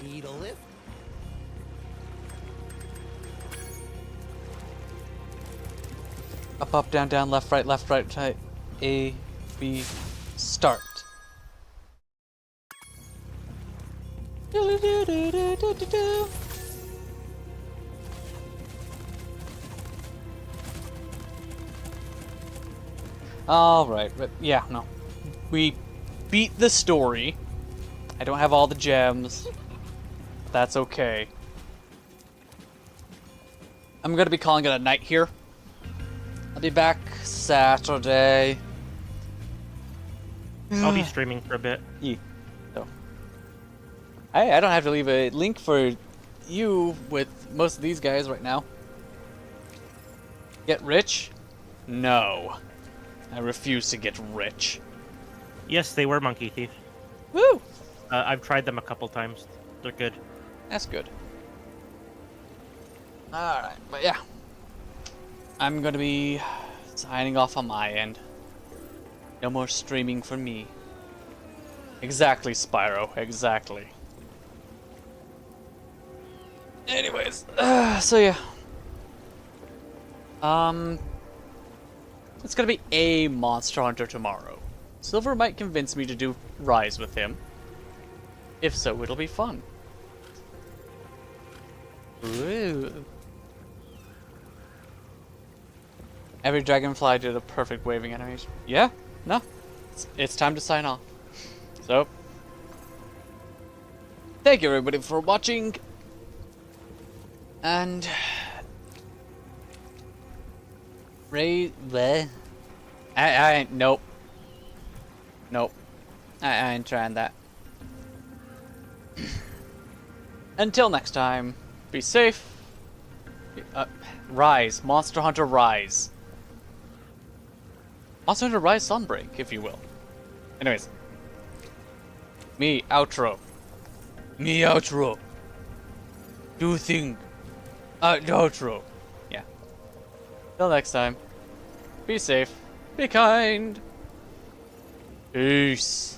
Need a lift? Up, up, down, down, left, right, right. A, B, start. Alright, but yeah, no. We beat the story. I don't have all the gems. That's okay. I'm gonna be calling it a night here. I'll be back Saturday. I'll be streaming for a bit. Yeah. So. I don't have to leave a link for you with most of these guys right now. Get rich? No. I refuse to get rich. Yes, they were Monkey Thief. Woo! I've tried them a couple times. They're good. That's good. Alright, but yeah. I'm gonna be signing off on my end. No more streaming for me. Exactly, Spyro. Exactly. Anyways, so yeah. It's gonna be a Monster Hunter tomorrow. Silver might convince me to do Rise with him. If so, it'll be fun. Ooh. Every dragonfly did a perfect waving animation. Yeah? No. It's time to sign off. So, thank you everybody for watching. And nope. Nope. I ain't trying that. Until next time, be safe. Rise. Monster Hunter Rise. Monster Hunter Rise Sunbreak, if you will. Anyways. Me, outro. Me, outro. Do thing. Outro. Yeah. Till next time. Be safe. Be kind. Peace.